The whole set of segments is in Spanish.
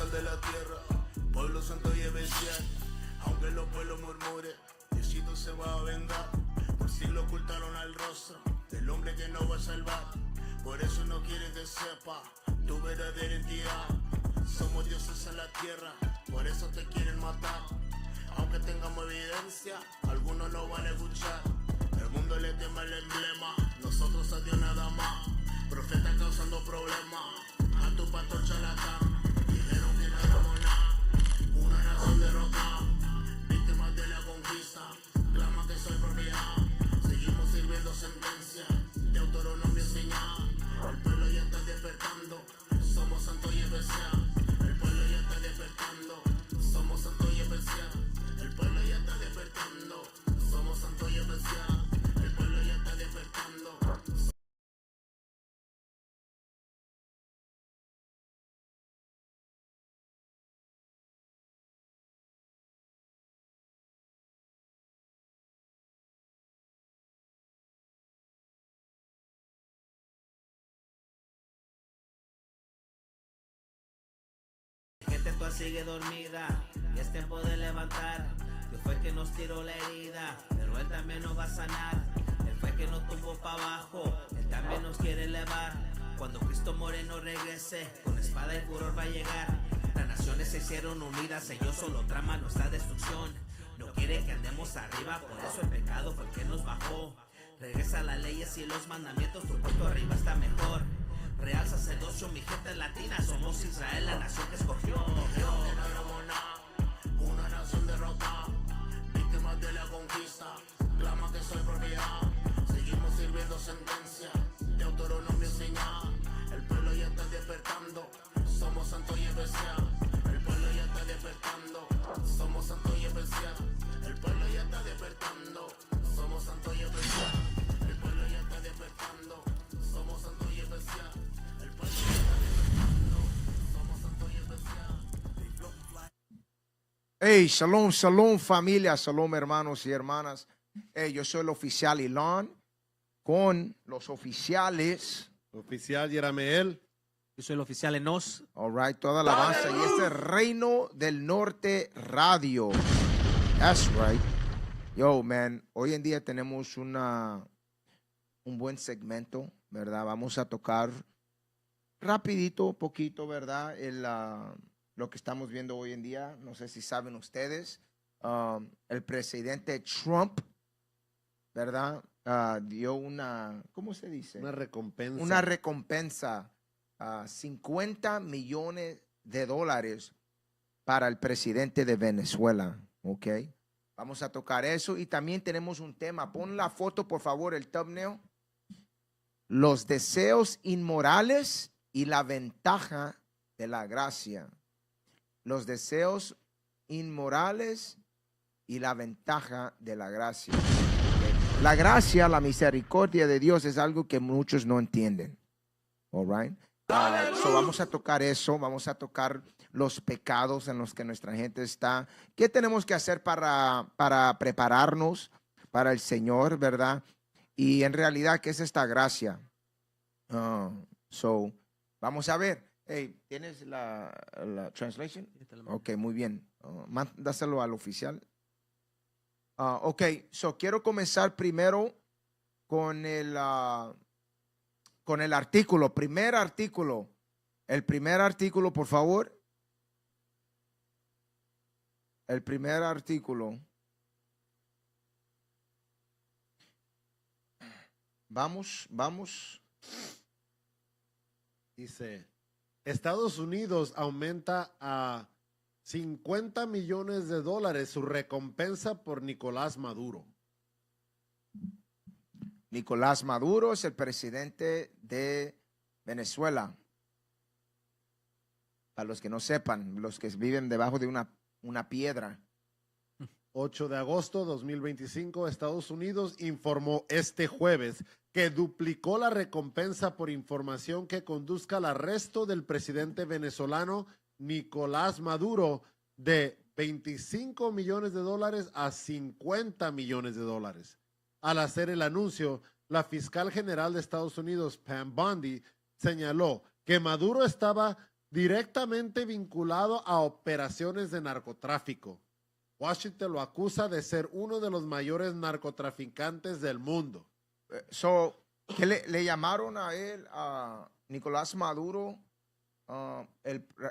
sal de la tierra, pueblo santo y especial. Aunque los pueblos murmuren, Diosito se va a vengar. Por siglos ocultaron al rostro del hombre que no va a salvar. Por eso no quieren que sepa tu verdadera identidad. Somos dioses en la tierra, por eso te quieren matar. Aunque tengamos evidencia, algunos no van a escuchar. El mundo le teme el emblema, nosotros a Dios nada más. Profetas causando problemas, a tu pastor charlatán. Dijeron que no éramos nada, una nación derrotada. Víctimas de la conquista, clama que soy propiedad. Seguimos sirviendo sentencia, de autonomía enseñada. El pueblo ya está despertando, somos santos y especial. El pueblo ya está despertando, somos santos y especial. El pueblo ya está despertando, somos santos y especial. El pueblo ya está despertando. Gente toda sigue dormida y es tiempo de levantar. Dios fue que nos tiró la herida, pero Él también nos va a sanar. Él fue que nos tumbó para abajo, Él también nos quiere elevar. Cuando Cristo Moreno regrese, con espada y furor va a llegar. Las naciones se hicieron unidas, ellos solo traman nuestra destrucción. No quiere que andemos arriba, por eso el pecado fue el que nos bajó. Regresa las leyes y los mandamientos, tu puesto arriba está mejor. Real sacerdocio, mi gente latina, somos Israel, la nación que escogió. Una nación derrotada, víctimas de la conquista, clama que soy propiedad. Seguimos sirviendo sentencia, de autonomía enseñada. El pueblo ya está despertando, somos santos y especial. El pueblo ya está despertando, somos santos y especial. El pueblo ya está despertando, somos santos y especial. El pueblo ya está despertando, somos santos y especial. El pueblo ya está despertando, somos santos y especial. Hey, shalom, shalom familia, shalom hermanos y hermanas. Hey, yo soy el oficial Ilan con los oficiales. Oficial Yerameel. Yo soy el oficial Enos. All right, toda la alabanza. Y este es Reino del Norte Radio. That's right. Yo, man, hoy en día tenemos un buen segmento, ¿verdad? Vamos a tocar rapidito, poquito, ¿verdad? Lo que estamos viendo hoy en día. No sé si saben ustedes. El presidente Trump, ¿verdad? Dio una, ¿cómo se dice? Una recompensa. Una recompensa, 50 millones de dólares para el presidente de Venezuela, ¿ok? Vamos a tocar eso y también tenemos un tema. Pon la foto, por favor, el thumbnail. Los deseos inmorales y la ventaja de la gracia. Los deseos inmorales y la ventaja de la gracia. La gracia, la misericordia de Dios es algo que muchos no entienden. All right? So vamos a tocar eso, vamos a tocar los pecados en los que nuestra gente está. ¿Qué tenemos que hacer para prepararnos para el Señor, verdad? Y en realidad, ¿qué es esta gracia? Vamos a ver. Hey, ¿tienes la translation? Ok, muy bien. Mándaselo al oficial. Ok, quiero comenzar primero con el artículo. Primer artículo. El primer artículo, por favor. El primer artículo. Vamos. Dice, Estados Unidos aumenta a 50 millones de dólares su recompensa por Nicolás Maduro. Nicolás Maduro es el presidente de Venezuela. Para los que no sepan, los que viven debajo de una piedra. 8 de agosto de 2025, Estados Unidos informó este jueves que duplicó la recompensa por información que conduzca al arresto del presidente venezolano Nicolás Maduro de 25 millones de dólares a 50 millones de dólares. Al hacer el anuncio, la fiscal general de Estados Unidos, Pam Bondi, señaló que Maduro estaba directamente vinculado a operaciones de narcotráfico. Washington lo acusa de ser uno de los mayores narcotraficantes del mundo. ¿Qué le llamaron a él, a Nicolás Maduro,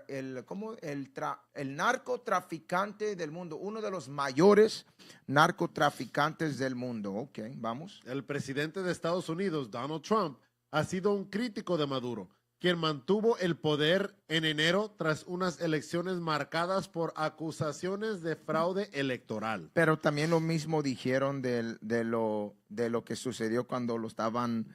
el narcotraficante del mundo, uno de los mayores narcotraficantes del mundo? Ok, vamos. El presidente de Estados Unidos, Donald Trump, ha sido un crítico de Maduro, quien mantuvo el poder en enero tras unas elecciones marcadas por acusaciones de fraude electoral. Pero también lo mismo dijeron de lo que sucedió cuando lo estaban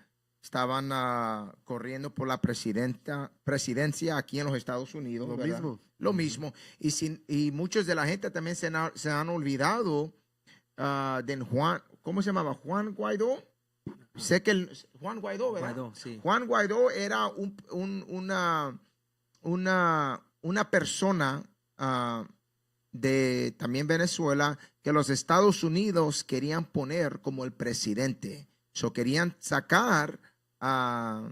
corriendo por la presidencia aquí en los Estados Unidos. Lo ¿verdad? mismo. Lo mismo. Y muchos de la gente también se han olvidado de Juan, ¿cómo se llamaba? Juan Guaidó. Sé que Juan Guaidó, ¿verdad? Guaidó, sí. Juan Guaidó era una persona de también Venezuela que los Estados Unidos querían poner como el presidente. Querían sacar a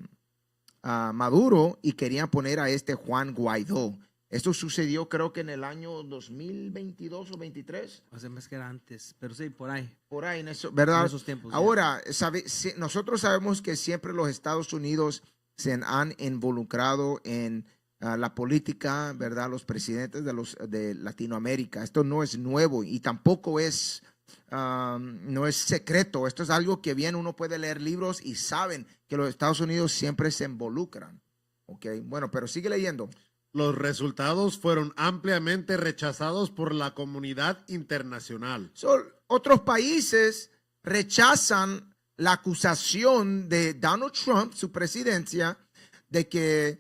Maduro y querían poner a este Juan Guaidó. Esto sucedió creo que en el año 2022 o 23. Hace más que era antes, pero sí, por ahí. Por ahí, en eso, ¿verdad? En esos tiempos. Ahora, nosotros sabemos que siempre los Estados Unidos se han involucrado en la política, ¿verdad? Los presidentes de Latinoamérica. Esto no es nuevo y tampoco es, no es secreto. Esto es algo que bien uno puede leer libros y saben que los Estados Unidos siempre se involucran. Ok, bueno, pero sigue leyendo. Los resultados fueron ampliamente rechazados por la comunidad internacional. Otros países rechazan la acusación de Donald Trump, su presidencia, de que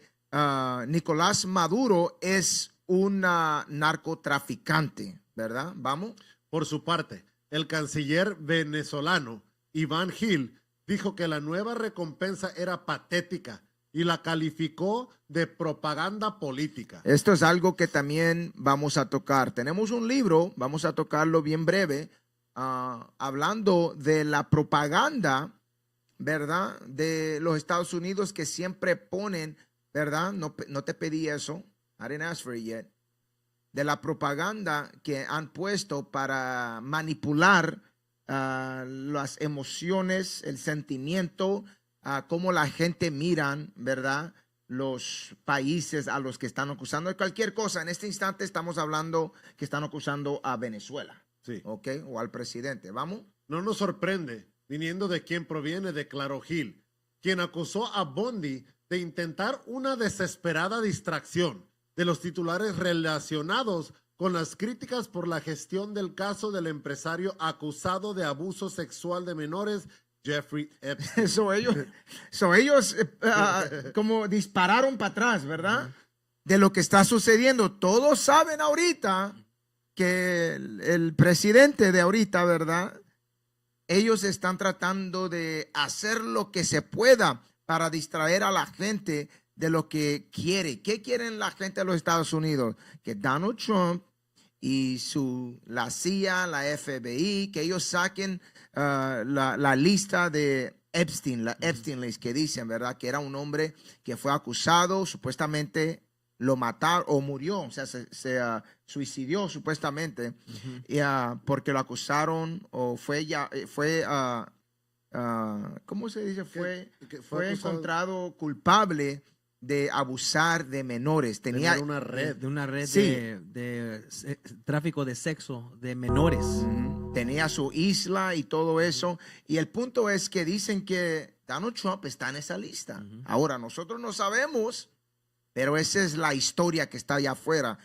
Nicolás Maduro es un narcotraficante, ¿verdad? Vamos. Por su parte, el canciller venezolano Iván Gil dijo que la nueva recompensa era patética y la calificó de propaganda política. Esto es algo que también vamos a tocar. Tenemos un libro, vamos a tocarlo bien breve, hablando de la propaganda, ¿verdad? De los Estados Unidos que siempre ponen, ¿verdad? No te pedí eso. I didn't ask for it yet. De la propaganda que han puesto para manipular las emociones, el sentimiento, cómo la gente miran, ¿verdad? Los países a los que están acusando de cualquier cosa. En este instante estamos hablando que están acusando a Venezuela. Sí. ¿Ok? O al presidente. ¿Vamos? No nos sorprende, viniendo de quien proviene, declaró Gil, quien acusó a Bondi de intentar una desesperada distracción de los titulares relacionados con las críticas por la gestión del caso del empresario acusado de abuso sexual de menores, Jeffrey Epstein. ellos como dispararon para atrás, ¿verdad? De lo que está sucediendo. Todos saben ahorita que el presidente de ahorita, ¿verdad? Ellos están tratando de hacer lo que se pueda para distraer a la gente de lo que quiere. ¿Qué quieren la gente de los Estados Unidos? Que Donald Trump y la CIA, la FBI, que ellos saquen la lista de Epstein, la Epstein list, que dicen, ¿verdad? Que era un hombre que fue acusado, supuestamente lo mataron o murió, o sea, se suicidió supuestamente, porque lo acusaron o fue ¿cómo se dice? Fue encontrado culpable de abusar de menores. Tenía una red. De una red Sí. de tráfico de sexo de menores. Tenía su isla y todo eso. Y el punto es que dicen que Donald Trump está en esa lista. Ahora, nosotros no sabemos, pero esa es la historia que está allá afuera.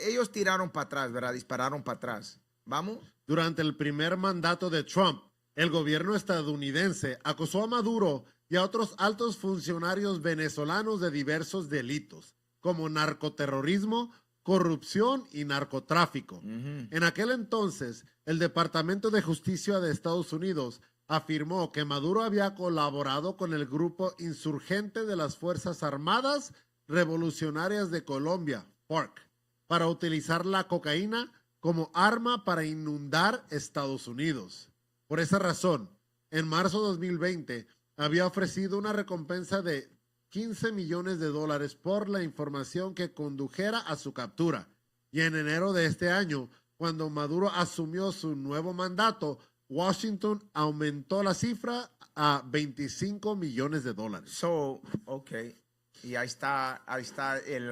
Ellos tiraron para atrás, ¿verdad? Dispararon para atrás. ¿Vamos? Durante el primer mandato de Trump, el gobierno estadounidense acusó a Maduro y a otros altos funcionarios venezolanos de diversos delitos, como narcoterrorismo, corrupción y narcotráfico. En aquel entonces, el Departamento de Justicia de Estados Unidos afirmó que Maduro había colaborado con el grupo insurgente de las Fuerzas Armadas Revolucionarias de Colombia, FARC, para utilizar la cocaína como arma para inundar Estados Unidos. Por esa razón, en marzo de 2020, había ofrecido una recompensa de $15 millones por la información que condujera a su captura. Y en enero de este año, cuando Maduro asumió su nuevo mandato, Washington aumentó la cifra a $25 millones. So, ok. Y ahí está el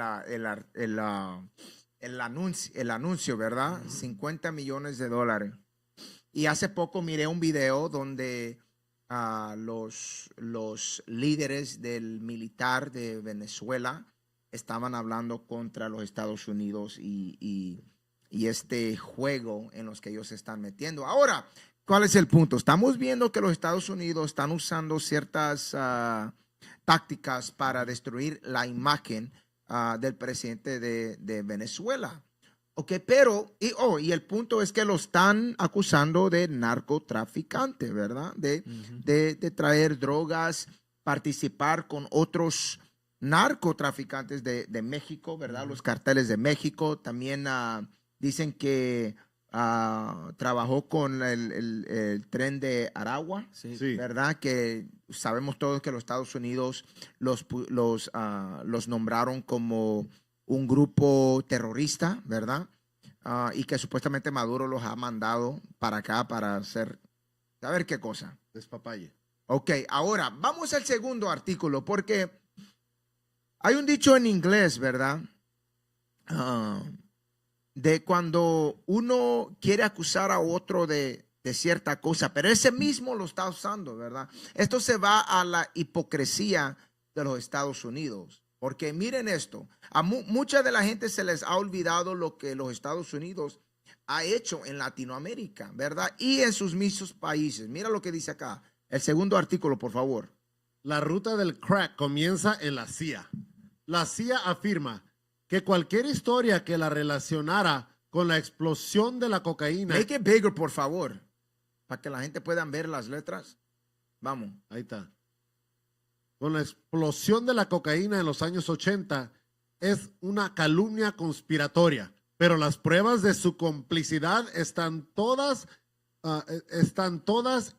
anuncio, ¿verdad? $50 millones. Y hace poco miré un video donde los líderes del militar de Venezuela estaban hablando contra los Estados Unidos y este juego en los que ellos se están metiendo. Ahora, ¿cuál es el punto? Estamos viendo que los Estados Unidos están usando ciertas tácticas para destruir la imagen del presidente de Venezuela. Ok, pero, y el punto es que lo están acusando de narcotraficante, ¿verdad? De traer drogas, participar con otros narcotraficantes de México, ¿verdad? Los carteles de México. También dicen que trabajó con el tren de Aragua, Sí. ¿verdad? Que sabemos todos que los Estados Unidos los nombraron como un grupo terrorista, ¿verdad? Y que supuestamente Maduro los ha mandado para acá para hacer, ¿saber qué cosa? Despapalle. Ok, ahora vamos al segundo artículo porque hay un dicho en inglés, ¿verdad? De cuando uno quiere acusar a otro de cierta cosa, pero ese mismo lo está usando, ¿verdad? Esto se va a la hipocresía de los Estados Unidos. Porque miren esto, a mucha de la gente se les ha olvidado lo que los Estados Unidos ha hecho en Latinoamérica, ¿verdad? Y en sus mismos países. Mira lo que dice acá. El segundo artículo, por favor. La ruta del crack comienza en la CIA. La CIA afirma que cualquier historia que la relacionara con la explosión de la cocaína... Make it bigger, por favor, para que la gente pueda ver las letras. Vamos. Ahí está. Con la explosión de la cocaína en los años 80 es una calumnia conspiratoria, pero las pruebas de su complicidad están todas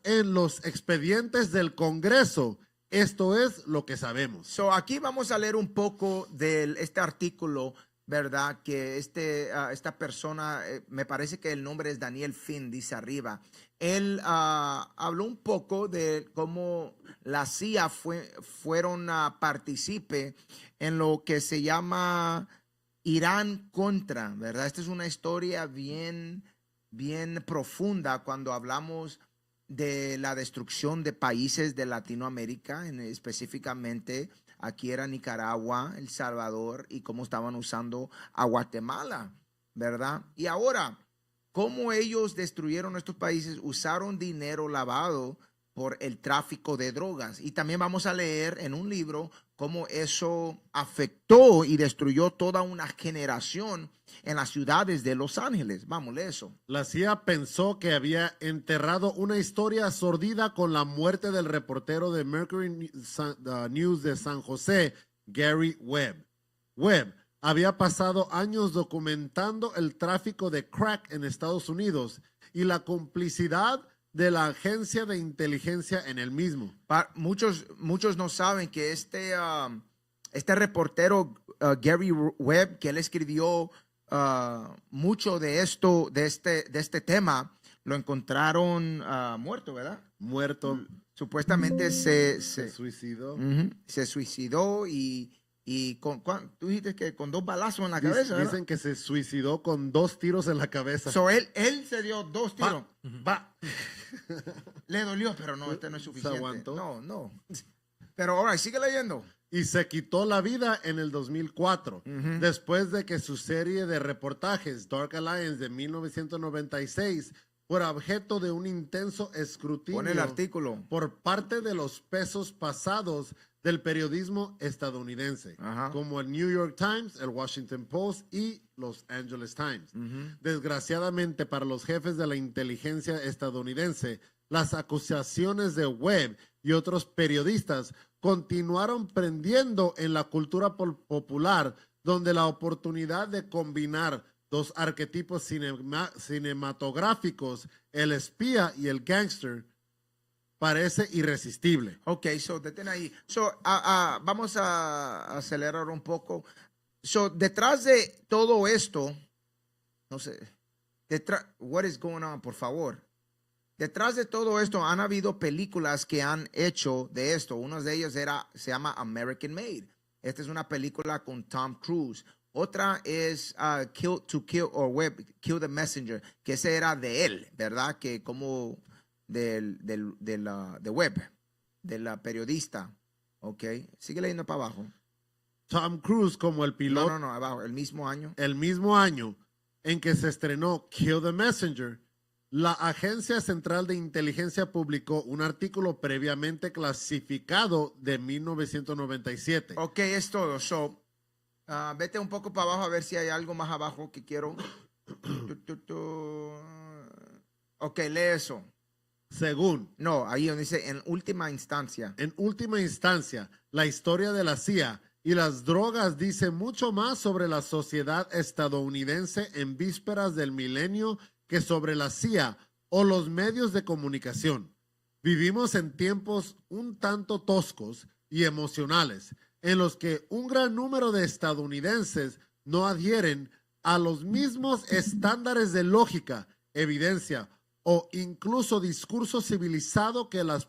en los expedientes del Congreso. Esto es lo que sabemos. So, aquí vamos a leer un poco de este artículo, ¿verdad? Que esta persona, me parece que el nombre es Daniel Finn, dice arriba. Él habló un poco de cómo la CIA fueron partícipe en lo que se llama Irán Contra, ¿verdad? Esta es una historia bien profunda cuando hablamos de la destrucción de países de Latinoamérica, específicamente aquí era Nicaragua, El Salvador y cómo estaban usando a Guatemala, ¿verdad? Y ahora, cómo ellos destruyeron estos países, usaron dinero lavado por el tráfico de drogas. Y también vamos a leer en un libro cómo eso afectó y destruyó toda una generación en las ciudades de Los Ángeles. Vamos, lee eso. La CIA pensó que había enterrado una historia sordida con la muerte del reportero de Mercury News de San José, Gary Webb. Webb había pasado años documentando el tráfico de crack en Estados Unidos y la complicidad de la agencia de inteligencia en el mismo. Muchos no saben que este reportero Gary Webb, que él escribió mucho de este tema, lo encontraron muerto, ¿verdad? Muerto. Supuestamente se suicidó. Se suicidó y tú dijiste que con 2 balazos en la cabeza, ¿verdad? Dicen que se suicidó con 2 tiros en la cabeza. So, él se dio 2 tiros. Le dolió, pero no, este no es suficiente. ¿Se aguantó? No. Pero ahora, sigue leyendo. Y se quitó la vida en el 2004, después de que su serie de reportajes, Dark Alliance, de 1996, fuera objeto de un intenso escrutinio. Pon el artículo. Por parte de los pesos pasados del periodismo estadounidense, como el New York Times, el Washington Post y los Angeles Times. Desgraciadamente para los jefes de la inteligencia estadounidense, las acusaciones de Webb y otros periodistas continuaron prendiendo en la cultura popular, donde la oportunidad de combinar 2 arquetipos cinematográficos, el espía y el gángster, parece irresistible. Ok, so detén ahí. So, vamos a acelerar un poco. So, detrás de todo esto, no sé, what is going on, por favor? Detrás de todo esto han habido películas que han hecho de esto. Una de ellas se llama American Made. Esta es una película con Tom Cruise. Otra es Kill the Messenger, que ese era de él, ¿verdad? Que como de Webb, de la periodista. Ok, sigue leyendo para abajo. Tom Cruise como el piloto. No, abajo, el mismo año. El mismo año en que se estrenó Kill the Messenger, la Agencia Central de Inteligencia publicó un artículo previamente clasificado de 1997. Ok, es todo. So, vete un poco para abajo a ver si hay algo más abajo que quiero. Ok, lee eso. Según, No, ahí donde dice en última instancia. en última instancia, la historia de la CIA y las drogas dice mucho más sobre la sociedad estadounidense en vísperas del milenio que sobre la CIA o los medios de comunicación. Vivimos en tiempos un tanto toscos y emocionales en los que un gran número de estadounidenses no adhieren a los mismos estándares de lógica, evidencia o incluso discurso civilizado que las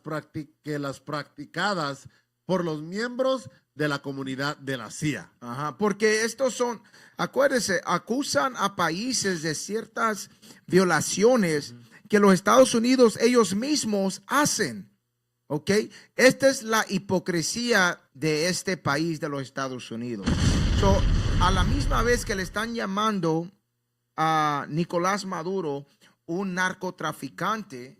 practicadas por los miembros de la comunidad de la CIA. Ajá, porque estos son, acuérdense, acusan a países de ciertas violaciones que los Estados Unidos ellos mismos hacen. ¿Ok? Esta es la hipocresía de este país de los Estados Unidos. So, a la misma vez que le están llamando a Nicolás Maduro un narcotraficante,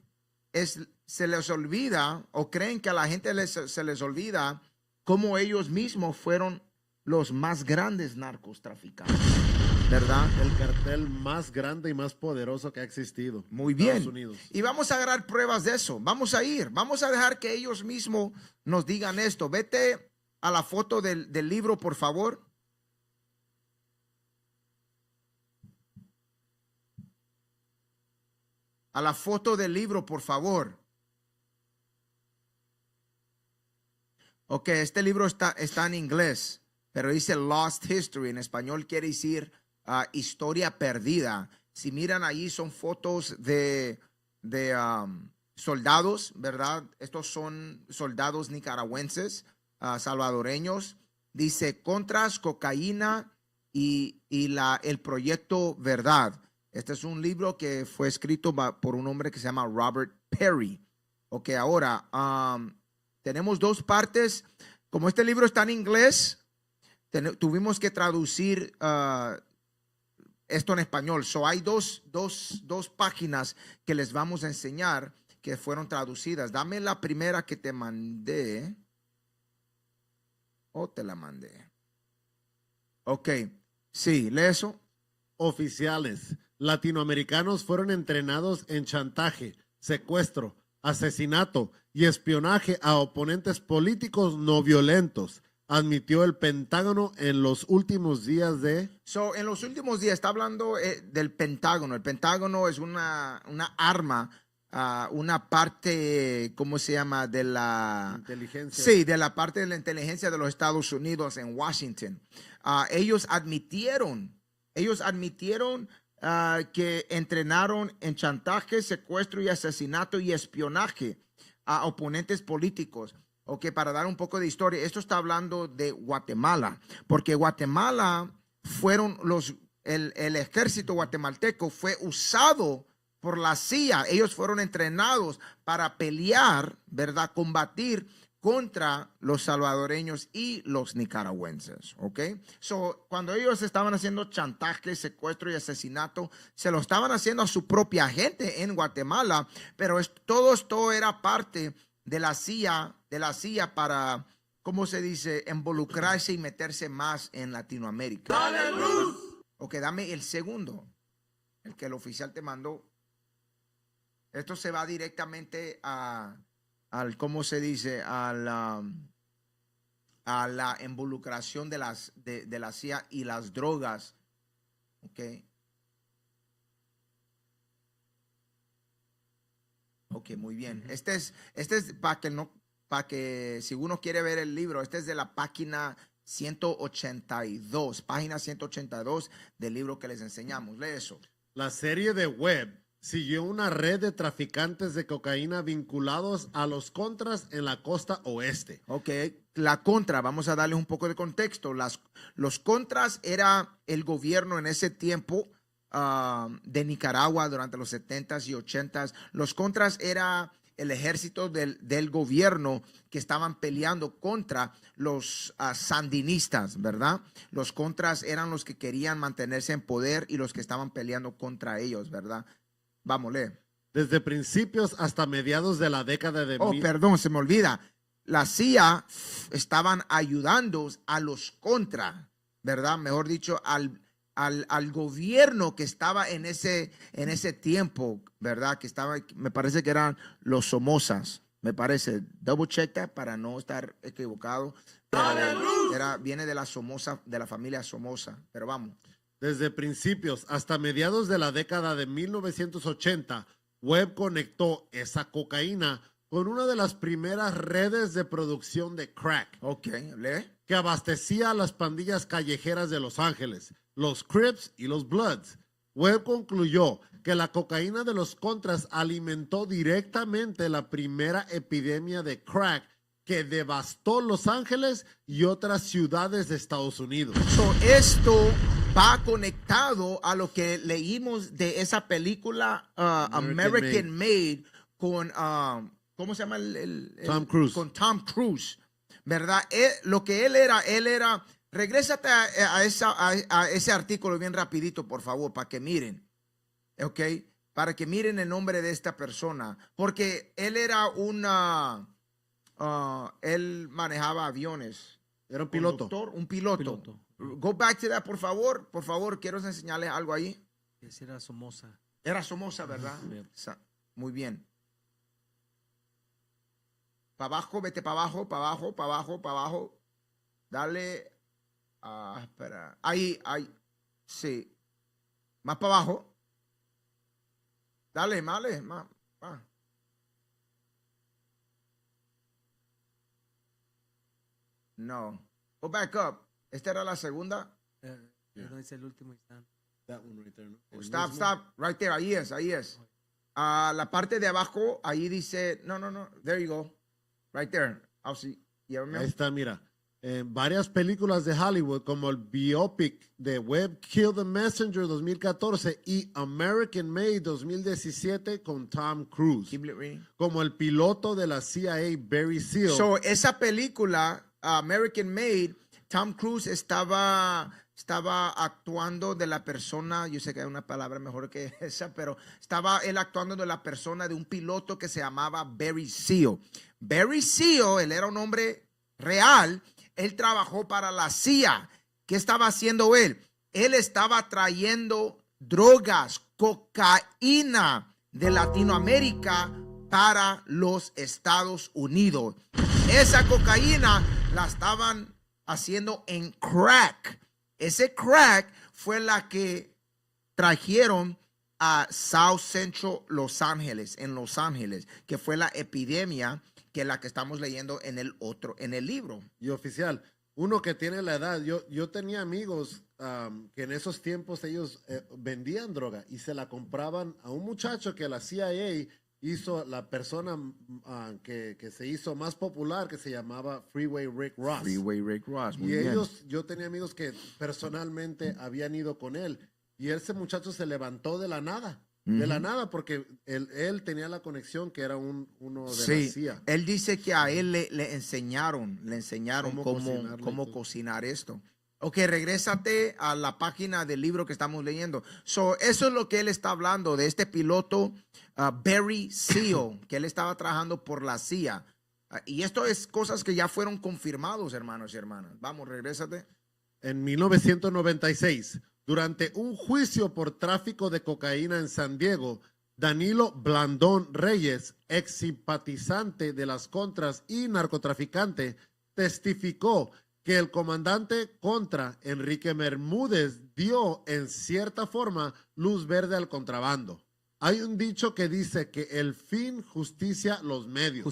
se les olvida o creen que a la gente se les olvida cómo ellos mismos fueron los más grandes narcotraficantes, ¿verdad? El cartel más grande y más poderoso que ha existido. Muy en bien. Estados Unidos. Y vamos a agarrar pruebas de eso. Vamos a dejar que ellos mismos nos digan esto. Vete a la foto del libro, por favor. A la foto del libro, por favor. Ok, este libro está en inglés, pero dice Lost History. En español quiere decir historia perdida. Si miran ahí son fotos de soldados, ¿verdad? Estos son soldados nicaragüenses, salvadoreños. Dice Contras, cocaína y el proyecto Verdad. Este es un libro que fue escrito por un hombre que se llama Robert Perry. Ok, ahora tenemos dos partes. Como este libro está en inglés, tuvimos que traducir esto en español. So hay dos páginas que les vamos a enseñar que fueron traducidas. Dame la primera que te mandé. O te la mandé. Ok, sí, lee eso. Oficiales latinoamericanos fueron entrenados en chantaje, secuestro, asesinato y espionaje a oponentes políticos no violentos, admitió el Pentágono en los últimos días de... En los últimos días, está hablando del Pentágono. El Pentágono es una arma, una parte, ¿cómo se llama? De la inteligencia. Sí, de la parte de la inteligencia de los Estados Unidos en Washington. Ellos admitieron que entrenaron en chantaje, secuestro y asesinato y espionaje a oponentes políticos. Ok, para dar un poco de historia, esto está hablando de Guatemala, porque Guatemala el ejército guatemalteco fue usado por la CIA. Ellos fueron entrenados para pelear, ¿verdad? Combatir contra los salvadoreños y los nicaragüenses, ¿ok? Cuando ellos estaban haciendo chantaje, secuestro y asesinato, se lo estaban haciendo a su propia gente en Guatemala, pero todo esto era parte de la CIA para, ¿cómo se dice? Involucrarse y meterse más en Latinoamérica. ¡Dale luz! Ok, dame el segundo, el que el oficial te mandó. Esto se va directamente ¿cómo se dice? A la involucración de la CIA y las drogas. Ok. Ok, muy bien. Este es para que si uno quiere ver el libro, este es de la página 182, página 182 del libro que les enseñamos. Lee eso. La serie de Webb siguió una red de traficantes de cocaína vinculados a los contras en la costa oeste. Ok, la contra, vamos a darle un poco de contexto. Los contras era el gobierno en ese tiempo de Nicaragua durante los 70s y 80s. Los contras era el ejército del gobierno que estaban peleando contra los sandinistas, ¿verdad? Los contras eran los que querían mantenerse en poder y los que estaban peleando contra ellos, ¿verdad? Vamos, lee. Desde principios hasta mediados de la década de... Perdón, se me olvida. La CIA estaban ayudando a los contra, ¿verdad? Mejor dicho, al gobierno que estaba en ese tiempo, ¿verdad? Que estaba, me parece que eran los Somozas, me parece. Double check that para no estar equivocado. Viene de la Somoza, de la familia Somoza, pero vamos. Desde principios hasta mediados de la década de 1980, Webb conectó esa cocaína con una de las primeras redes de producción de crack. Ok, lee. Que abastecía a las pandillas callejeras de Los Ángeles, los Crips y los Bloods. Webb concluyó que la cocaína de los contras alimentó directamente la primera epidemia de crack que devastó Los Ángeles y otras ciudades de Estados Unidos. Esto va conectado a lo que leímos de esa película American Made con, ¿cómo se llama? Tom Cruise. Con Tom Cruise, ¿verdad? Lo que él era, regrésate a ese artículo bien rapidito, por favor, para que miren, ¿ok? Para que miren el nombre de esta persona, porque él era él manejaba aviones. Era un piloto. Un piloto. Go back to that, por favor. Por favor, quiero enseñarles algo ahí. Ese era Somoza. Era Somoza, ¿verdad? Muy bien. Para abajo, vete para abajo, para abajo, para abajo, para abajo. Dale. Espera. Ahí. Sí. Más para abajo. Dale, más. No. Go back up. ¿Esta era la segunda? No es el último instante. That one right there, ¿no? Stop. Right there. Ahí es. La parte de abajo, ahí dice, no. There you go. Right there. I'll see. Ahí está, mira. En varias películas de Hollywood, como el biopic de Webb Kill the Messenger 2014 y American Made 2017 con Tom Cruise. Keep it reading. Como el piloto de la CIA, Barry Seal. So, esa película, American Made, Tom Cruise estaba actuando de la persona, yo sé que hay una palabra mejor que esa, pero estaba él actuando de la persona de un piloto que se llamaba Barry Seal. Barry Seal, él era un hombre real, él trabajó para la CIA. ¿Qué estaba haciendo él? Él estaba trayendo drogas, cocaína de Latinoamérica para los Estados Unidos. Esa cocaína la estaban haciendo en crack. Ese crack fue la que trajeron a South Central Los Ángeles, en Los Ángeles, que fue la epidemia que la que estamos leyendo en el libro. Y oficial, uno que tiene la edad, yo tenía amigos que en esos tiempos ellos vendían droga y se la compraban a un muchacho que la CIA hizo, la persona que se hizo más popular, que se llamaba Freeway Rick Ross. Freeway Rick Ross, muy y bien. yo tenía amigos que personalmente habían ido con él y ese muchacho se levantó de la nada. De la nada, porque él tenía la conexión que era uno de la CIA. Él dice que a él le enseñaron cómo cocinar esto. Ok, regrésate a la página del libro que estamos leyendo. Eso es lo que él está hablando, de este piloto Barry Seal, que él estaba trabajando por la CIA. Y esto es cosas que ya fueron confirmados, hermanos y hermanas. Vamos, regrésate. En 1996, durante un juicio por tráfico de cocaína en San Diego, Danilo Blandón Reyes, ex simpatizante de las contras y narcotraficante, testificó que el comandante contra Enrique Bermúdez dio en cierta forma luz verde al contrabando. Hay un dicho que dice que el fin justicia los medios.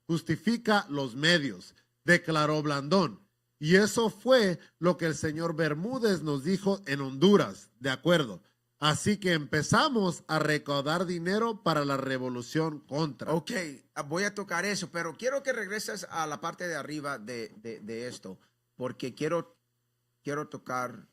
Justifica los medios, declaró Blandón. Y eso fue lo que el señor Bermúdez nos dijo en Honduras, de acuerdo. Así que empezamos a recaudar dinero para la revolución contra. Ok, voy a tocar eso, pero quiero que regreses a la parte de arriba de esto, porque quiero tocar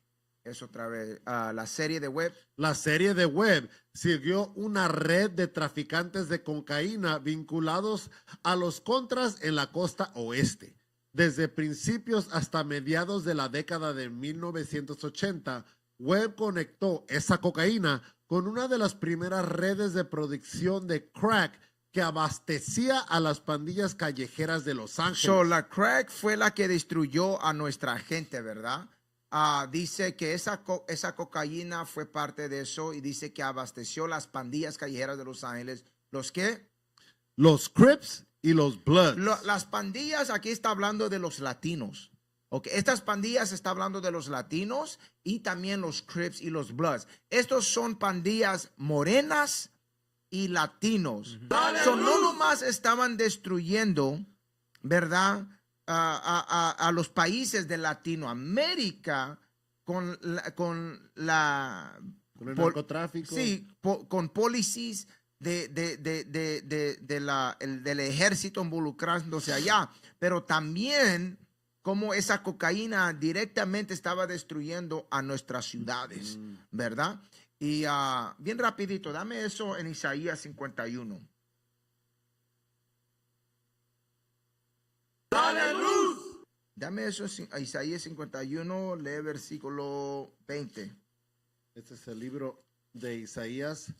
eso otra vez. La serie de web. La serie de web siguió una red de traficantes de cocaína vinculados a los contras en la costa oeste. Desde principios hasta mediados de la década de 1980, Webb conectó esa cocaína con una de las primeras redes de producción de crack que abastecía a las pandillas callejeras de Los Ángeles. So, la crack fue la que destruyó a nuestra gente, ¿verdad? Dice que esa cocaína fue parte de eso y dice que abasteció las pandillas callejeras de Los Ángeles. ¿Los qué? Los Crips y los Bloods. Las pandillas, aquí está hablando de los latinos. Okay. Estas pandillas está hablando de los latinos y también los Crips y los Bloods. Estos son pandillas morenas y latinos. So, no nomás estaban destruyendo, ¿verdad? A los países de Latinoamérica con el narcotráfico. Sí, con policías del ejército involucrándose allá, pero también como esa cocaína directamente estaba destruyendo a nuestras ciudades, ¿verdad? Y bien rapidito, dame eso en Isaías 51. Dame eso en Isaías 51, lee versículo 20. Este es el libro de Isaías,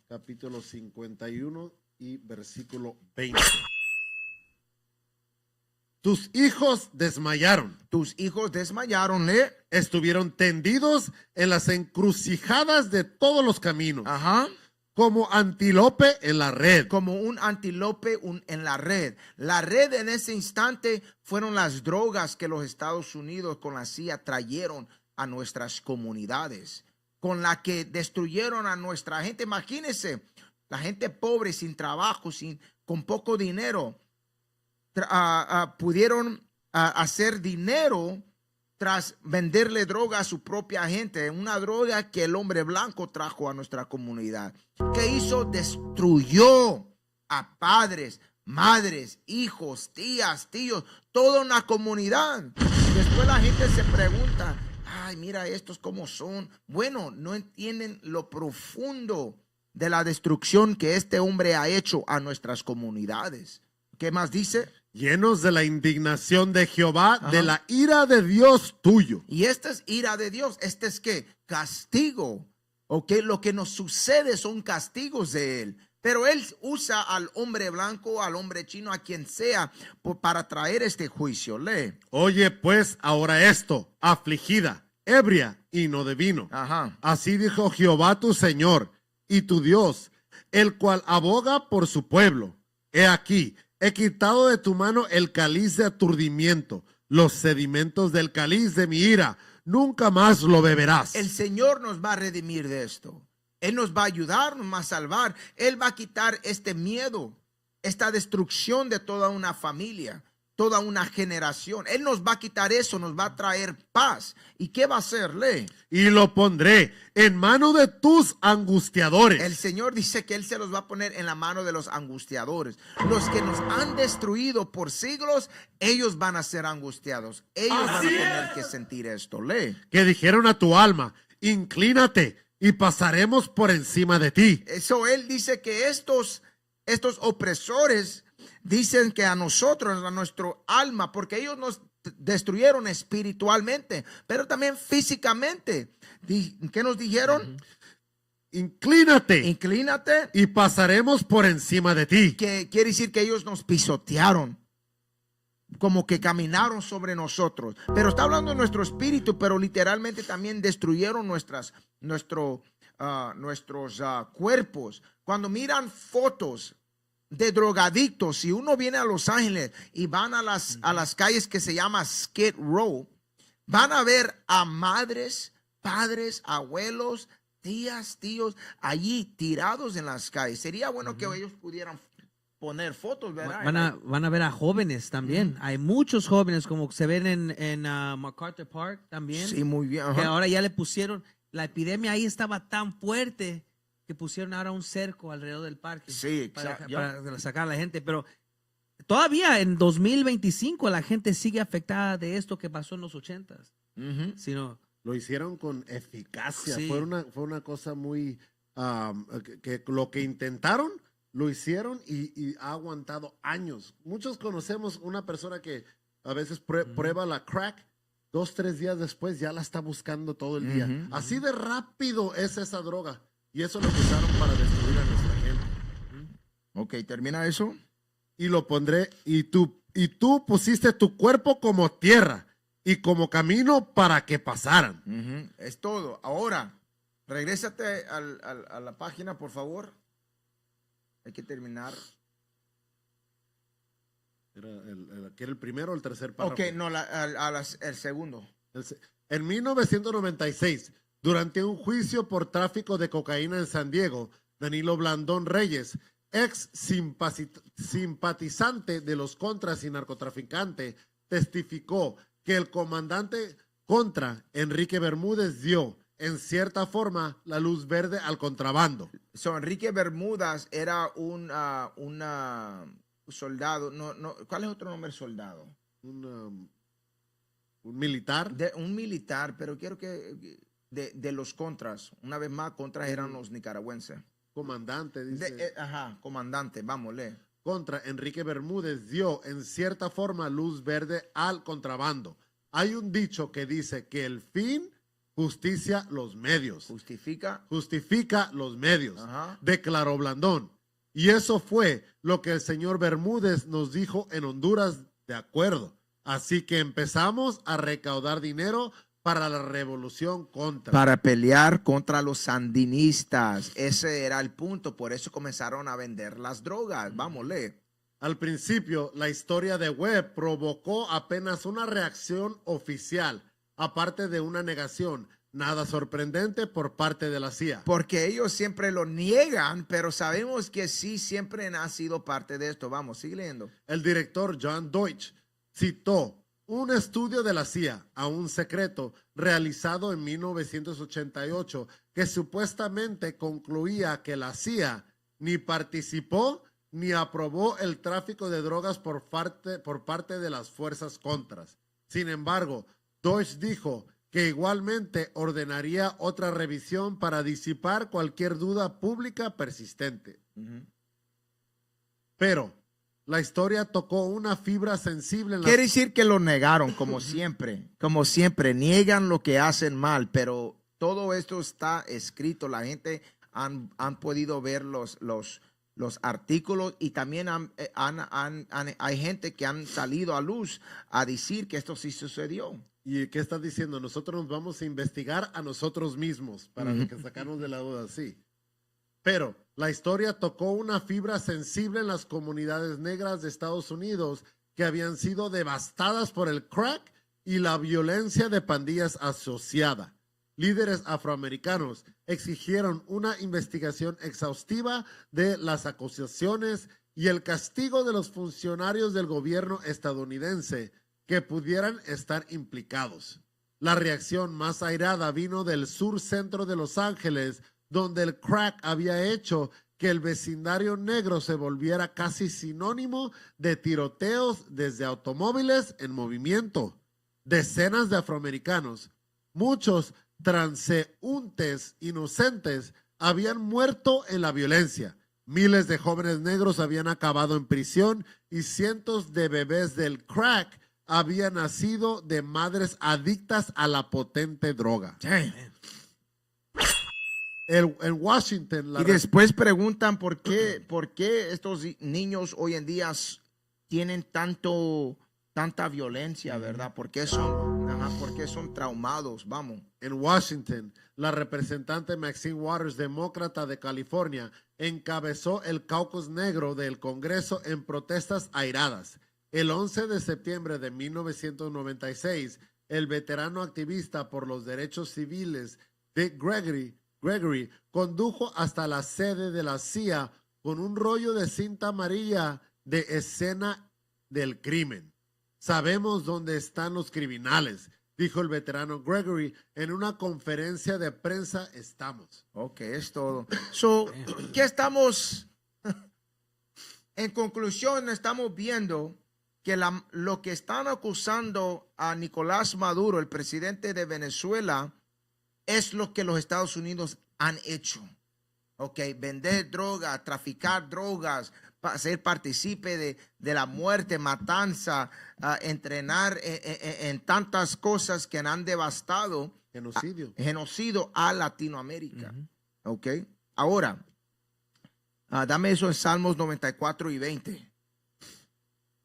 capítulo 51 y versículo 20. Tus hijos desmayaron. Tus hijos desmayaron, lee. Estuvieron tendidos en las encrucijadas de todos los caminos. Ajá. Como antílope en la red. Como un antílope en la red. La red en ese instante fueron las drogas que los Estados Unidos con la CIA trajeron a nuestras comunidades, con la que destruyeron a nuestra gente. Imagínense, la gente pobre, sin trabajo, con poco dinero, pudieron hacer dinero tras venderle droga a su propia gente, una droga que el hombre blanco trajo a nuestra comunidad. ¿Qué hizo? Destruyó a padres, madres, hijos, tías, tíos, toda una comunidad. Después la gente se pregunta, ay, mira estos cómo son. Bueno, no entienden lo profundo de la destrucción que este hombre ha hecho a nuestras comunidades. ¿Qué más dice? Llenos de la indignación de Jehová, ajá, de la ira de Dios tuyo. Y esta es ira de Dios. Este es ¿qué? Castigo. ¿Ok? Lo que nos sucede son castigos de él. Pero él usa al hombre blanco, al hombre chino, a quien sea, para traer este juicio. Lee. Oye pues ahora esto, afligida, ebria y no de vino. Ajá. Así dijo Jehová tu Señor y tu Dios, el cual aboga por su pueblo. He aquí, he quitado de tu mano el cáliz de aturdimiento, los sedimentos del cáliz de mi ira, nunca más lo beberás. El Señor nos va a redimir de esto. Él nos va a ayudar, nos va a salvar. Él va a quitar este miedo, esta destrucción de toda una familia, toda una generación. Él nos va a quitar eso, nos va a traer paz. ¿Y qué va a hacerle? Y lo pondré en mano de tus angustiadores. El Señor dice que Él se los va a poner en la mano de los angustiadores. Los que nos han destruido por siglos, ellos van a ser angustiados. Ellos van a tener que sentir esto. Lee. Que dijeron a tu alma, inclínate y pasaremos por encima de ti. Eso Él dice que estos opresores dicen que a nosotros, a nuestro alma, porque ellos nos destruyeron espiritualmente, pero también físicamente. ¿Qué nos dijeron? Inclínate. Inclínate. Y pasaremos por encima de ti. Que quiere decir que ellos nos pisotearon, como que caminaron sobre nosotros. Pero está hablando de nuestro espíritu, pero literalmente también destruyeron nuestros cuerpos. Cuando miran fotos de drogadictos, si uno viene a Los Ángeles y van a las calles que se llama Skid Row, van a ver a madres, padres, abuelos, tías, tíos, allí tirados en las calles. Sería bueno que ellos pudieran poner fotos, ¿verdad? Van a ver a jóvenes también. Hay muchos jóvenes, como se ven en MacArthur Park también. Sí, muy bien. Que Ajá. ahora ya le pusieron, la epidemia ahí estaba tan fuerte que pusieron ahora un cerco alrededor del parque. Sí, para, exacto. Ya. para sacar a la gente. Pero todavía en 2025 la gente sigue afectada de esto que pasó en los 80s. Ujú. Sino, Lo hicieron con eficacia. Sí. Fue una cosa muy... que lo que intentaron, lo hicieron y ha aguantado años. Muchos conocemos una persona que a veces prueba la crack, 2, 3 días después ya la está buscando todo el día. Ujú. Así de rápido es esa droga. Y eso lo usaron para destruir a nuestra gente. Ok, termina eso. Y lo pondré, y tú pusiste tu cuerpo como tierra y como camino para que pasaran. Ujú. Es todo. Ahora, regrésate a la página, por favor. Hay que terminar. ¿Aquí era el primero o el tercer párrafo? Ok, no, el segundo. En 1996, durante un juicio por tráfico de cocaína en San Diego, Danilo Blandón Reyes, ex simpatizante de los Contras y narcotraficante, testificó que el comandante Contra, Enrique Bermúdez, dio, en cierta forma, la luz verde al contrabando. Enrique Bermúdez era un soldado. ¿Cuál es otro nombre soldado? Un militar. Un militar, pero quiero que de los Contras. Una vez más, Contras eran los nicaragüenses. Comandante, dice. Comandante, vamos, lee. Contra, Enrique Bermúdez dio, en cierta forma, luz verde al contrabando. Hay un dicho que dice que el fin justicia los medios. Justifica los medios. Ajá. Declaró Blandón. Y eso fue lo que el señor Bermúdez nos dijo en Honduras, de acuerdo. Así que empezamos a recaudar dinero para la revolución contra. Para pelear contra los sandinistas. Ese era el punto. Por eso comenzaron a vender las drogas. Vamos, lee. Al principio, la historia de Webb provocó apenas una reacción oficial, aparte de una negación. Nada sorprendente por parte de la CIA. Porque ellos siempre lo niegan, pero sabemos que sí, siempre ha sido parte de esto. Vamos, sigue leyendo. El director John Deutsch citó un estudio de la CIA, aún secreto, realizado en 1988, que supuestamente concluía que la CIA ni participó ni aprobó el tráfico de drogas por parte de las fuerzas contras. Sin embargo, Deutsch dijo que igualmente ordenaría otra revisión para disipar cualquier duda pública persistente. Pero la historia tocó una fibra sensible en la... Quiere decir que lo negaron, como siempre. Como siempre, niegan lo que hacen mal, pero todo esto está escrito. La gente han podido ver los artículos y también hay gente que han salido a luz a decir que esto sí sucedió. ¿Y qué estás diciendo? Nosotros nos vamos a investigar a nosotros mismos para que sacarnos de la duda, sí. Pero la historia tocó una fibra sensible en las comunidades negras de Estados Unidos que habían sido devastadas por el crack y la violencia de pandillas asociada. Líderes afroamericanos exigieron una investigación exhaustiva de las acusaciones y el castigo de los funcionarios del gobierno estadounidense que pudieran estar implicados. La reacción más airada vino del sur centro de Los Ángeles, donde el crack había hecho que el vecindario negro se volviera casi sinónimo de tiroteos desde automóviles en movimiento. Decenas de afroamericanos, muchos transeúntes inocentes, habían muerto en la violencia. Miles de jóvenes negros habían acabado en prisión y cientos de bebés del crack habían nacido de madres adictas a la potente droga. En Washington... Y después preguntan por qué estos niños hoy en día tienen tanta violencia, ¿verdad? ¿Por qué son traumados? Vamos. En Washington, la representante Maxine Waters, demócrata de California, encabezó el caucus negro del Congreso en protestas airadas. El 11 de septiembre de 1996, el veterano activista por los derechos civiles Dick Gregory Gregory condujo hasta la sede de la CIA con un rollo de cinta amarilla de escena del crimen. Sabemos dónde están los criminales, dijo el veterano Gregory en una conferencia de prensa. Estamos. Ok, es todo. So, ¿qué estamos? En conclusión, estamos viendo que lo que están acusando a Nicolás Maduro, el presidente de Venezuela, es lo que los Estados Unidos han hecho. Ok, vender drogas, traficar drogas, ser partícipe de la muerte, matanza, entrenar en tantas cosas que han devastado. Genocidio a Latinoamérica. Ok, ahora, dame eso en Salmos 94 y 20.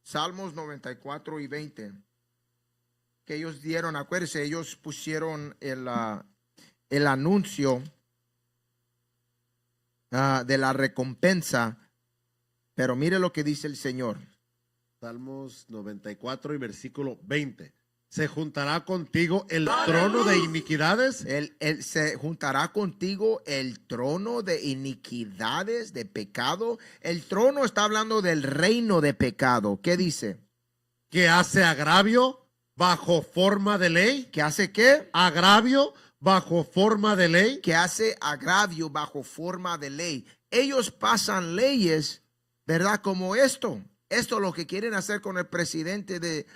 Salmos 94 y 20. Que ellos dieron, acuérdense, ellos pusieron el anuncio de la recompensa. Pero mire lo que dice el Señor. Salmos 94 y versículo 20. ¿Se juntará contigo el trono de iniquidades? Se juntará contigo el trono de iniquidades, de pecado. El trono está hablando del reino de pecado. ¿Qué dice? ¿Que hace agravio bajo forma de ley? ¿Que hace qué? Agravio bajo forma de ley. Que hace agravio bajo forma de ley. Ellos pasan leyes, ¿verdad? Como esto. Esto es lo que quieren hacer con el presidente de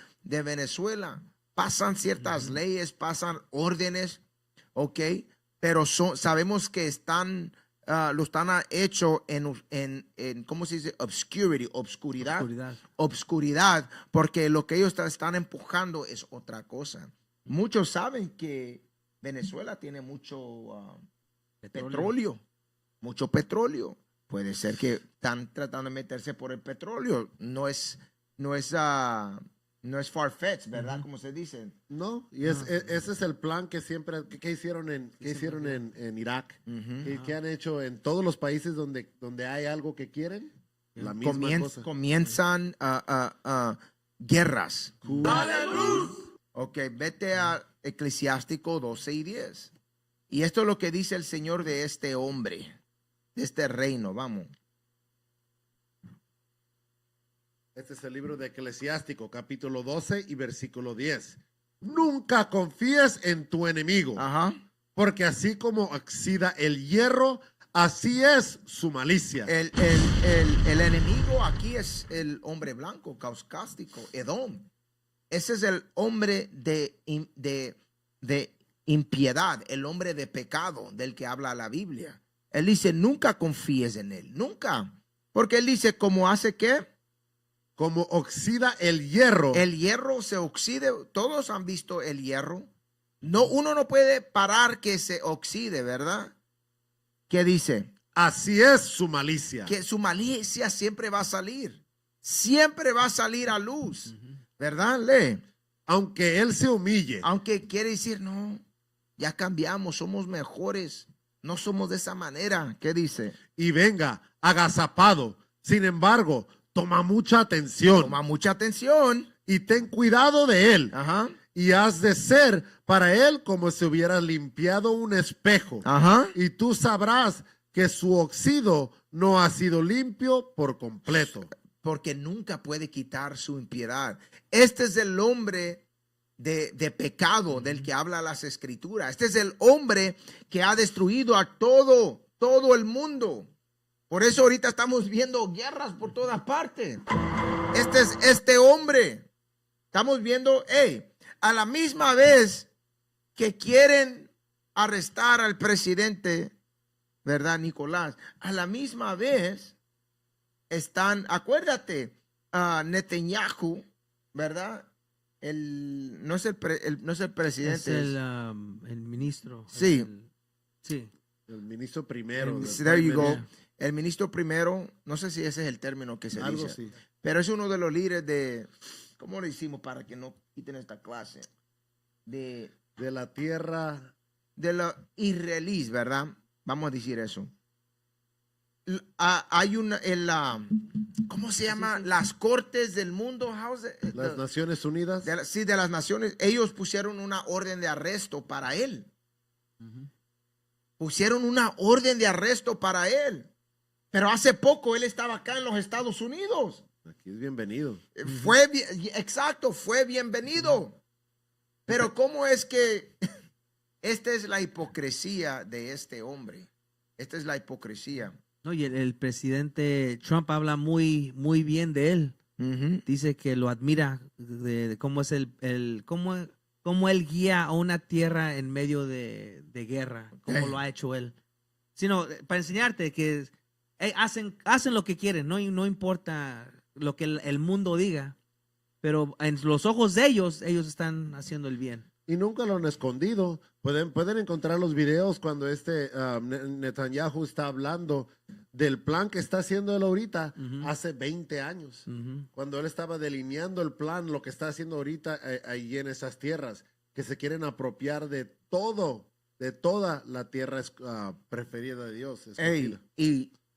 Venezuela. Pasan ciertas leyes, pasan órdenes, ¿ok? Pero sabemos que lo están hecho en ¿cómo se dice? Obscuridad, porque lo que ellos están empujando es otra cosa. Muchos saben que Venezuela tiene mucho petróleo. Mucho petróleo. Puede ser que están tratando de meterse por el petróleo. No es far-fetched, ¿verdad? Como se dice. No, y ese es el plan que siempre hicieron en Irak, que han hecho en todos los países donde hay algo que quieren. La misma cosa. Comienzan guerras. Ok, vete a Eclesiástico 12 y 10. Y esto es lo que dice el Señor de este hombre, de este reino. Vamos. Este es el libro de Eclesiástico, capítulo 12 y versículo 10. Nunca confíes en tu enemigo, porque así como oxida el hierro, así es su malicia. El enemigo aquí es el hombre blanco, caucástico, Edom. Ese es el hombre de impiedad, el hombre de pecado del que habla la Biblia. Él dice, nunca confíes en él, nunca. Porque él dice, ¿cómo hace qué? Como oxida el hierro. El hierro se oxide. Todos han visto el hierro. No, uno no puede parar que se oxide, ¿verdad? ¿Qué dice? Así es su malicia. Que su malicia siempre va a salir. Siempre va a salir a luz. ¿Verdad? Lee. Aunque él se humille. Aunque quiere decir, no, ya cambiamos, somos mejores. No somos de esa manera. ¿Qué dice? Y venga, agazapado. Sin embargo, toma mucha atención. Toma mucha atención. Y ten cuidado de él. Y has de ser para él como si hubiera limpiado un espejo. Y tú sabrás que su oxido no ha sido limpio por completo. Porque nunca puede quitar su impiedad. Este es el hombre de pecado del que habla las escrituras. Este es el hombre que ha destruido a todo el mundo. Por eso ahorita estamos viendo guerras por todas partes. Este es este hombre. Estamos viendo, a la misma vez que quieren arrestar al presidente, ¿verdad, Nicolás? A la misma vez están, acuérdate, Netanyahu, ¿verdad? No es el presidente. Es el ministro. Sí. El ministro primero. There you go. El ministro primero, no sé si ese es el término que se Algo dice, sí. pero es uno de los líderes de, ¿cómo le hicimos para que no quiten esta clase? De la tierra. De los israelíes, ¿verdad? Vamos a decir eso. Hay una, ¿cómo se llama? Las cortes del mundo. Las Naciones Unidas. De las naciones. Ellos pusieron una orden de arresto para él. pusieron una orden de arresto para él. Pero hace poco él estaba acá en los Estados Unidos. Aquí es bienvenido. Exacto, fue bienvenido. Pero ¿cómo es que esta es la hipocresía de este hombre? Esta es la hipocresía. No, y el presidente Trump habla muy, muy bien de él. Dice que lo admira de cómo es cómo él guía a una tierra en medio de guerra, cómo lo ha hecho él. Sino para enseñarte que hacen lo que quieren, no importa lo que el mundo diga, pero en los ojos de ellos están haciendo el bien. Y nunca lo han escondido. Pueden encontrar los videos cuando Netanyahu está hablando del plan que está haciendo él ahorita hace 20 años. Cuando él estaba delineando el plan, lo que está haciendo ahorita ahí en esas tierras, que se quieren apropiar de toda la tierra preferida de Dios.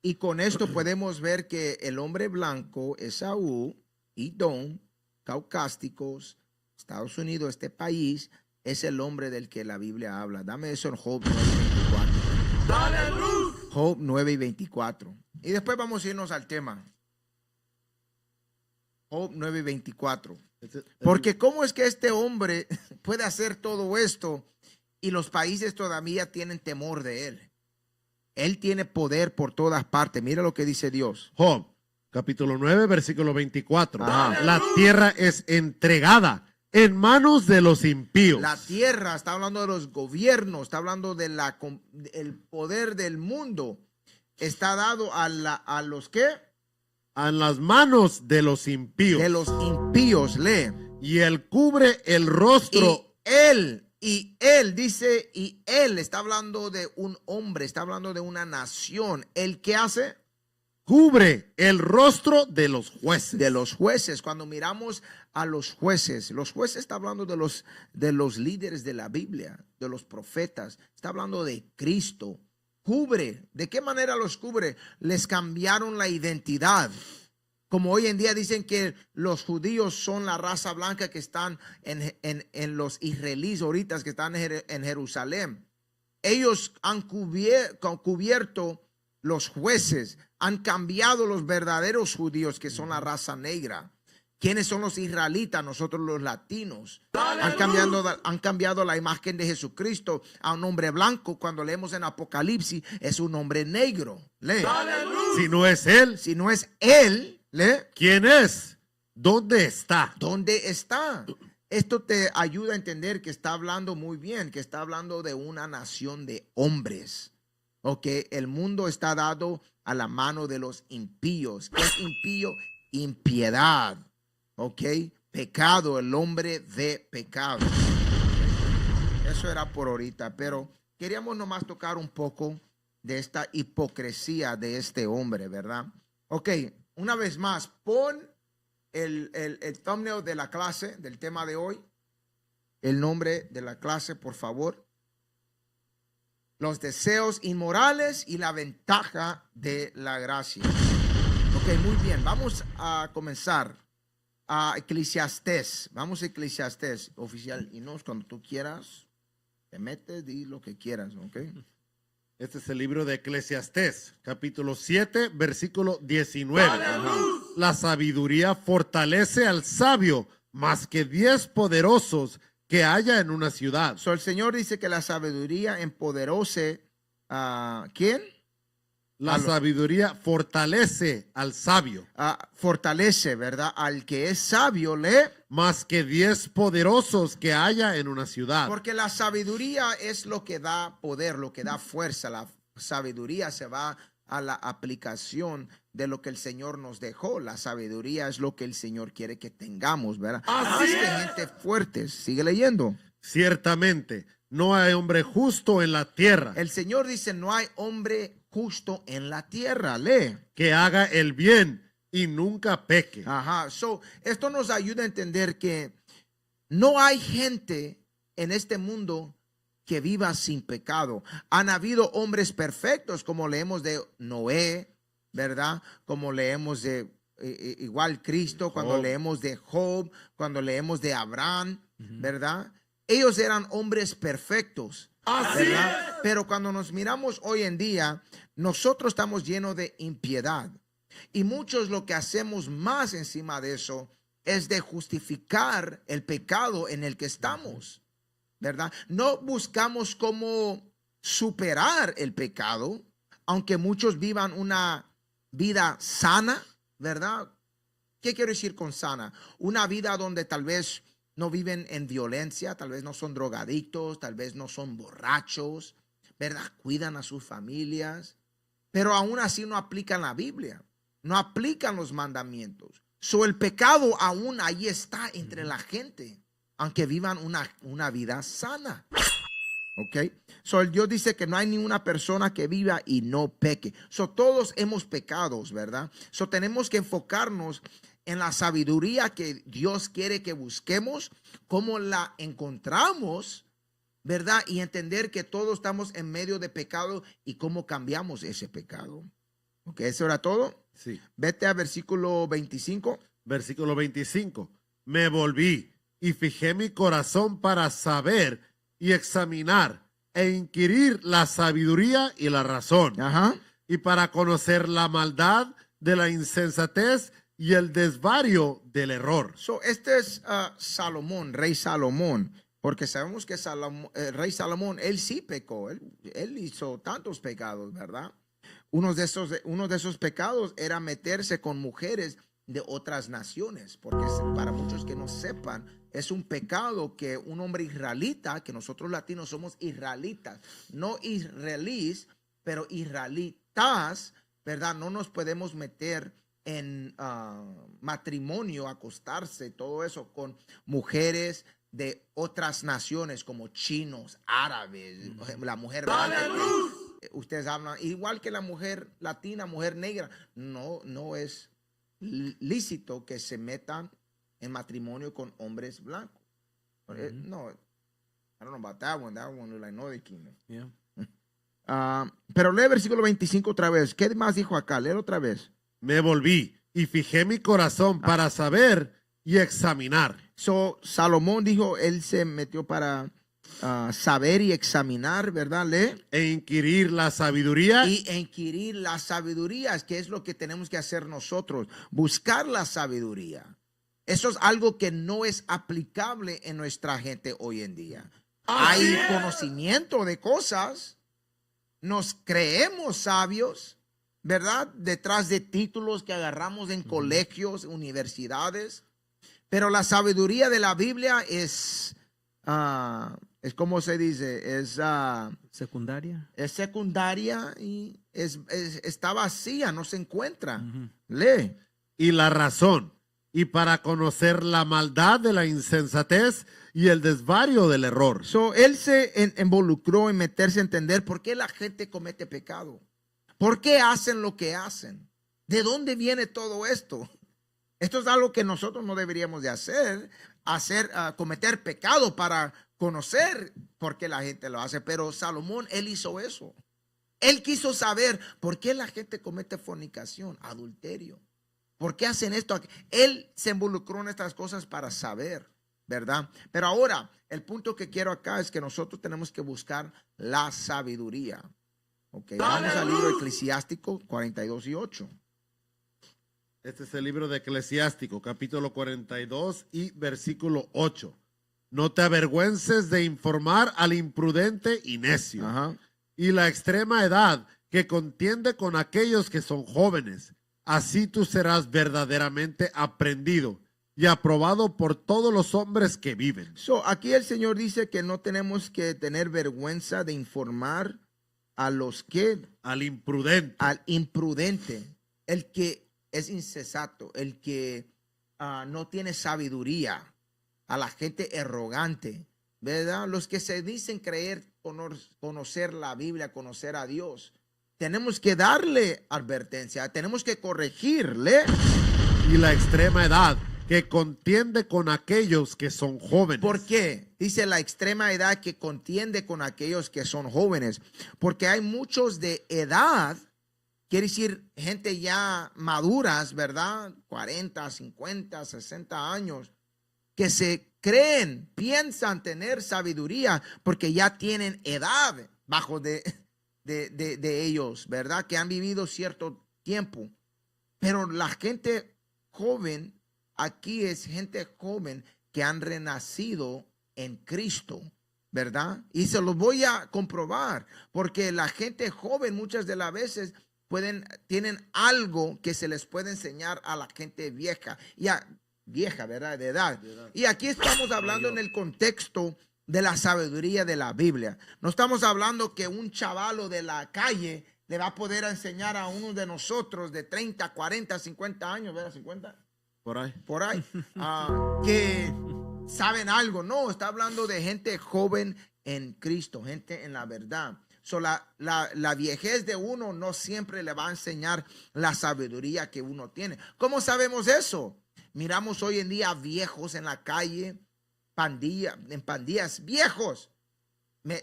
Y con esto podemos ver que el hombre blanco, Esaú, Edom, caucásticos, Estados Unidos, este país, es el hombre del que la Biblia habla. Dame eso en Job 9:24. ¡Dale luz! Job 9:24. Y después vamos a irnos al tema. Job 9:24. Porque ¿cómo es que este hombre puede hacer todo esto y los países todavía tienen temor de él? Él tiene poder por todas partes. Mira lo que dice Dios. Job, capítulo 9, versículo 24. Ajá. La tierra es entregada en manos de los impíos. La tierra, está hablando de los gobiernos, está hablando de el poder del mundo. Está dado a los ¿qué? A las manos de los impíos. De los impíos, lee. Y él cubre el rostro. Y él dice, y él está hablando de un hombre, está hablando de una nación. ¿El qué hace? Cubre el rostro de los jueces. De los jueces. Cuando miramos a los jueces está hablando de los líderes de la Biblia, de los profetas. Está hablando de Cristo. Cubre. ¿De qué manera los cubre? Les cambiaron la identidad. Como hoy en día dicen que los judíos son la raza blanca que están en los israelíes ahorita que están en Jerusalén. Ellos han cubierto los jueces, han cambiado los verdaderos judíos que son la raza negra. ¿Quiénes son los israelitas? Nosotros los latinos. Han cambiado la imagen de Jesucristo a un hombre blanco. Cuando leemos en Apocalipsis es un hombre negro. Lee. Si no es él. Si no es él. ¿Le? ¿Quién es? ¿Dónde está? ¿Dónde está? Esto te ayuda a entender que está hablando muy bien, que está hablando de una nación de hombres. Ok, el mundo está dado a la mano de los impíos. ¿Qué es impío? Impiedad. Ok, pecado, el hombre de pecado. Okay. Eso era por ahorita, pero queríamos nomás tocar un poco de esta hipocresía de este hombre, ¿verdad? Ok. Una vez más, pon el thumbnail de la clase, del tema de hoy. El nombre de la clase, por favor. Los deseos inmorales y la ventaja de la gracia. Ok, muy bien. Vamos a comenzar a Eclesiastés. Vamos a Eclesiastés, oficial. Y no, cuando tú quieras, te metes, di lo que quieras, ok. Este es el libro de Eclesiastés, capítulo 7, versículo 19. La sabiduría fortalece al sabio más que 10 poderosos que haya en una ciudad. So, el Señor dice que la sabiduría empoderose a ¿quién? La sabiduría fortalece al sabio. Fortalece, ¿verdad? Al que es sabio, más que 10 poderosos que haya en una ciudad. Porque la sabiduría es lo que da poder, lo que da fuerza. La sabiduría se va a la aplicación de lo que el Señor nos dejó. La sabiduría es lo que el Señor quiere que tengamos, ¿verdad? Así es. Gente fuerte. Sigue leyendo. Ciertamente, no hay hombre justo en la tierra. El Señor dice, no hay hombre justo en la tierra. Lee. Que haga el bien y nunca peque. Ajá. So, esto nos ayuda a entender que no hay gente en este mundo que viva sin pecado. Han habido hombres perfectos, como leemos de Noé, ¿verdad? Como leemos de igual Cristo, cuando leemos de Job, cuando leemos de Abraham, ¿verdad? Ellos eran hombres perfectos. ¿verdad? Pero cuando nos miramos hoy en día, nosotros estamos llenos de impiedad. Y muchos lo que hacemos más encima de eso es de justificar el pecado en el que estamos, ¿verdad? No buscamos cómo superar el pecado, aunque muchos vivan una vida sana, ¿verdad? ¿Qué quiero decir con sana? Una vida donde tal vez no viven en violencia, tal vez no son drogadictos, tal vez no son borrachos, ¿verdad? Cuidan a sus familias, pero aún así no aplican la Biblia, no aplican los mandamientos. El pecado aún ahí está entre la gente, aunque vivan una vida sana. ¿Ok? Dios dice que no hay ninguna persona que viva y no peque. Todos hemos pecado, ¿verdad? Tenemos que enfocarnos en la sabiduría que Dios quiere que busquemos, cómo la encontramos, ¿verdad? Y entender que todos estamos en medio de pecado y cómo cambiamos ese pecado. ¿Ok? ¿Eso era todo? Sí. Vete a versículo 25. Versículo 25. Me volví y fijé mi corazón para saber y examinar e inquirir la sabiduría y la razón. Ajá. Y para conocer la maldad de la insensatez y el desvarío del error. Este es Salomón, rey Salomón, porque sabemos que el rey Salomón, él sí pecó, él hizo tantos pecados, ¿verdad? Uno de esos pecados era meterse con mujeres de otras naciones, porque para muchos que no sepan, es un pecado que un hombre israelita, que nosotros latinos somos israelitas, no israelíes, pero israelitas, ¿verdad? No nos podemos meter en matrimonio, acostarse, todo eso con mujeres de otras naciones como chinos, árabes, la mujer blanca. Ustedes hablan igual que la mujer latina, mujer negra. No es lícito que se metan en matrimonio con hombres blancos. No, I don't know about that one. That one is like Northern Kingdom. Yeah. Pero lee versículo 25 otra vez. ¿Qué más dijo acá? Léelo otra vez. Me volví y fijé mi corazón para saber y examinar. Salomón dijo, él se metió para saber y examinar, ¿verdad? Lee. E inquirir la sabiduría. Y inquirir la sabiduría, que es lo que tenemos que hacer nosotros. Buscar la sabiduría. Eso es algo que no es aplicable en nuestra gente hoy en día. Hay conocimiento de cosas. Nos creemos sabios, ¿verdad? Detrás de títulos que agarramos en colegios, universidades. Pero la sabiduría de la Biblia es como se dice, es secundaria. Es secundaria y está vacía, no se encuentra. Lee. Y la razón. Y para conocer la maldad de la insensatez y el desvarío del error. Él se involucró en meterse a entender por qué la gente comete pecado. ¿Por qué hacen lo que hacen? ¿De dónde viene todo esto? Esto es algo que nosotros no deberíamos de hacer cometer pecado para conocer por qué la gente lo hace. Pero Salomón, él hizo eso. Él quiso saber por qué la gente comete fornicación, adulterio. ¿Por qué hacen esto? Él se involucró en estas cosas para saber, ¿verdad? Pero ahora, el punto que quiero acá es que nosotros tenemos que buscar la sabiduría. Ok, vamos al libro Eclesiástico 42:8. Este es el libro de Eclesiástico, capítulo 42 y versículo 8. No te avergüences de informar al imprudente y necio. Ajá. Y la extrema edad que contiende con aquellos que son jóvenes. Así tú serás verdaderamente aprendido y aprobado por todos los hombres que viven. Aquí el Señor dice que no tenemos que tener vergüenza de informar a los que... Al imprudente. Al imprudente. El que es insensato, el que no tiene sabiduría, a la gente arrogante, ¿verdad? Los que se dicen creer, conocer la Biblia, conocer a Dios. Tenemos que darle advertencia, tenemos que corregirle. Y la extrema edad que contiende con aquellos que son jóvenes. ¿Por qué? Dice la extrema edad que contiende con aquellos que son jóvenes. Porque hay muchos de edad, quiere decir gente ya maduras, ¿verdad? 40, 50, 60 años, que se piensan tener sabiduría porque ya tienen edad bajo de ellos, ¿verdad? Que han vivido cierto tiempo. Pero la gente joven, aquí es gente joven que han renacido en Cristo, ¿verdad? Y se los voy a comprobar, porque la gente joven muchas de las veces tienen algo que se les puede enseñar a la gente vieja, vieja, ¿verdad? De edad. Y aquí estamos hablando en el contexto de la sabiduría de la Biblia. No estamos hablando que un chavalo de la calle le va a poder enseñar a uno de nosotros de 30, 40, 50 años, ¿verdad? 50. Por ahí. Que saben algo. No, está hablando de gente joven en Cristo, gente en la verdad. La viejez de uno no siempre le va a enseñar la sabiduría que uno tiene. ¿Cómo sabemos eso? Miramos hoy en día viejos en la calle, en pandillas, viejos,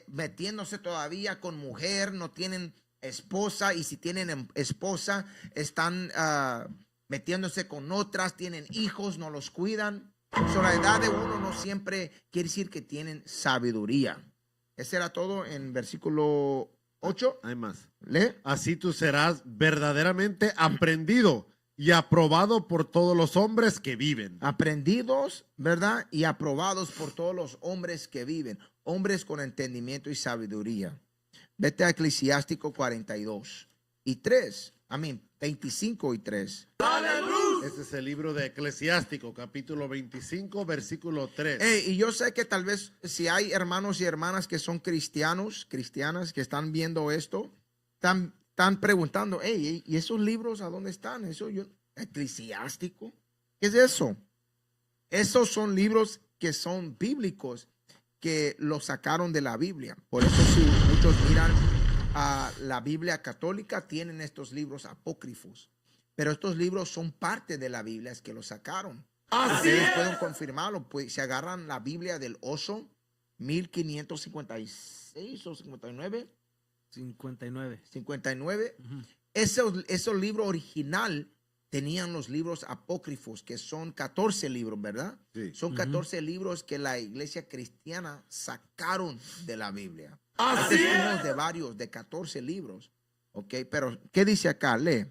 metiéndose todavía con mujer, no tienen esposa, y si tienen esposa, están metiéndose con otras, tienen hijos, no los cuidan. La edad de uno no siempre quiere decir que tienen sabiduría. Ese era todo en versículo 8. Hay más. ¿Lee? Así tú serás verdaderamente aprendido y aprobado por todos los hombres que viven. Aprendidos, ¿verdad? Y aprobados por todos los hombres que viven. Hombres con entendimiento y sabiduría. Vete a Eclesiástico 42 y 3. 25 y 3. Este es el libro de Eclesiástico, capítulo 25, versículo 3. Y yo sé que tal vez si hay hermanos y hermanas que son cristianas, que están viendo esto, están preguntando, ¿y esos libros a dónde están? ¿Eclesiástico? ¿Qué es eso? Esos son libros que son bíblicos, que los sacaron de la Biblia. Por eso si muchos miran a la Biblia católica, tienen estos libros apócrifos. Pero estos libros son parte de la Biblia, es que los sacaron. Ustedes pueden confirmarlo, pues si agarran la Biblia del oso, 1556 o 59. 59. Esos libros original tenían los libros apócrifos, que son 14 libros, ¿verdad? Sí. Son 14 libros que la iglesia cristiana sacaron de la Biblia. Este es uno de varios, de 14 libros. Ok, pero ¿qué dice acá? Lee.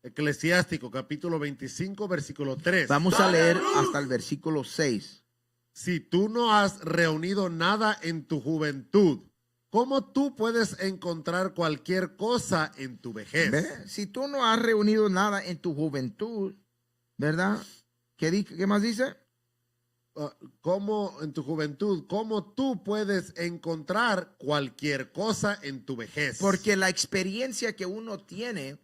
Eclesiástico, capítulo 25, versículo 3. Vamos a leer hasta el versículo 6. Si tú no has reunido nada en tu juventud, ¿cómo tú puedes encontrar cualquier cosa en tu vejez? ¿Ve? Si tú no has reunido nada en tu juventud, ¿verdad? ¿Qué más dice? ¿Cómo en tu juventud? ¿Cómo tú puedes encontrar cualquier cosa en tu vejez? Porque la experiencia que uno tiene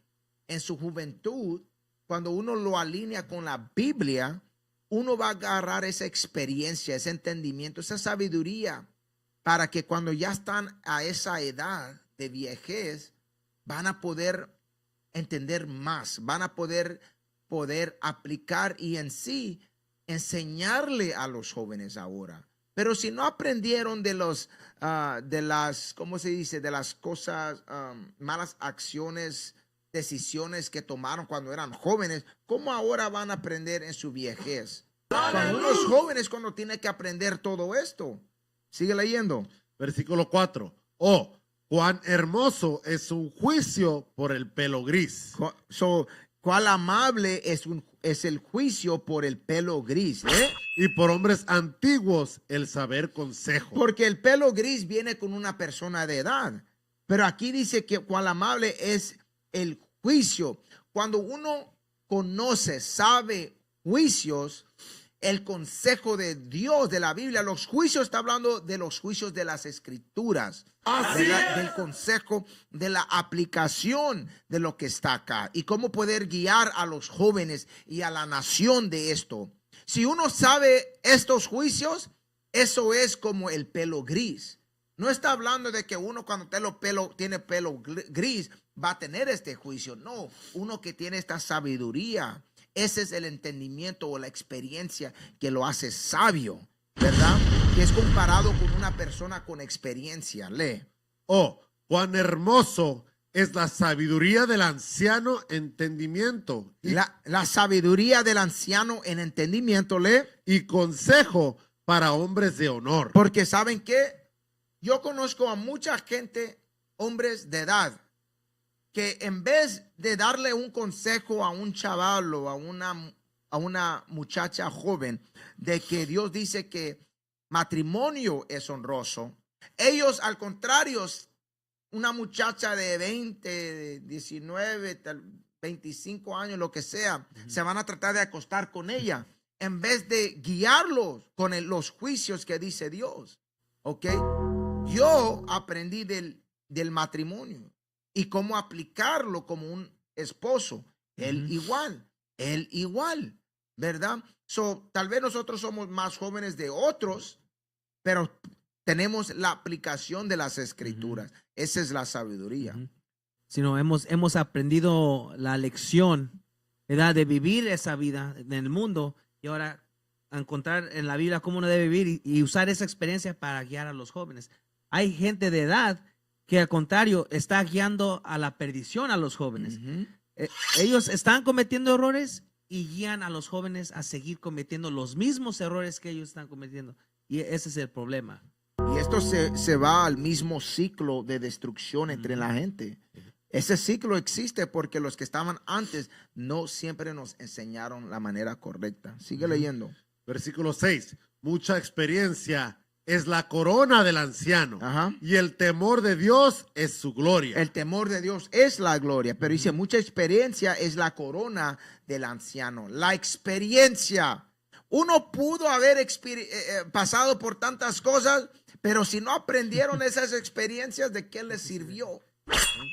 en su juventud, cuando uno lo alinea con la Biblia, uno va a agarrar esa experiencia, ese entendimiento, esa sabiduría, para que cuando ya están a esa edad de viejez, van a poder entender más, van a poder aplicar y en sí enseñarle a los jóvenes ahora. Pero si no aprendieron de las, ¿cómo se dice? De las cosas, malas acciones, decisiones que tomaron cuando eran jóvenes, ¿cómo ahora van a aprender en su viejez? Cuando uno es jóvenes, cuando tiene que aprender todo esto. Sigue leyendo. Versículo 4. Oh, cuán hermoso es un juicio por el pelo gris. Cuál amable es el juicio por el pelo gris. Y por hombres antiguos el saber consejo. Porque el pelo gris viene con una persona de edad. Pero aquí dice que cuál amable es el juicio. Cuando uno conoce, sabe juicios, el consejo de Dios, de la Biblia, los juicios, está hablando de los juicios de las escrituras, del consejo, de la aplicación de lo que está acá y cómo poder guiar a los jóvenes y a la nación de esto. Si uno sabe estos juicios, eso es como el pelo gris. No está hablando de que uno cuando tiene pelo gris va a tener este juicio. No, uno que tiene esta sabiduría. Ese es el entendimiento o la experiencia que lo hace sabio, ¿verdad? Que es comparado con una persona con experiencia. Lee. Oh, cuán hermoso es la sabiduría del anciano entendimiento. La sabiduría del anciano en entendimiento, lee. Y consejo para hombres de honor. Porque ¿saben qué? Yo conozco a mucha gente, hombres de edad, que en vez de darle un consejo a un chaval o a una muchacha joven de que Dios dice que matrimonio es honroso, ellos al contrario, una muchacha de 20, de 19, 25 años, lo que sea, se van a tratar de acostar con ella en vez de guiarlos con los juicios que dice Dios. ¿Ok? Yo aprendí del matrimonio y cómo aplicarlo como un esposo. Él igual, ¿verdad? Tal vez nosotros somos más jóvenes de otros, pero tenemos la aplicación de las escrituras. Esa es la sabiduría. Sino hemos aprendido la lección, ¿verdad?, de vivir esa vida en el mundo y ahora encontrar en la Biblia cómo uno debe vivir y usar esa experiencia para guiar a los jóvenes. Hay gente de edad que al contrario está guiando a la perdición a los jóvenes. Ellos están cometiendo errores y guían a los jóvenes a seguir cometiendo los mismos errores que ellos están cometiendo. Y ese es el problema. Y esto se va al mismo ciclo de destrucción entre la gente. Ese ciclo existe porque los que estaban antes no siempre nos enseñaron la manera correcta. Sigue leyendo. Versículo 6. Mucha experiencia es la corona del anciano. Y el temor de Dios es su gloria. El temor de Dios es la gloria, pero dice mucha experiencia es la corona del anciano. La experiencia. Uno pudo haber pasado por tantas cosas, pero si no aprendieron esas experiencias, ¿de qué les sirvió?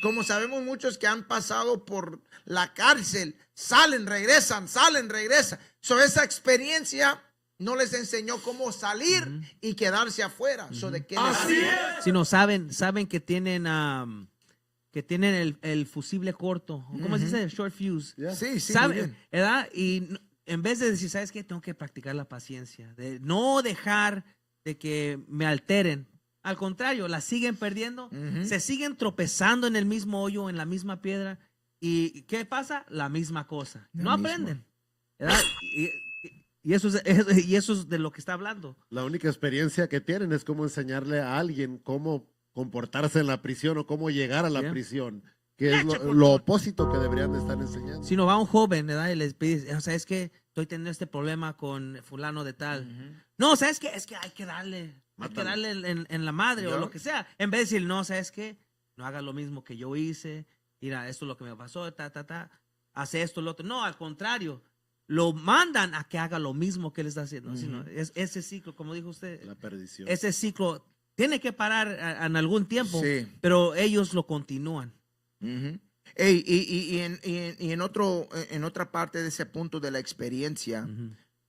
Como sabemos muchos que han pasado por la cárcel, salen, regresan. Esa experiencia no les enseñó cómo salir y quedarse afuera. ¿De qué les sirve? Si no saben que tienen el fusible corto. ¿Cómo se dice? Short fuse. Sí, ¿Saben? ¿Verdad? Y en vez de decir, ¿sabes qué? Tengo que practicar la paciencia, de no dejar de que me alteren. Al contrario, la siguen perdiendo, se siguen tropezando en el mismo hoyo, en la misma piedra. ¿Y qué pasa? La misma cosa. No aprenden. ¿Verdad? Y eso es de lo que está hablando. La única experiencia que tienen es cómo enseñarle a alguien cómo comportarse en la prisión o cómo llegar a la prisión, que es lo opósito que deberían de estar enseñando. Si no va un joven, ¿verdad? Y les pide, ¿sabes qué? Estoy teniendo este problema con fulano de tal. No, ¿sabes qué? Es que hay que darle en la madre o lo que sea. En vez de decir, no, ¿sabes qué? No hagas lo mismo que yo hice. Mira, esto es lo que me pasó, hace esto, lo otro. No, al contrario. Lo mandan a que haga lo mismo que él está haciendo. Sino ese ciclo, como dijo usted. La perdición. Ese ciclo tiene que parar en algún tiempo, pero ellos lo continúan. Y en otra parte de ese punto de la experiencia,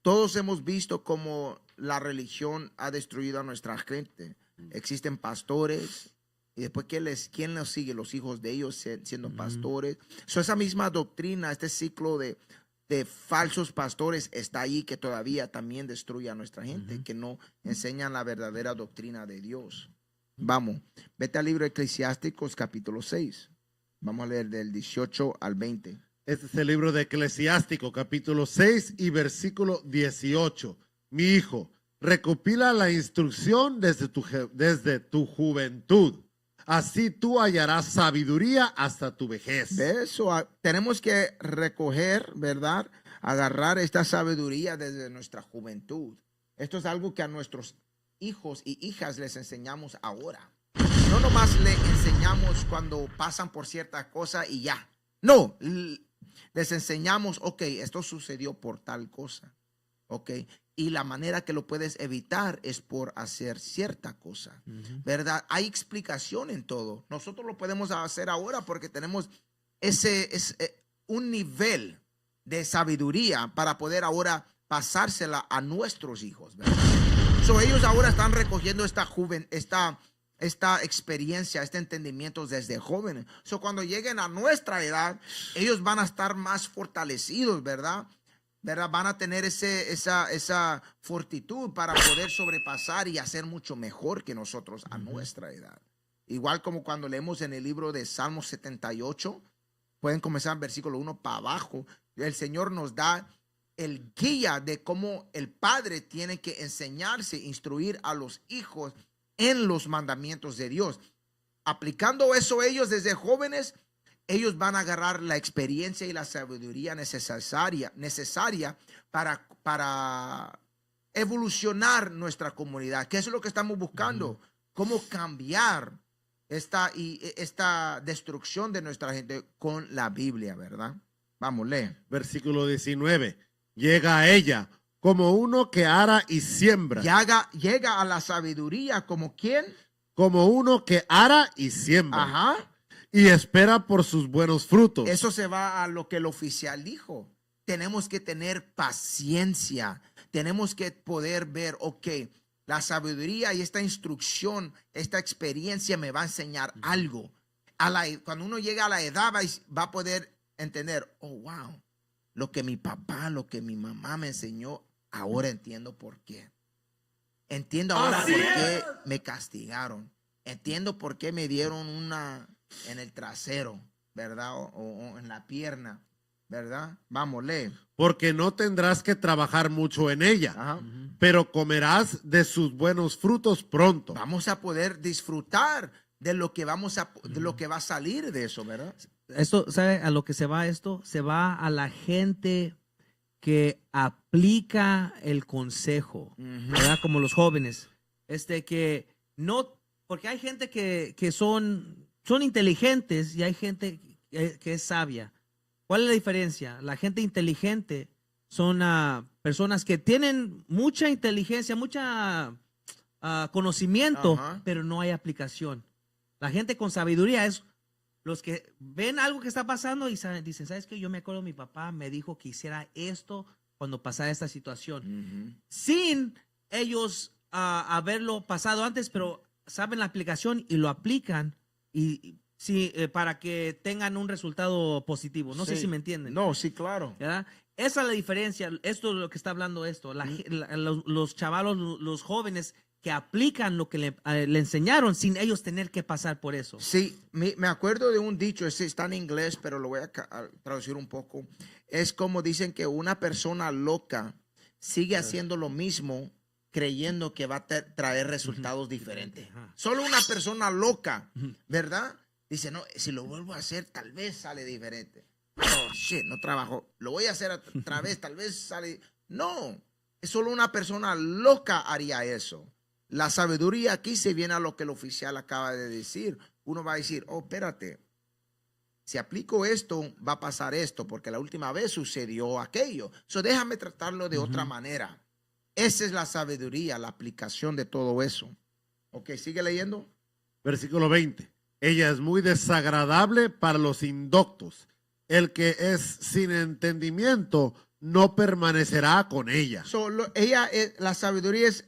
todos hemos visto cómo la religión ha destruido a nuestra gente. Existen pastores y después ¿quién los sigue? Los hijos de ellos siendo pastores. Esa misma doctrina, este ciclo de falsos pastores está ahí, que todavía también destruye a nuestra gente, que no enseñan la verdadera doctrina de Dios. Vamos, vete al libro de Eclesiásticos capítulo 6. Vamos a leer del 18 al 20. Este es el libro de Eclesiástico, capítulo 6 y versículo 18. Mi hijo, recopila la instrucción desde tu juventud. Así tú hallarás sabiduría hasta tu vejez. De eso tenemos que recoger, ¿verdad? Agarrar esta sabiduría desde nuestra juventud. Esto es algo que a nuestros hijos y hijas les enseñamos ahora. No nomás le enseñamos cuando pasan por cierta cosa y ya. No, les enseñamos, ok, esto sucedió por tal cosa. Ok, y la manera que lo puedes evitar es por hacer cierta cosa, ¿verdad? Hay explicación en todo. Nosotros lo podemos hacer ahora porque tenemos un nivel de sabiduría para poder ahora pasársela a nuestros hijos, ¿verdad? Ellos ahora están recogiendo esta experiencia, este entendimiento desde jóvenes. Cuando lleguen a nuestra edad, ellos van a estar más fortalecidos, ¿verdad? Van a tener esa fortitud para poder sobrepasar y hacer mucho mejor que nosotros a nuestra edad. Igual como cuando leemos en el libro de Salmos 78, pueden comenzar en versículo 1 para abajo. El Señor nos da el guía de cómo el padre tiene que enseñarse, instruir a los hijos en los mandamientos de Dios. Aplicando eso ellos desde jóvenes, ellos van a agarrar la experiencia y la sabiduría necesaria para evolucionar nuestra comunidad, que eso es lo que estamos buscando, cómo cambiar esta destrucción de nuestra gente con la Biblia, ¿verdad? Vamos, lee. Versículo 19. Llega a ella como uno que ara y siembra. Llega a la sabiduría como quien. Como uno que ara y siembra. Ajá. Y espera por sus buenos frutos. Eso se va a lo que el oficial dijo. Tenemos que tener paciencia. Tenemos que poder ver, ok, la sabiduría y esta instrucción, esta experiencia me va a enseñar algo. Cuando uno llega a la edad va a poder entender, oh, wow, lo que mi papá, lo que mi mamá me enseñó, ahora entiendo por qué. Entiendo ahora por qué me castigaron. Entiendo por qué me dieron una en el trasero, ¿verdad? O en la pierna, ¿verdad? Vamos, lee. Porque no tendrás que trabajar mucho en ella, Ajá. pero comerás de sus buenos frutos pronto. Vamos a poder disfrutar de lo que de lo que va a salir de eso, ¿verdad? Esto, ¿sabe a lo que se va esto? Se va a la gente que aplica el consejo, ¿verdad? Como los jóvenes. Que no, porque hay gente que son inteligentes y hay gente que es sabia. ¿Cuál es la diferencia? La gente inteligente son personas que tienen mucha inteligencia, mucha conocimiento, Ajá. pero no hay aplicación. La gente con sabiduría es los que ven algo que está pasando y dicen, ¿sabes qué? Yo me acuerdo, mi papá me dijo que hiciera esto cuando pasara esta situación. Sin ellos haberlo pasado antes, pero saben la aplicación y lo aplican para que tengan un resultado positivo. No sé si me entienden. No, sí, claro. ¿Verdad? Esa es la diferencia. Esto es lo que está hablando esto. Los chavalos, los jóvenes que aplican lo que le enseñaron sin ellos tener que pasar por eso. Sí, me acuerdo de un dicho, está en inglés, pero lo voy a traducir un poco. Es como dicen que una persona loca sigue haciendo lo mismo creyendo que va a traer resultados diferentes. Solo una persona loca, ¿verdad? Dice, no, si lo vuelvo a hacer, tal vez sale diferente. Oh, shit, no trabajó. Lo voy a hacer otra vez, tal vez sale. No, es solo una persona loca haría eso. La sabiduría aquí se viene a lo que el oficial acaba de decir. Uno va a decir, oh, espérate, si aplico esto, va a pasar esto, porque la última vez sucedió aquello. So, déjame tratarlo de otra manera. Esa es la sabiduría, la aplicación de todo eso. Ok, sigue leyendo. Versículo 20. Ella es muy desagradable para los indoctos. El que es sin entendimiento no permanecerá con ella. La sabiduría es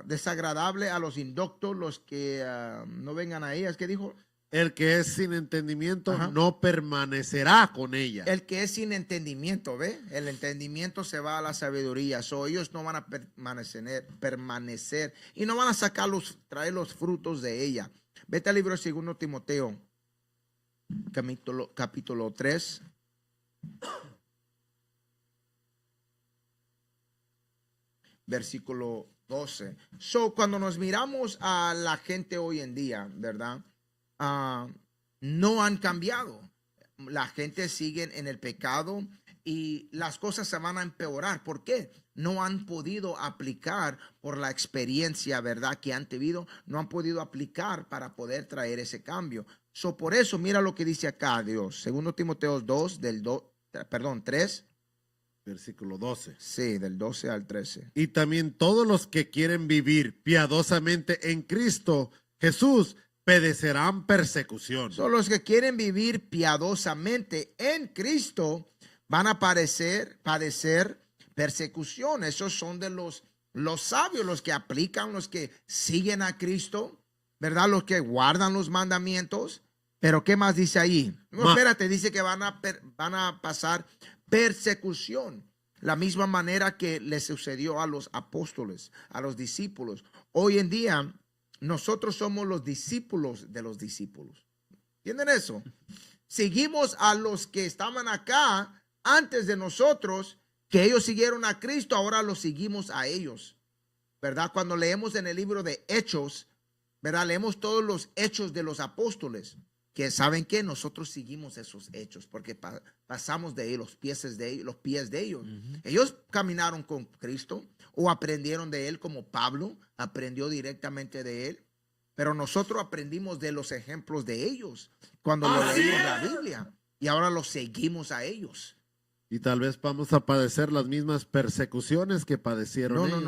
desagradable a los indoctos, los que no vengan a ella. ¿Qué dijo? El que es sin entendimiento Ajá. no permanecerá con ella. El que es sin entendimiento, ¿ve? El entendimiento se va a la sabiduría. Ellos no van a permanecer y no van a traer los frutos de ella. Vete al libro de 2 Timoteo, capítulo 3. Versículo 12. Cuando nos miramos a la gente hoy en día, ¿verdad? No han cambiado. La gente sigue en el pecado y las cosas se van a empeorar. ¿Por qué? No han podido aplicar por la experiencia, ¿verdad? Que han tenido, no han podido aplicar para poder traer ese cambio. Por eso, mira lo que dice acá Dios. 2 Timoteo 3. Versículo 12. Sí, del 12 al 13. Y también todos los que quieren vivir piadosamente en Cristo Jesús padecerán persecución. Los que quieren vivir piadosamente en Cristo van a padecer persecución. Esos son de los sabios, los que aplican, los que siguen a Cristo, ¿verdad? Los que guardan los mandamientos. Pero ¿qué más dice ahí? No, espérate, dice que van a pasar persecución. La misma manera que le sucedió a los apóstoles, a los discípulos. Hoy en día, nosotros somos los discípulos de los discípulos. ¿Entienden eso? Seguimos a los que estaban acá antes de nosotros, que ellos siguieron a Cristo, ahora los seguimos a ellos, ¿verdad? Cuando leemos en el libro de Hechos, ¿verdad? Leemos todos los hechos de los apóstoles, que saben que nosotros seguimos esos hechos, porque pasamos de ellos, los pies de ellos. Ellos caminaron con Cristo o aprendieron de él, como Pablo aprendió directamente de él, pero nosotros aprendimos de los ejemplos de ellos cuando lo leímos la Biblia, y ahora los seguimos a ellos. Y tal vez vamos a padecer las mismas persecuciones que padecieron ellos.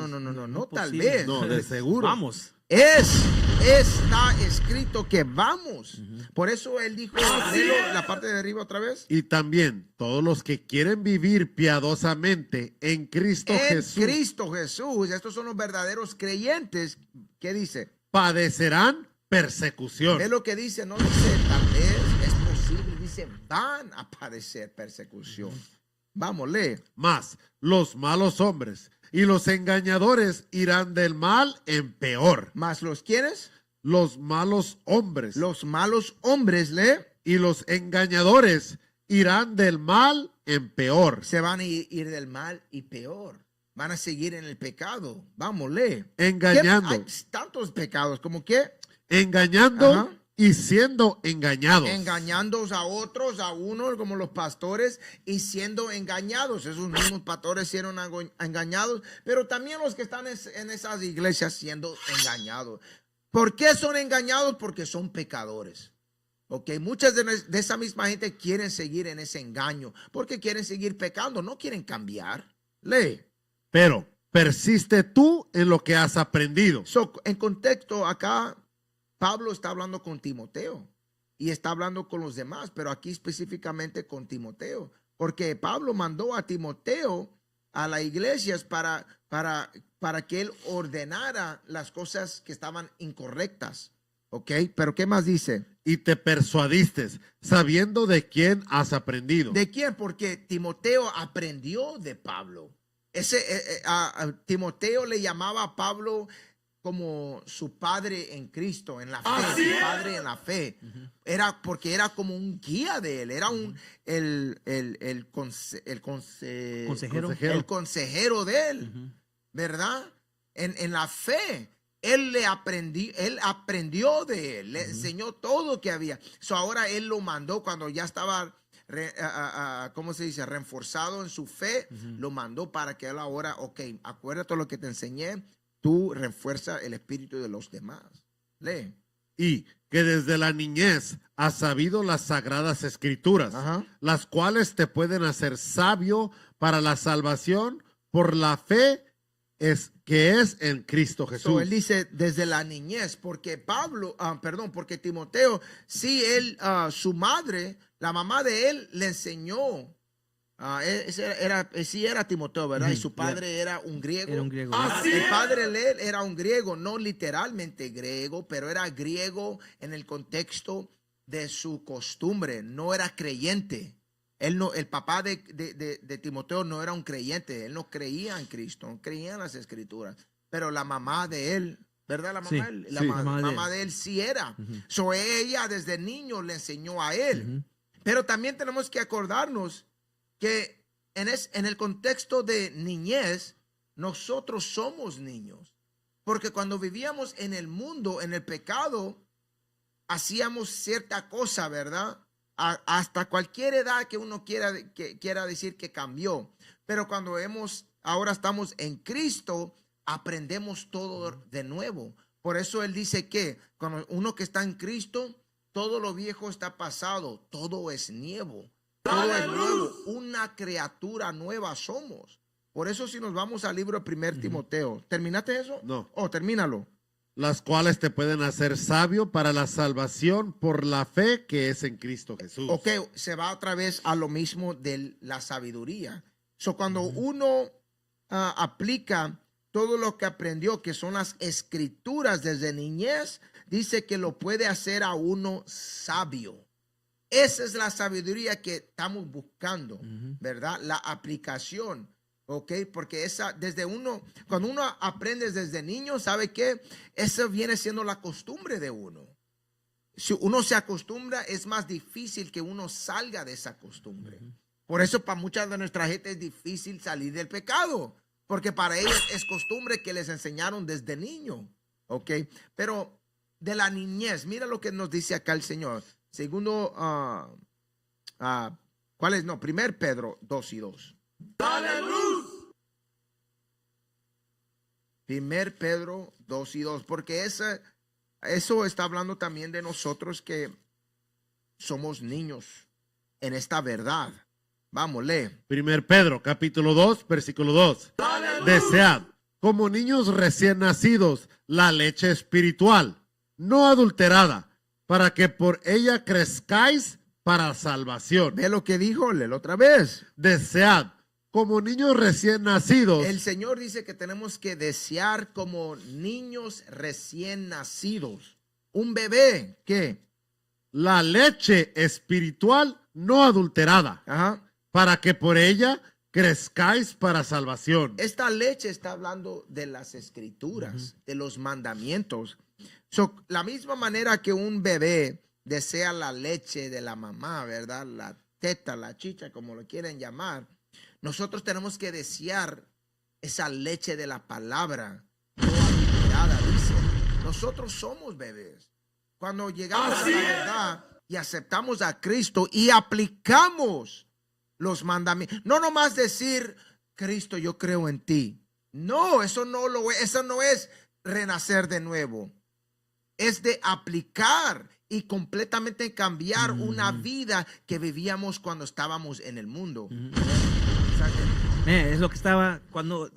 No, tal posible. vez. No, de seguro. Vamos. Está escrito que vamos. Por eso él dijo, léelo la parte de arriba otra vez. Y también todos los que quieren vivir piadosamente en Cristo Jesús. En Cristo Jesús. Estos son los verdaderos creyentes. ¿Qué dice? Padecerán persecución. Es lo que dice, no dice tal vez, es posible. Dice, van a padecer persecución. Vamos, lee. Mas los malos hombres y los engañadores irán del mal en peor. ¿Más los quiénes? Los malos hombres Los malos hombres, lee. y los engañadores irán del mal en peor. Se van a ir del mal y peor. Van a seguir en el pecado. Vamos, lee. Engañando. Hay tantos pecados, como que Engañando Ajá. y siendo engañados. engañando a otros, a unos como los pastores, y siendo engañados. Esos mismos pastores fueron engañados, pero también los que están en esas iglesias siendo engañados. ¿Por qué son engañados? Porque son pecadores. Ok, muchas de esa misma gente quieren seguir en ese engaño, porque quieren seguir pecando, no quieren cambiar. Lee. Pero persiste tú en lo que has aprendido. En contexto, acá Pablo está hablando con Timoteo y está hablando con los demás, pero aquí específicamente con Timoteo, porque Pablo mandó a Timoteo a las iglesias para que él ordenara las cosas que estaban incorrectas. Ok, pero ¿qué más dice? Y te persuadiste, sabiendo de quién has aprendido. ¿De quién? Porque Timoteo aprendió de Pablo. Timoteo le llamaba a Pablo como su padre en Cristo, en la fe, su padre en la fe. Era porque era como un guía de él, era el consejero de él, ¿verdad? En la fe. Él aprendió de él, le enseñó todo lo que había. Ahora él lo mandó cuando ya estaba, ¿cómo se dice? Reforzado en su fe, lo mandó para que él ahora, ok, acuérdate lo que te enseñé, tú refuerza el espíritu de los demás. Lee. Y que desde la niñez has sabido las sagradas escrituras, las cuales te pueden hacer sabio para la salvación por la fe que es en Cristo Jesús. Él dice desde la niñez, porque porque Timoteo, sí, su madre, la mamá de él, le enseñó. Sí era Timoteo, ¿verdad? Y su padre era un griego. Era un griego. El padre de él era un griego, no literalmente griego, pero era griego en el contexto de su costumbre. No era creyente. El papá de Timoteo no era un creyente. Él no creía en Cristo, no creía en las escrituras. Pero la mamá de él, ¿verdad? La mamá de él sí era. Ella desde niño le enseñó a él. Pero también tenemos que acordarnos que en el contexto de niñez, nosotros somos niños. Porque cuando vivíamos en el mundo, en el pecado, hacíamos cierta cosa, ¿verdad? Hasta cualquier edad que uno quiera decir que cambió. Pero cuando ahora estamos en Cristo, aprendemos todo de nuevo. Por eso él dice que cuando uno que está en Cristo, todo lo viejo está pasado, todo es nuevo. Todo es nuevo, una criatura nueva somos. Por eso si nos vamos al libro de 1 Timoteo, ¿terminaste eso? No. Termínalo. Las cuales te pueden hacer sabio para la salvación por la fe que es en Cristo Jesús. Ok, se va otra vez a lo mismo de la sabiduría. Cuando uno aplica todo lo que aprendió, que son las escrituras desde niñez, dice que lo puede hacer a uno sabio. Esa es la sabiduría que estamos buscando, ¿verdad? La aplicación, ¿ok? Porque cuando uno aprende desde niño, ¿sabe qué? Eso viene siendo la costumbre de uno. Si uno se acostumbra, es más difícil que uno salga de esa costumbre. Por eso para mucha de nuestra gente es difícil salir del pecado, porque para ellos es costumbre que les enseñaron desde niño, ¿ok? Pero de la niñez, mira lo que nos dice acá el Señor. Segundo, ¿cuál es? No, 1 Pedro 2:2. ¡Dale luz! 1 Pedro 2:2, porque eso está hablando también de nosotros que somos niños en esta verdad. Vamos, lee. 1 Pedro, capítulo 2, versículo 2. Desead, como niños recién nacidos, la leche espiritual, no adulterada, para que por ella crezcáis para salvación. Ve lo que dijo, léelo otra vez. Desead, como niños recién nacidos. El Señor dice que tenemos que desear como niños recién nacidos. Un bebé, ¿qué? La leche espiritual no adulterada, Ajá. para que por ella crezcáis para salvación. Esta leche está hablando de las escrituras, de los mandamientos. La misma manera que un bebé desea la leche de la mamá, ¿verdad? La teta, la chicha, como lo quieren llamar. Nosotros tenemos que desear esa leche de la palabra, no adulterada, dice. Nosotros somos bebés. Cuando llegamos a la verdad y aceptamos a Cristo y aplicamos los mandamientos, no nomás decir, Cristo, yo creo en ti. No, eso no es renacer de nuevo. Es de aplicar y completamente cambiar una vida que vivíamos cuando estábamos en el mundo. Es lo que estaba cuando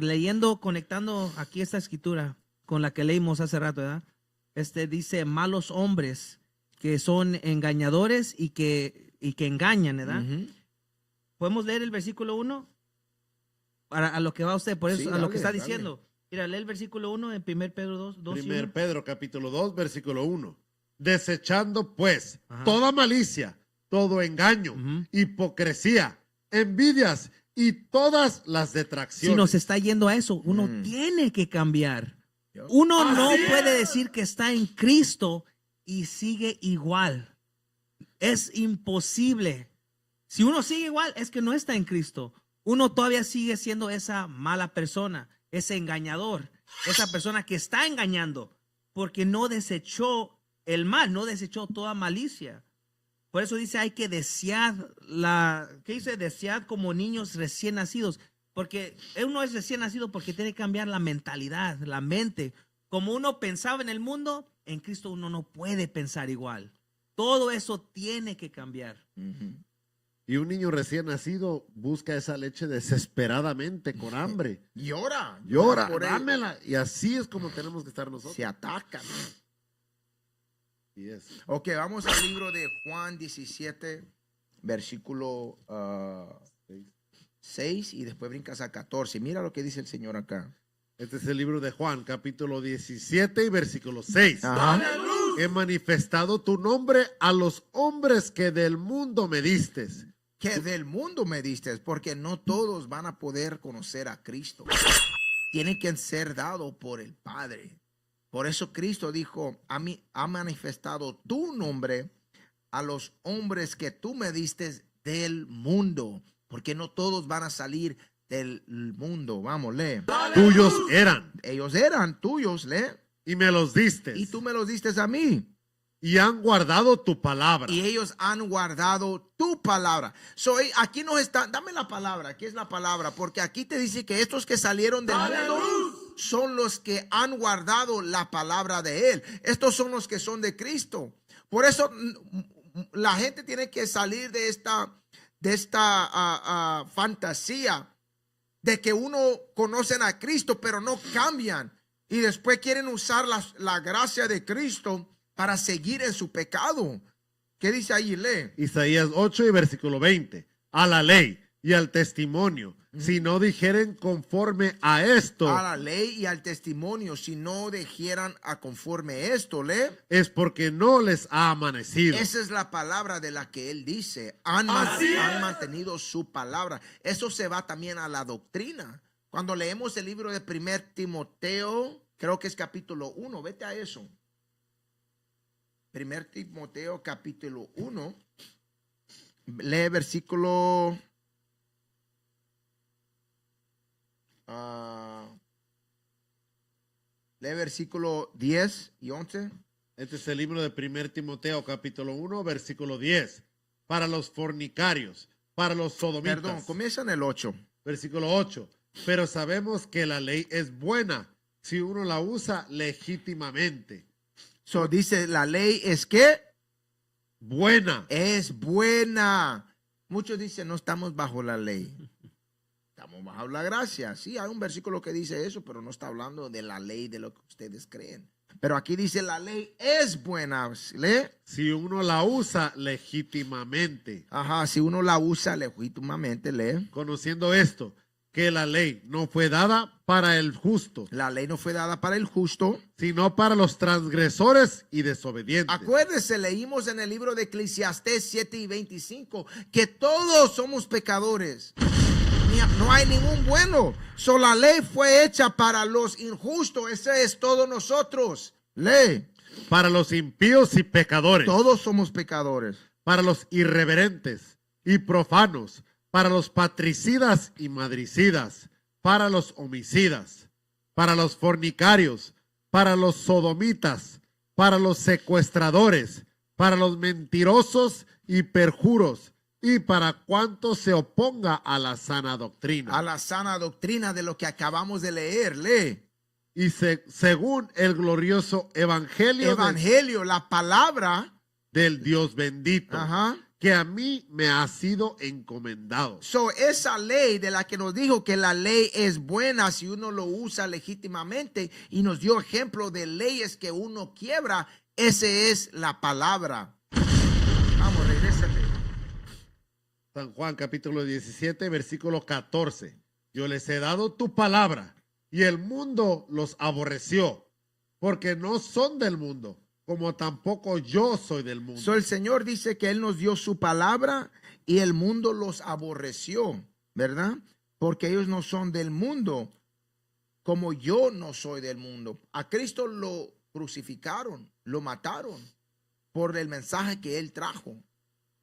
leyendo, conectando aquí esta escritura con la que leímos hace rato, ¿verdad? Dice malos hombres que son engañadores y que engañan, ¿verdad? ¿Podemos leer el versículo 1? A lo que va usted, por eso, Sí, a lo dale, que está dale. diciendo. Mira, lee el versículo 1 en 1 Pedro 2. 1 Pedro, capítulo 2, versículo 1. Desechando pues Ajá. toda malicia, todo engaño, hipocresía, envidias y todas las detracciones. Si nos está yendo a eso, uno tiene que cambiar. Uno no puede decir que está en Cristo y sigue igual. Es imposible. Si uno sigue igual, es que no está en Cristo. Uno todavía sigue siendo esa mala persona, ese engañador, esa persona que está engañando, porque no desechó el mal, no desechó toda malicia. Por eso dice, hay que desear ¿qué dice? Desear como niños recién nacidos. Porque uno es recién nacido porque tiene que cambiar la mentalidad, la mente. Como uno pensaba en el mundo, en Cristo uno no puede pensar igual. Todo eso tiene que cambiar. Y un niño recién nacido busca esa leche desesperadamente, con hambre. Llora Llora, por él. dámela. Y así es como tenemos que estar nosotros. Se atacan. Así es. Ok, vamos al libro de Juan 17, versículo 6 y después brincas a 14. Mira lo que dice el Señor acá. Este es el libro de Juan, capítulo 17 y versículo 6. Ajá. He manifestado tu nombre a los hombres que del mundo me diste. Que del mundo me diste, porque no todos van a poder conocer a Cristo. Tienen que ser dados por el Padre. Por eso Cristo dijo, a mí ha manifestado tu nombre a los hombres que tú me diste del mundo, porque no todos van a salir del mundo. Vamos, lee. Tuyos eran Ellos eran tuyos, lee. y me los diste. Y tú me los diste a mí. Y han guardado tu palabra. Y ellos han guardado tu palabra. Aquí nos está, dame la palabra, aquí es la palabra, porque aquí te dice que estos que salieron del mundo son los que han guardado la palabra de Él. Estos son los que son de Cristo. Por eso la gente tiene que salir de esta fantasía de que uno conocen a Cristo, pero no cambian. Y después quieren usar la gracia de Cristo para seguir en su pecado. ¿Qué dice ahí? Lee. Isaías 8 y versículo 20. A la ley y al testimonio, si no dijeren conforme a esto, A la ley y al testimonio, si no dijeran a conforme esto, lee. es porque no les ha amanecido. Esa es la palabra de la que él dice. Han mantenido su palabra. Eso se va también a la doctrina. Cuando leemos el libro de 1 Timoteo, creo que es capítulo 1, vete a eso. 1 Timoteo capítulo 1, Lee versículo... lee versículo 10 y 11. Este es el libro de 1 Timoteo, capítulo 1, versículo 10. Para los fornicarios, para los sodomitas. Perdón, comienza en el 8. Versículo 8. Pero sabemos que la ley es buena si uno la usa legítimamente. So dice, la ley es ¿qué? Buena. Es buena. Muchos dicen, no estamos bajo la ley. Estamos bajo la gracia. Sí, hay un versículo que dice eso, pero no está hablando de la ley de lo que ustedes creen. Pero aquí dice, la ley es buena. ¿Lee? Si uno la usa legítimamente. Ajá, si uno la usa legítimamente, lee. Conociendo esto, que la ley no fue dada para el justo, La ley no fue dada para el justo. sino para los transgresores y desobedientes. Acuérdese, leímos en el libro de Eclesiastés 7 y 25 que todos somos pecadores. No hay ningún bueno. So, la ley fue hecha para los injustos. Ese es todos nosotros. Lee. Para los impíos y pecadores. Todos somos pecadores. Para los irreverentes y profanos. Para los patricidas y madricidas. Para los homicidas. Para los fornicarios. Para los sodomitas. Para los secuestradores. Para los mentirosos y perjuros. Y para cuanto se oponga a la sana doctrina. A la sana doctrina de lo que acabamos de leer. Lee. Y según el glorioso evangelio, Evangelio, la palabra. del Dios bendito, Ajá. que a mí me ha sido encomendado. So, esa ley de la que nos dijo que la ley es buena si uno lo usa legítimamente y nos dio ejemplo de leyes que uno quiebra, esa es la palabra. Vamos, regrésate. San Juan capítulo 17, versículo 14. Yo les he dado tu palabra y el mundo los aborreció, porque no son del mundo, como tampoco yo soy del mundo. So, el Señor dice que Él nos dio su palabra y el mundo los aborreció, ¿verdad? Porque ellos no son del mundo, como yo no soy del mundo. A Cristo lo crucificaron, lo mataron por el mensaje que Él trajo.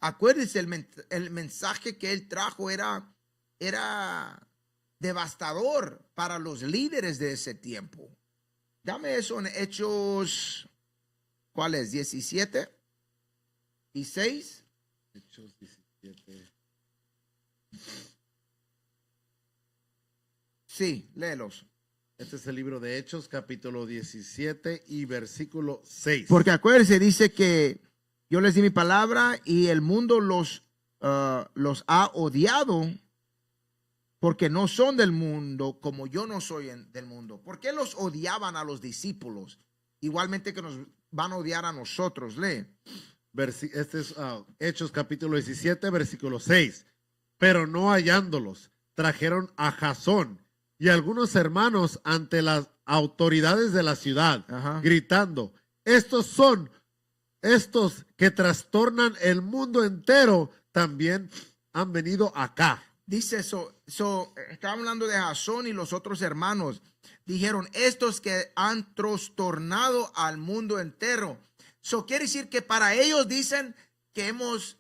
Acuérdense, el mensaje que Él trajo era devastador para los líderes de ese tiempo. Dame eso en Hechos, ¿cuál es? 17 y 6. Hechos 17. Sí, léelos. Este es el libro de Hechos, capítulo 17 y versículo 6. Porque acuérdense, dice que yo les di mi palabra y el mundo los ha odiado porque no son del mundo como yo no soy del mundo. ¿Por qué los odiaban a los discípulos? Igualmente que nos van a odiar a nosotros. Lee. Este es Hechos capítulo 17, versículo 6. Pero no hallándolos, trajeron a Jasón y algunos hermanos ante las autoridades de la ciudad, Ajá. gritando, estos que trastornan el mundo entero, también han venido acá. Dice eso, está hablando de Jasón y los otros hermanos. Dijeron, estos que han trastornado al mundo entero. Eso quiere decir que para ellos dicen que hemos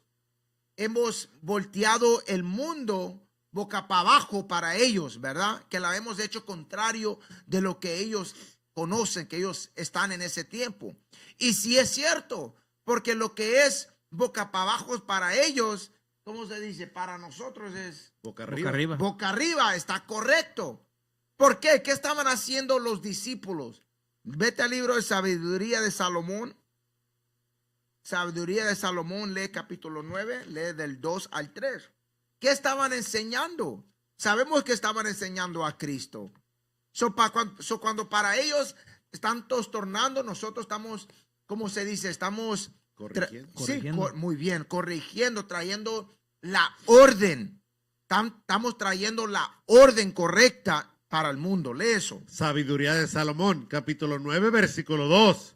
volteado el mundo boca para abajo para ellos, ¿verdad? Que la hemos hecho contrario de lo que ellos conocen, que ellos están en ese tiempo. Y sí es cierto, porque lo que es boca para abajo para ellos, ¿cómo se dice? Para nosotros es Boca Boca arriba. arriba. boca arriba, está correcto. ¿Por qué? ¿Qué estaban haciendo los discípulos? Vete al libro de Sabiduría de Salomón. Sabiduría de Salomón, lee capítulo 9, lee del 2 al 3. ¿Qué estaban enseñando? Sabemos que estaban enseñando a Cristo. Cuando para ellos están trastornando, nosotros estamos, ¿cómo se dice? Estamos Corrigiendo. muy bien, corrigiendo, trayendo la orden. Estamos trayendo la orden correcta para el mundo. Lee eso. Sabiduría de Salomón, capítulo 9, versículo 2.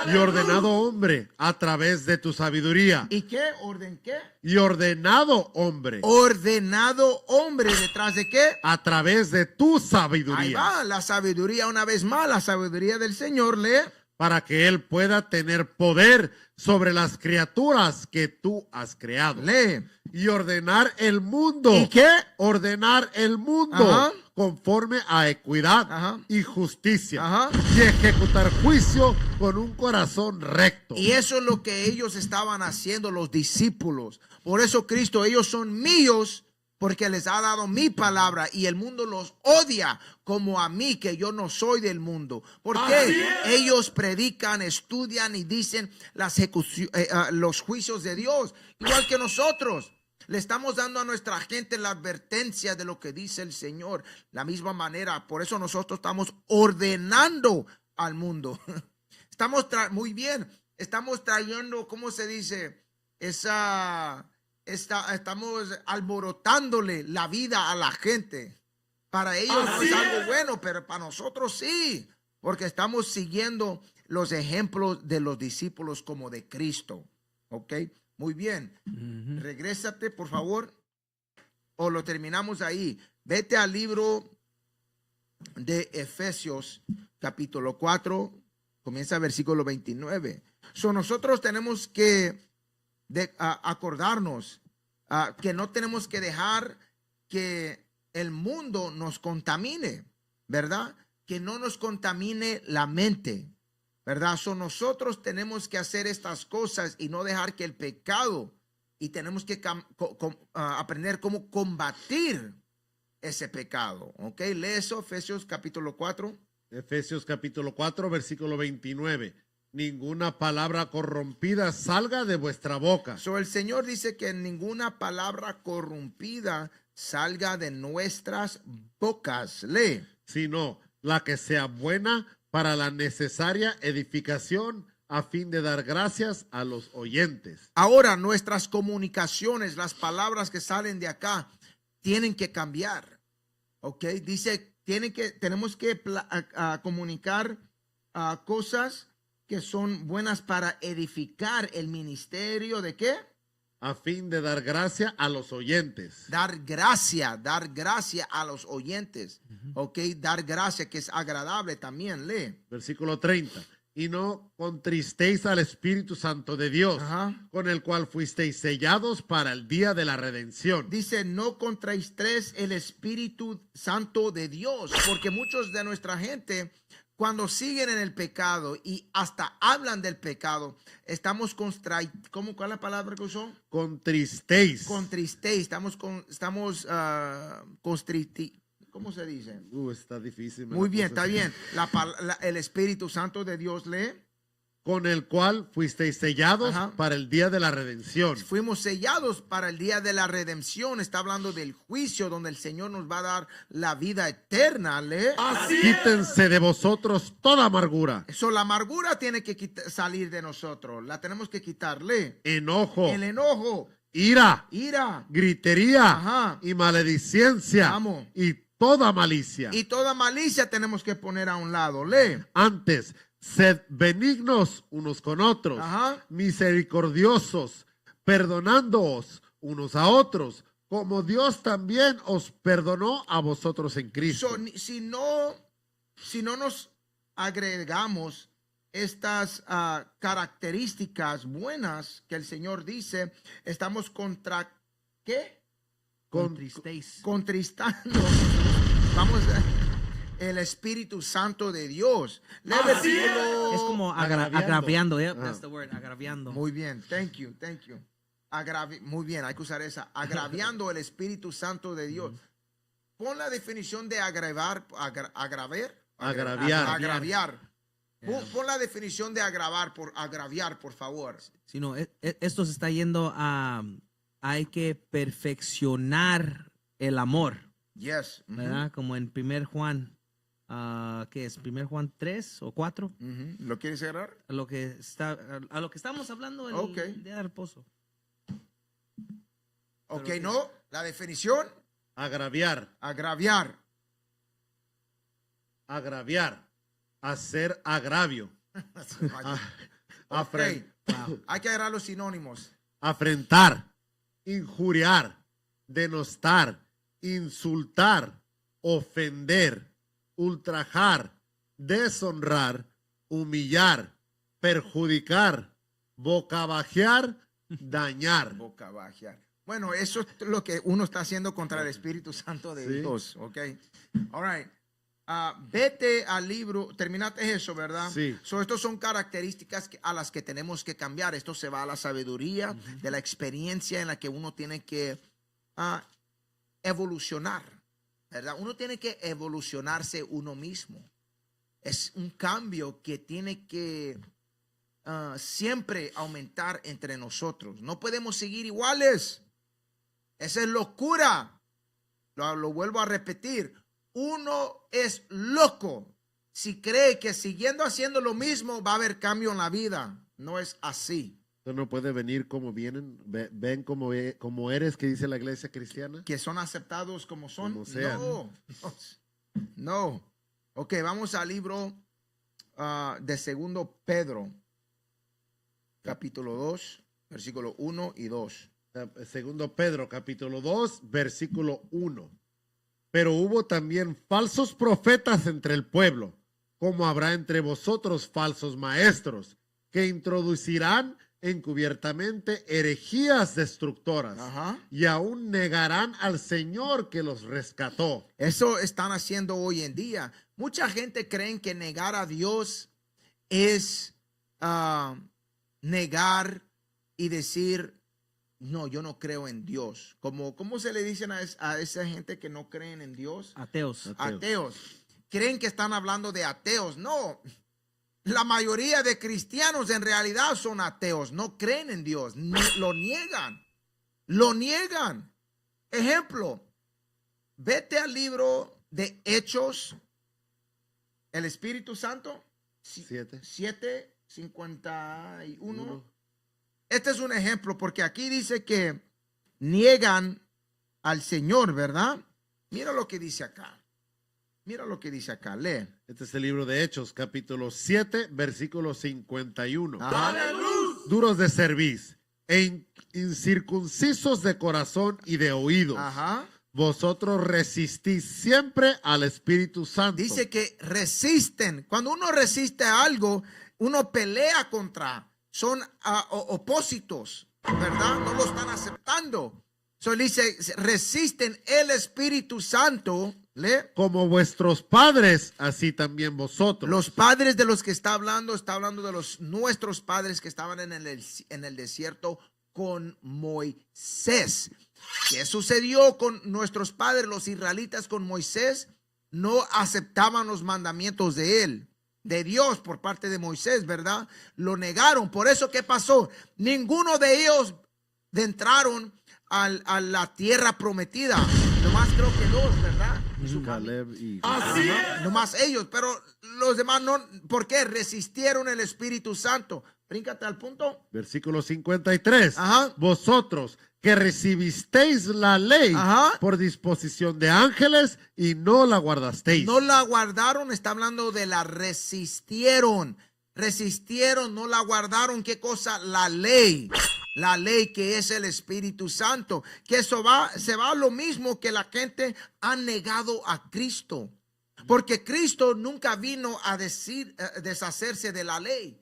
Y ordenado hombre a través de tu sabiduría. ¿Y qué? ¿Orden qué? Y ordenado hombre Ordenado hombre, ¿detrás de qué? a través de tu Ahí sabiduría. va, la sabiduría una vez más, la sabiduría del Señor, lee. para que Él pueda tener poder sobre las criaturas que tú has creado. Lee. Y ordenar el mundo. ¿Y qué? Ordenar el mundo. Ajá. Conforme a equidad Ajá. y justicia. Ajá. Y ejecutar juicio con un corazón recto. Y eso es lo que ellos estaban haciendo, los discípulos. Por eso Cristo, ellos son míos, porque les ha dado mi palabra y el mundo los odia como a mí, que yo no soy del mundo. Porque ellos predican, estudian y dicen los juicios de Dios, igual que nosotros. Le estamos dando a nuestra gente la advertencia de lo que dice el Señor. La misma manera, por eso nosotros estamos ordenando al mundo. Estamos muy bien, estamos trayendo, ¿cómo se dice? Estamos alborotándole la vida a la gente. Para ellos no es algo bueno, pero para nosotros sí, porque estamos siguiendo los ejemplos de los discípulos como de Cristo. ¿Ok? Muy bien. Regrésate, por favor, o lo terminamos ahí. Vete al libro de Efesios, capítulo 4, comienza el versículo 29. Nosotros tenemos que acordarnos que no tenemos que dejar que el mundo nos contamine, ¿verdad? Que no nos contamine la mente, ¿verdad? Nosotros tenemos que hacer estas cosas y no dejar que el pecado, y tenemos que aprender cómo combatir ese pecado, ¿ok? Lee eso, Efesios capítulo 4. Efesios capítulo 4, versículo 29. Ninguna palabra corrompida salga de vuestra boca. El Señor dice que ninguna palabra corrompida salga de nuestras bocas. Lee. Sino la que sea buena para la necesaria edificación a fin de dar gracias a los oyentes. Ahora nuestras comunicaciones, las palabras que salen de acá, tienen que cambiar. ¿Ok? Dice, tenemos que comunicar cosas que son buenas para edificar el ministerio ¿de qué? A fin de dar gracia a los oyentes. Dar gracia a los oyentes. Ok, dar gracia que es agradable también, lee. Versículo 30. Y no contristéis al Espíritu Santo de Dios, con el cual fuisteis sellados para el día de la redención. Dice, no contristéis el Espíritu Santo de Dios, porque muchos de nuestra gente, cuando siguen en el pecado y hasta hablan del pecado, estamos ¿cuál es la palabra que usó? Contristéis. Contristéis, ¿cómo se dice? Está difícil. Muy bien, está bien. El Espíritu Santo de Dios, lee. Con el cual fuisteis sellados para el día de la redención. Fuimos sellados para el día de la redención. Está hablando del juicio donde el Señor nos va a dar la vida eterna. ¿Lee? Quítense de vosotros toda amargura. La amargura tiene que salir de nosotros. La tenemos que quitarle. Enojo. El enojo. Ira. Y Gritería. Y maledicencia. Vamos. Y toda malicia. Y toda malicia tenemos que poner a un lado. Lee. Antes, sed benignos unos con otros, misericordiosos, perdonándoos unos a otros, como Dios también os perdonó a vosotros en Cristo. Si no nos agregamos estas características buenas que el Señor dice, estamos contristando. Vamos el Espíritu Santo de Dios. Es como agraviando. That's the word, agraviando. Muy bien, thank you. Muy bien, hay que usar esa. Agraviando el Espíritu Santo de Dios. Pon la definición de agraviar. Pon la definición de agraviar, por favor. Sino, esto se está yendo a hay que perfeccionar el amor. Yes. ¿Verdad? Como en 1 Juan. ¿Qué es? ¿1 Juan 3 o 4? ¿Lo quieres cerrar? A lo que estamos hablando el día del reposo. Ok, no. La definición. Agraviar. Hacer agravio. Okay. Hay que agarrar los sinónimos. Afrentar. Injuriar. Denostar. Insultar. Ofender. Ultrajar, deshonrar humillar, perjudicar, bocabajear, dañar. Boca baja. Bueno, eso es lo que uno está haciendo contra el Espíritu Santo de Sí. Dios, ¿ok? All right. Vete al libro, terminaste eso, ¿verdad? Sí. Estas son características a las que tenemos que cambiar. Esto se va a la sabiduría, de la experiencia en la que uno tiene que evolucionar, ¿verdad? Uno tiene que evolucionarse uno mismo. Es un cambio que tiene que siempre aumentar entre nosotros. No podemos seguir iguales. Esa es locura. Lo vuelvo a repetir. Uno es loco si cree que siguiendo haciendo lo mismo va a haber cambio en la vida. No es así. Usted no puede venir como vienen, ven como eres, que dice la iglesia cristiana. Que son aceptados como son. Como sean. No. Ok, vamos al libro de Segundo Pedro, capítulo 2, versículo 1 y 2. Segundo Pedro, capítulo 2, versículo 1. Pero hubo también falsos profetas entre el pueblo, como habrá entre vosotros falsos maestros, que introducirán encubiertamente herejías destructoras, Ajá. y aún negarán al Señor que los rescató. Eso están haciendo hoy en día. Mucha gente cree que negar a Dios es negar y decir, no, yo no creo en Dios. ¿Cómo se le dicen a esa gente que no creen en Dios? Ateos. Ateos. Creen que están hablando de ateos. No. La mayoría de cristianos en realidad son ateos. No creen en Dios. Lo niegan. Lo niegan. Ejemplo. Vete al libro de Hechos. El Espíritu Santo. 7:51. Este es un ejemplo porque aquí dice que niegan al Señor, ¿verdad? Mira lo que dice acá. Mira lo que dice acá. Lee. Este es el libro de Hechos, capítulo 7, versículo 51. Ajá. Duros de cerviz e incircuncisos de corazón y de oídos. Ajá. Vosotros resistís siempre al Espíritu Santo. Dice que resisten. Cuando uno resiste a algo, uno pelea contra. Son opósitos, ¿verdad? No lo están aceptando. So, dice, resisten el Espíritu Santo. ¿Le? Como vuestros padres, así también vosotros. Los padres de los que está hablando de nuestros padres que estaban en el desierto con Moisés. ¿Qué sucedió con nuestros padres, los israelitas, con Moisés? No aceptaban los mandamientos de él, de Dios por parte de Moisés, ¿verdad? Lo negaron. Por eso, ¿qué pasó? Ninguno de ellos entraron a la tierra prometida. Nomás creo que dos, ¿verdad? Caleb y Nomás ellos, pero los demás no. ¿Por qué? Resistieron el Espíritu Santo. Bríncate al punto. versículo 53. Ajá. Vosotros que recibisteis la ley Ajá. por disposición de ángeles y no la guardasteis. No la guardaron, está hablando de la resistieron. Resistieron, no la guardaron. ¿Qué cosa? La ley. La ley que es el Espíritu Santo. Que eso se va a lo mismo que la gente ha negado a Cristo. Porque Cristo nunca vino a deshacerse de la ley.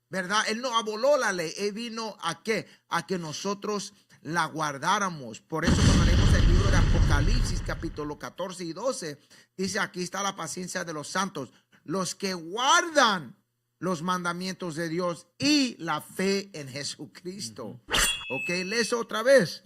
¿Verdad? Él no aboló la ley. Él vino ¿a qué? A que nosotros la guardáramos. Por eso cuando leemos el libro de Apocalipsis, capítulo 14 y 12, dice, aquí está la paciencia de los santos, los que guardan los mandamientos de Dios y la fe en Jesucristo. Ok, lees otra vez,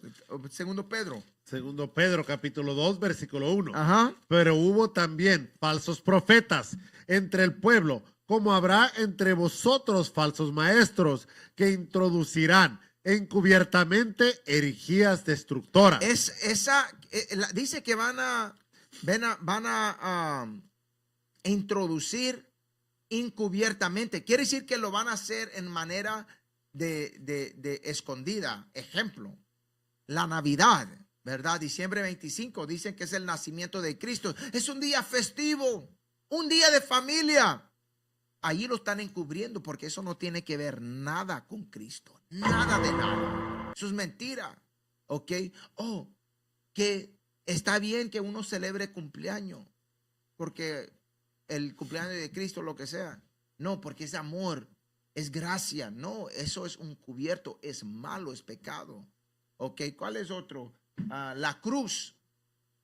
segundo Pedro. Segundo Pedro, capítulo 2, versículo 1. Ajá. Pero hubo también falsos profetas entre el pueblo, como habrá entre vosotros falsos maestros, que introducirán encubiertamente herejías destructoras. Dice que van a introducir encubiertamente. Quiere decir que lo van a hacer en manera de escondida. Ejemplo, la Navidad, ¿verdad? Diciembre 25, dicen que es el nacimiento de Cristo. Es un día festivo, un día de familia. Allí lo están encubriendo porque eso no tiene que ver nada con Cristo. Nada de nada. Eso es mentira. ¿Ok? Que está bien que uno celebre cumpleaños. Porque el cumpleaños de Cristo, lo que sea. No, porque es amor, es gracia. No, eso es un cubierto, es malo, es pecado. Ok, ¿cuál es otro? La cruz.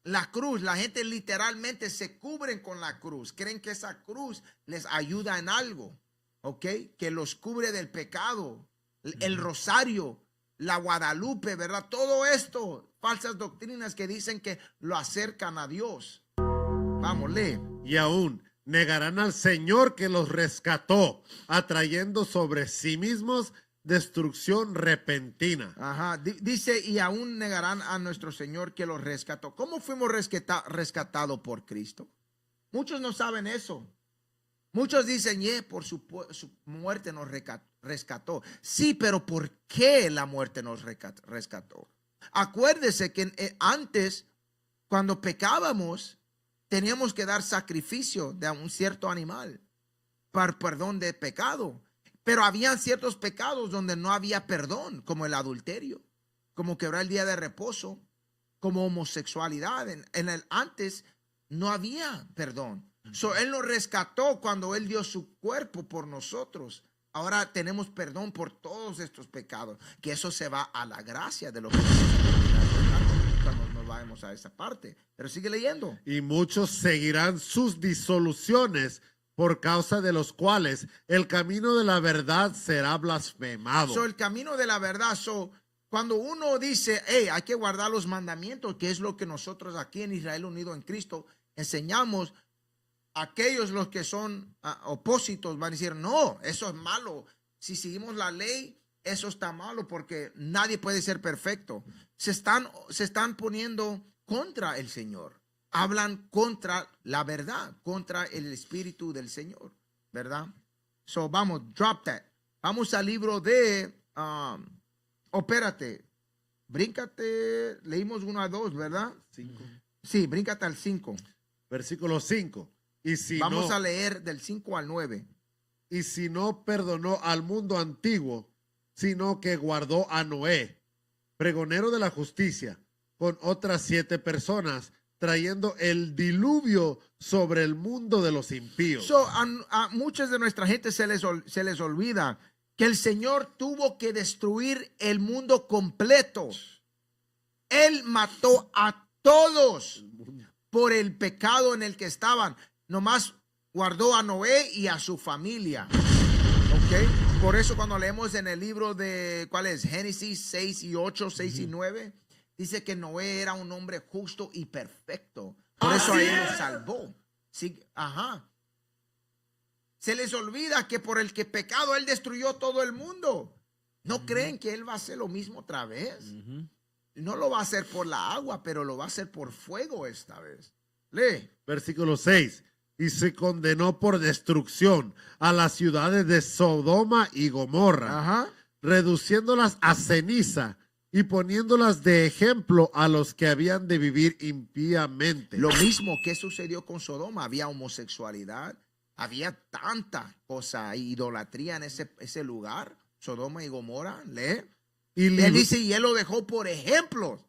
La cruz, la gente literalmente se cubren con la cruz. Creen que esa cruz les ayuda en algo. Ok, que los cubre del pecado. El rosario, la Guadalupe, ¿verdad? Todo esto, falsas doctrinas que dicen que lo acercan a Dios. Vamos, lee. Y aún negarán al Señor que los rescató, atrayendo sobre sí mismos destrucción repentina. Ajá, dice, y aún negarán a nuestro Señor que los rescató. ¿Cómo fuimos rescatados por Cristo? Muchos no saben eso. Muchos dicen, por su muerte nos rescató. Sí, pero ¿por qué la muerte nos rescató? Acuérdese que antes, cuando pecábamos, teníamos que dar sacrificio de un cierto animal para perdón de pecado. Pero había ciertos pecados donde no había perdón, como el adulterio, como quebrar el día de reposo, como homosexualidad. En el antes no había perdón. So, él nos rescató cuando él dio su cuerpo por nosotros. Ahora tenemos perdón por todos estos pecados, que eso se va a la gracia de lo que cuando nos vayamos a esa parte. Pero sigue leyendo. Y muchos seguirán sus disoluciones, por causa de los cuales el camino de la verdad será blasfemado. So, el camino de la verdad. So, cuando uno dice, hay que guardar los mandamientos, que es lo que nosotros aquí en Israel Unido en Cristo enseñamos, aquellos los que son opósitos van a decir, no, eso es malo. Si seguimos la ley, eso está malo porque nadie puede ser perfecto. Se están poniendo contra el Señor. Hablan contra la verdad, contra el Espíritu del Señor, ¿verdad? So, vamos, drop that. Vamos al libro de, espérate, bríncate, leímos 1 a 2, ¿verdad? 5. Sí, bríncate al 5. Versículo 5. Y si Vamos a leer del 5 al 9. Y si no perdonó al mundo antiguo, sino que guardó a Noé, pregonero de la justicia, con otras 7 personas, trayendo el diluvio sobre el mundo de los impíos. So, a muchas de nuestra gente se les olvida que el Señor tuvo que destruir el mundo completo. Él mató a todos por el pecado en el que estaban. Nomás guardó a Noé y a su familia. ¿Ok? Por eso cuando leemos en el libro de, ¿cuál es? Génesis 6 y 8, 6 y 9. Dice que Noé era un hombre justo y perfecto. Por eso a él lo salvó. Sí, ajá. Se les olvida que por el que pecado él destruyó todo el mundo. ¿No creen que él va a hacer lo mismo otra vez? No lo va a hacer por la agua, pero lo va a hacer por fuego esta vez. Lee. Versículo 6. Y se condenó por destrucción a las ciudades de Sodoma y Gomorra, Ajá. reduciéndolas a ceniza y poniéndolas de ejemplo a los que habían de vivir impíamente. Lo mismo que sucedió con Sodoma. Había homosexualidad, había tanta cosa, idolatría en ese lugar, Sodoma y Gomorra. Lee. Y Él dice, y él lo dejó por ejemplo.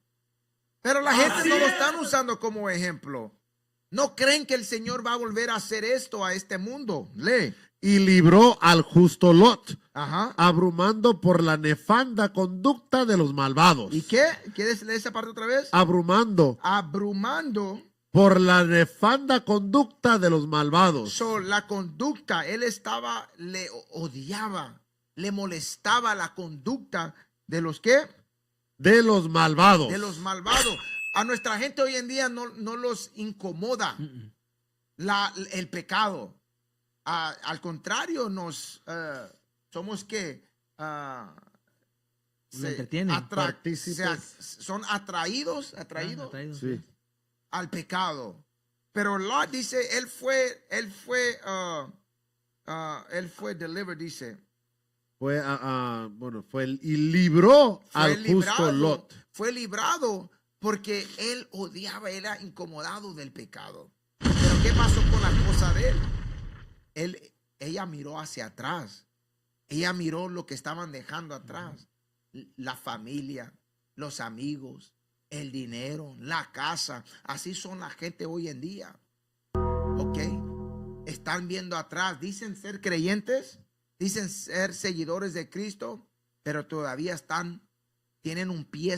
Pero la gente no lo están usando como ejemplo. No creen que el Señor va a volver a hacer esto a este mundo. Lee. y libró al justo Lot, Ajá. abrumando por la nefanda conducta de los malvados. ¿Y qué? ¿Quieres leer esa parte otra vez? Abrumando Abrumando. por la nefanda conducta de los malvados. So, la conducta, él le odiaba, le molestaba la conducta de los ¿qué? De los malvados. De los malvados. A nuestra gente hoy en día no los incomoda el pecado. Al contrario, somos que Lo entretienen. son atraídos Sí. al pecado. Pero Lot dice, él fue delivered, dice. Y libró Fue al justo Lot. Fue librado porque él odiaba, era incomodado del pecado. Pero ¿qué pasó con la esposa de él? Ella miró hacia atrás. Ella miró lo que estaban dejando atrás. La familia, los amigos, el dinero, la casa. Así son la gente hoy en día. ¿Ok? están viendo atrás. Dicen ser creyentes, dicen ser seguidores de Cristo, pero todavía tienen un pie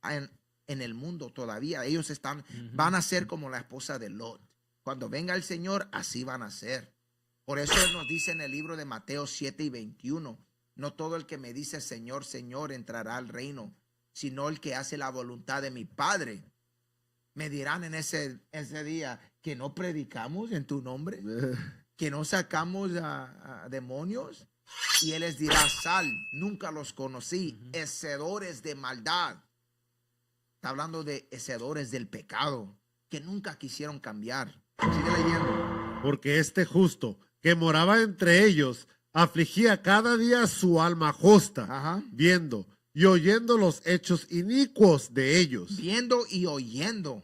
en el mundo todavía. Ellos van a ser como la esposa de Lot. Cuando venga el Señor, así van a ser. Por eso Él nos dice en el libro de Mateo 7:21, no todo el que me dice Señor, Señor entrará al reino, sino el que hace la voluntad de mi Padre. Me dirán en ese día que no predicamos en tu nombre, que no sacamos a demonios. Y Él les dirá, sal, nunca los conocí, hacedores de maldad. Está hablando de hacedores del pecado, que nunca quisieron cambiar. Sigue leyendo. Porque este justo que moraba entre ellos afligía cada día su alma justa, Ajá. viendo y oyendo los hechos inicuos de ellos. Viendo y oyendo.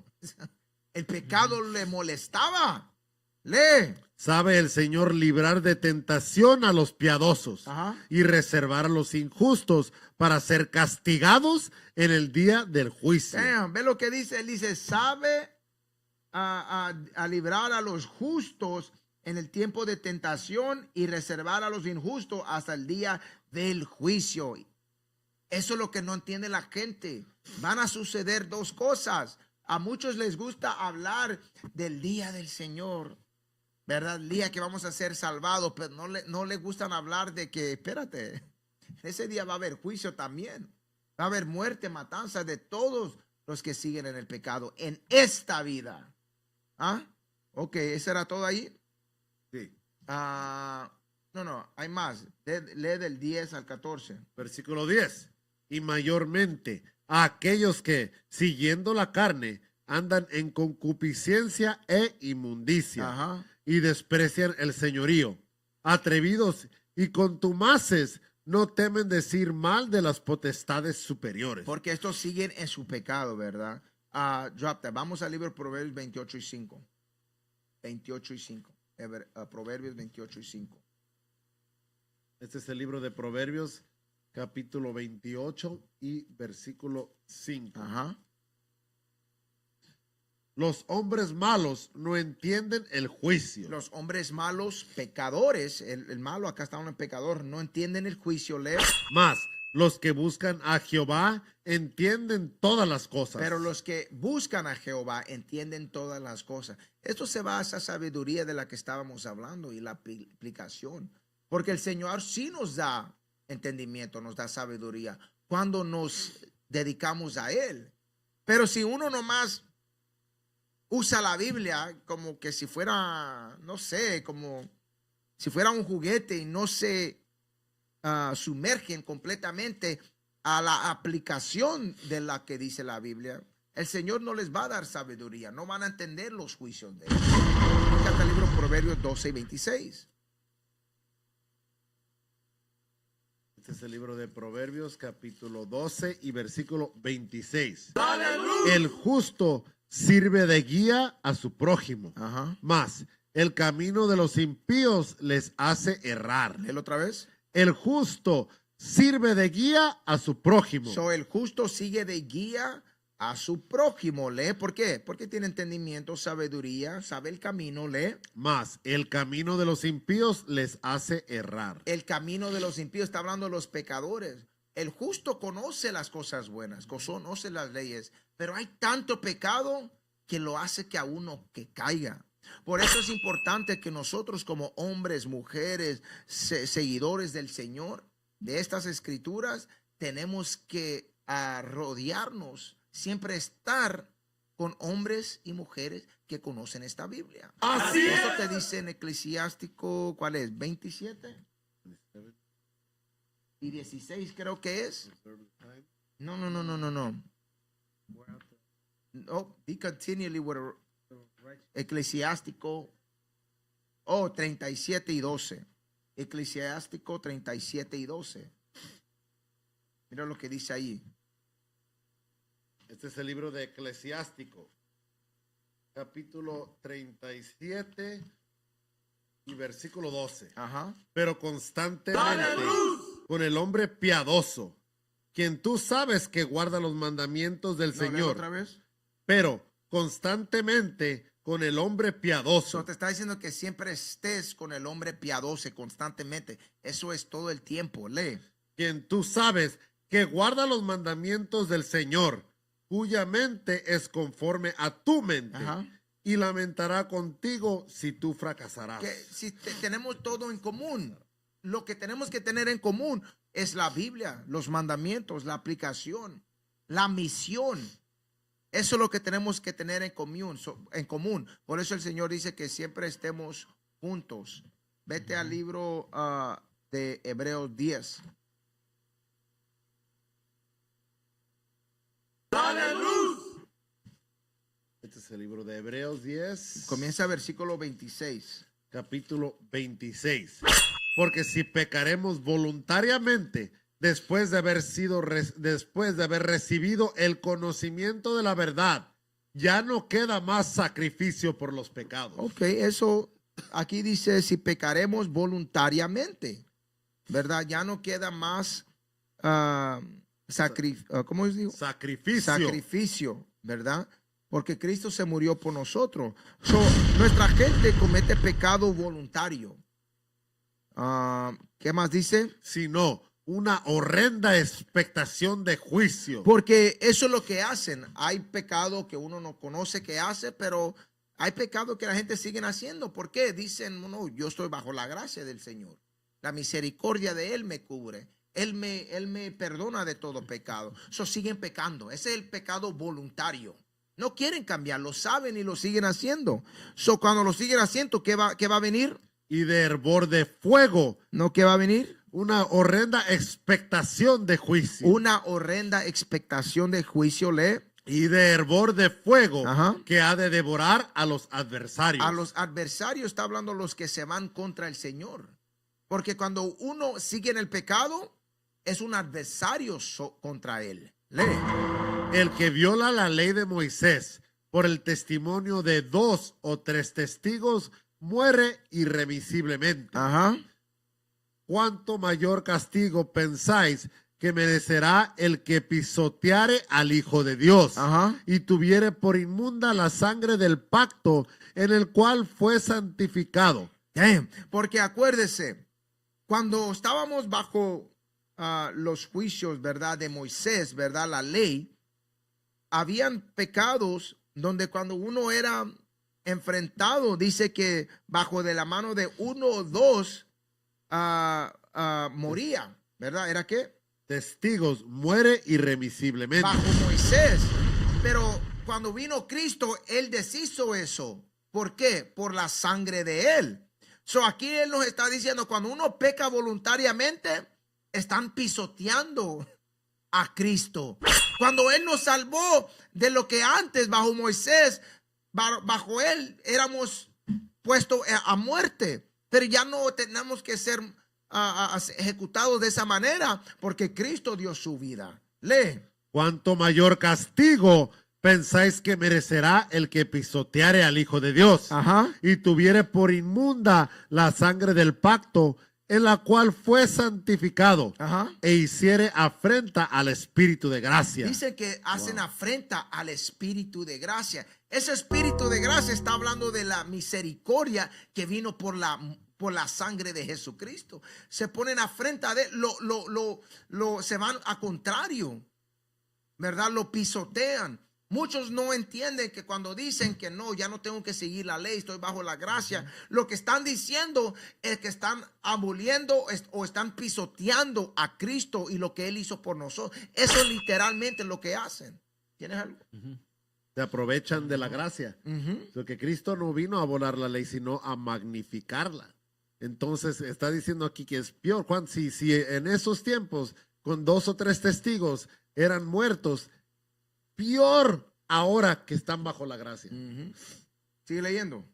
El pecado le molestaba. Lee. Sabe el Señor librar de tentación a los piadosos Ajá. y reservar a los injustos para ser castigados en el día del juicio. Damn, ve lo que dice. Él dice, sabe a librar a los justos en el tiempo de tentación y reservar a los injustos hasta el día del juicio. Eso es lo que no entiende la gente. Van a suceder dos cosas. A muchos les gusta hablar del día del Señor, ¿verdad? El día que vamos a ser salvados, pero no les gustan hablar de que, espérate, ese día va a haber juicio también. Va a haber muerte, matanza de todos los que siguen en el pecado en esta vida. ¿Ah? Ok, ¿eso era todo ahí? Sí. No, hay más. Lee del 10 al 14. Versículo 10. Y mayormente a aquellos que, siguiendo la carne, andan en concupiscencia e inmundicia. Ajá. Y desprecian el señorío. Atrevidos y contumaces no temen decir mal de las potestades superiores. Porque estos siguen en su pecado, ¿verdad? Drop that. Vamos al libro de Proverbios 28:5. 28:5. Proverbios 28:5. Este es el libro de Proverbios, capítulo 28 y versículo 5. Ajá. Los hombres malos no entienden el juicio. Los hombres malos, pecadores, el malo, acá está un pecador, no entienden el juicio, Leo. Mas los que buscan a Jehová entienden todas las cosas. Pero los que buscan a Jehová entienden todas las cosas. Esto se va a esa sabiduría de la que estábamos hablando y la aplicación. Porque el Señor sí nos da entendimiento, nos da sabiduría cuando nos dedicamos a Él. Pero si uno nomás usa la Biblia como que si fuera, no sé, como si fuera un juguete y no se sumergen completamente a la aplicación de la que dice la Biblia, el Señor no les va a dar sabiduría, no van a entender los juicios de Él. Fíjate el libro Proverbios 12 y 26. Este es el libro de Proverbios, capítulo 12 y versículo 26. ¡Aleluya! El justo sirve de guía a su prójimo, Ajá. mas el camino de los impíos les hace errar. Léelo otra vez. El justo sirve de guía a su prójimo. So, el justo sigue de guía a su prójimo. Lee, ¿por qué? Porque tiene entendimiento, sabiduría, sabe el camino, lee. Mas el camino de los impíos les hace errar. El camino de los impíos, está hablando de los pecadores. El justo conoce las cosas buenas, conoce las leyes, pero hay tanto pecado que lo hace que a uno que caiga. Por eso es importante que nosotros como hombres, mujeres, seguidores del Señor, de estas escrituras, tenemos que rodearnos, siempre estar con hombres y mujeres que conocen esta Biblia. Así Eso te dice en Eclesiástico, ¿cuál es? 27 y 16 creo que es. No. No, be continually with Eclesiástico 37 y 12. Eclesiástico 37 y 12. Mira lo que dice ahí. Este es el libro de Eclesiástico, capítulo 37 y versículo 12. Ajá. Pero constantemente con el hombre piadoso, quien tú sabes que guarda los mandamientos del No, léelo Señor. otra vez. Pero constantemente con el hombre piadoso. So, te está diciendo que siempre estés con el hombre piadoso constantemente. Eso es todo el tiempo. Lee. Quien tú sabes que guarda los mandamientos del Señor, cuya mente es conforme a tu mente, Ajá. y lamentará contigo si tú fracasarás. Que si tenemos todo en común, lo que tenemos que tener en común es la Biblia, los mandamientos, la aplicación, la misión. Eso es lo que tenemos que tener en común. Por eso el Señor dice que siempre estemos juntos. Vete al libro de Hebreos 10. Este es el libro de Hebreos 10. Comienza versículo 26. Capítulo 26. Porque si pecaremos voluntariamente después de haber recibido el conocimiento de la verdad, ya no queda más sacrificio por los pecados. Ok, eso aquí dice si pecaremos voluntariamente, ¿verdad? Ya no queda más ¿cómo digo? Sacrificio, ¿verdad? Porque Cristo se murió por nosotros. So, nuestra gente comete pecado voluntario. ¿Qué más dice? Sino una horrenda expectación de juicio. Porque eso es lo que hacen. Hay pecado que uno no conoce que hace, pero hay pecado que la gente sigue haciendo. ¿Por qué? Dicen, no, yo estoy bajo la gracia del Señor. La misericordia de Él me cubre. Él me perdona de todo pecado. So, siguen pecando. Ese es el pecado voluntario. No quieren cambiar, lo saben y lo siguen haciendo. So, cuando lo siguen haciendo, ¿qué va a venir? Y de hervor de fuego. ¿No qué va a venir? Una horrenda expectación de juicio. Una horrenda expectación de juicio, lee. Y de hervor de fuego. Ajá. Que ha de devorar a los adversarios. A los adversarios está hablando los que se van contra el Señor. Porque cuando uno sigue en el pecado, es un adversario contra él. Lee. El que viola la ley de Moisés por el testimonio de 2 o 3 testigos muere irremisiblemente. Ajá. ¿Cuánto mayor castigo pensáis que merecerá el que pisoteare al Hijo de Dios? Ajá. Y tuviere por inmunda la sangre del pacto en el cual fue santificado? Porque acuérdese, cuando estábamos bajo los juicios, ¿verdad? De Moisés, ¿verdad? La ley, habían pecados donde cuando uno era enfrentado, dice que bajo de la mano de 1 o 2 moría, ¿verdad? ¿Era qué? Testigos, muere irremisiblemente. Bajo Moisés. Pero cuando vino Cristo, Él deshizo eso. ¿Por qué? Por la sangre de Él. So, aquí Él nos está diciendo, cuando uno peca voluntariamente, están pisoteando a Cristo. Cuando Él nos salvó de lo que antes bajo Moisés, bajo Él éramos puestos a muerte, pero ya no tenemos que ser ejecutados de esa manera porque Cristo dio su vida. Lee. ¿Cuánto mayor castigo pensáis que merecerá el que pisoteare al Hijo de Dios? Ajá. Y tuviere por inmunda la sangre del pacto en la cual fue santificado? Ajá. E hiciere afrenta al Espíritu de gracia. Dice que hacen afrenta al Espíritu de gracia. Ese Espíritu de gracia está hablando de la misericordia que vino por la sangre de Jesucristo. Se ponen afrenta de se van a contrario, ¿verdad? Lo pisotean. Muchos no entienden que cuando dicen que no, ya no tengo que seguir la ley, estoy bajo la gracia, lo que están diciendo es que están aboliendo o están pisoteando a Cristo y lo que Él hizo por nosotros. Eso literalmente es lo que hacen. ¿Tienes algo? Se aprovechan de la gracia. Porque Cristo no vino a abolar la ley, sino a magnificarla. Entonces está diciendo aquí que es peor. Si en esos tiempos con 2 o 3 testigos eran muertos, peor ahora que están bajo la gracia. Sigue leyendo.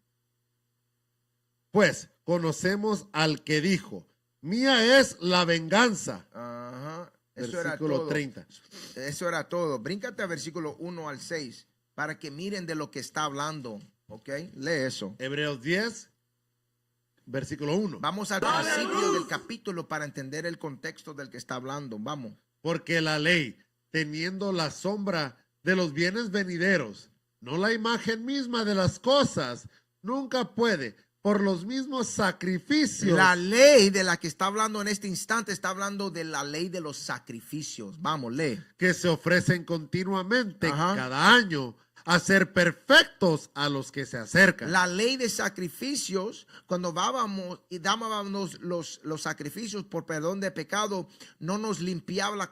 Pues conocemos al que dijo, mía es la venganza. Ajá. Eso Versículo era todo. 30. Eso era todo. Bríncate a versículo 1 al 6 para que miren de lo que está hablando. ¿Ok? Lee eso. Hebreos 10, versículo 1. Vamos al principio del capítulo para entender el contexto del que está hablando. Vamos. Porque la ley, teniendo la sombra de los bienes venideros, no la imagen misma de las cosas, nunca puede, por los mismos sacrificios. La ley de la que está hablando en este instante está hablando de la ley de los sacrificios. Vamos, lee. Que se ofrecen continuamente Ajá. cada año a ser perfectos a los que se acercan. La ley de sacrificios, cuando vábamos y dábamos los sacrificios por perdón de pecado, no nos limpiaba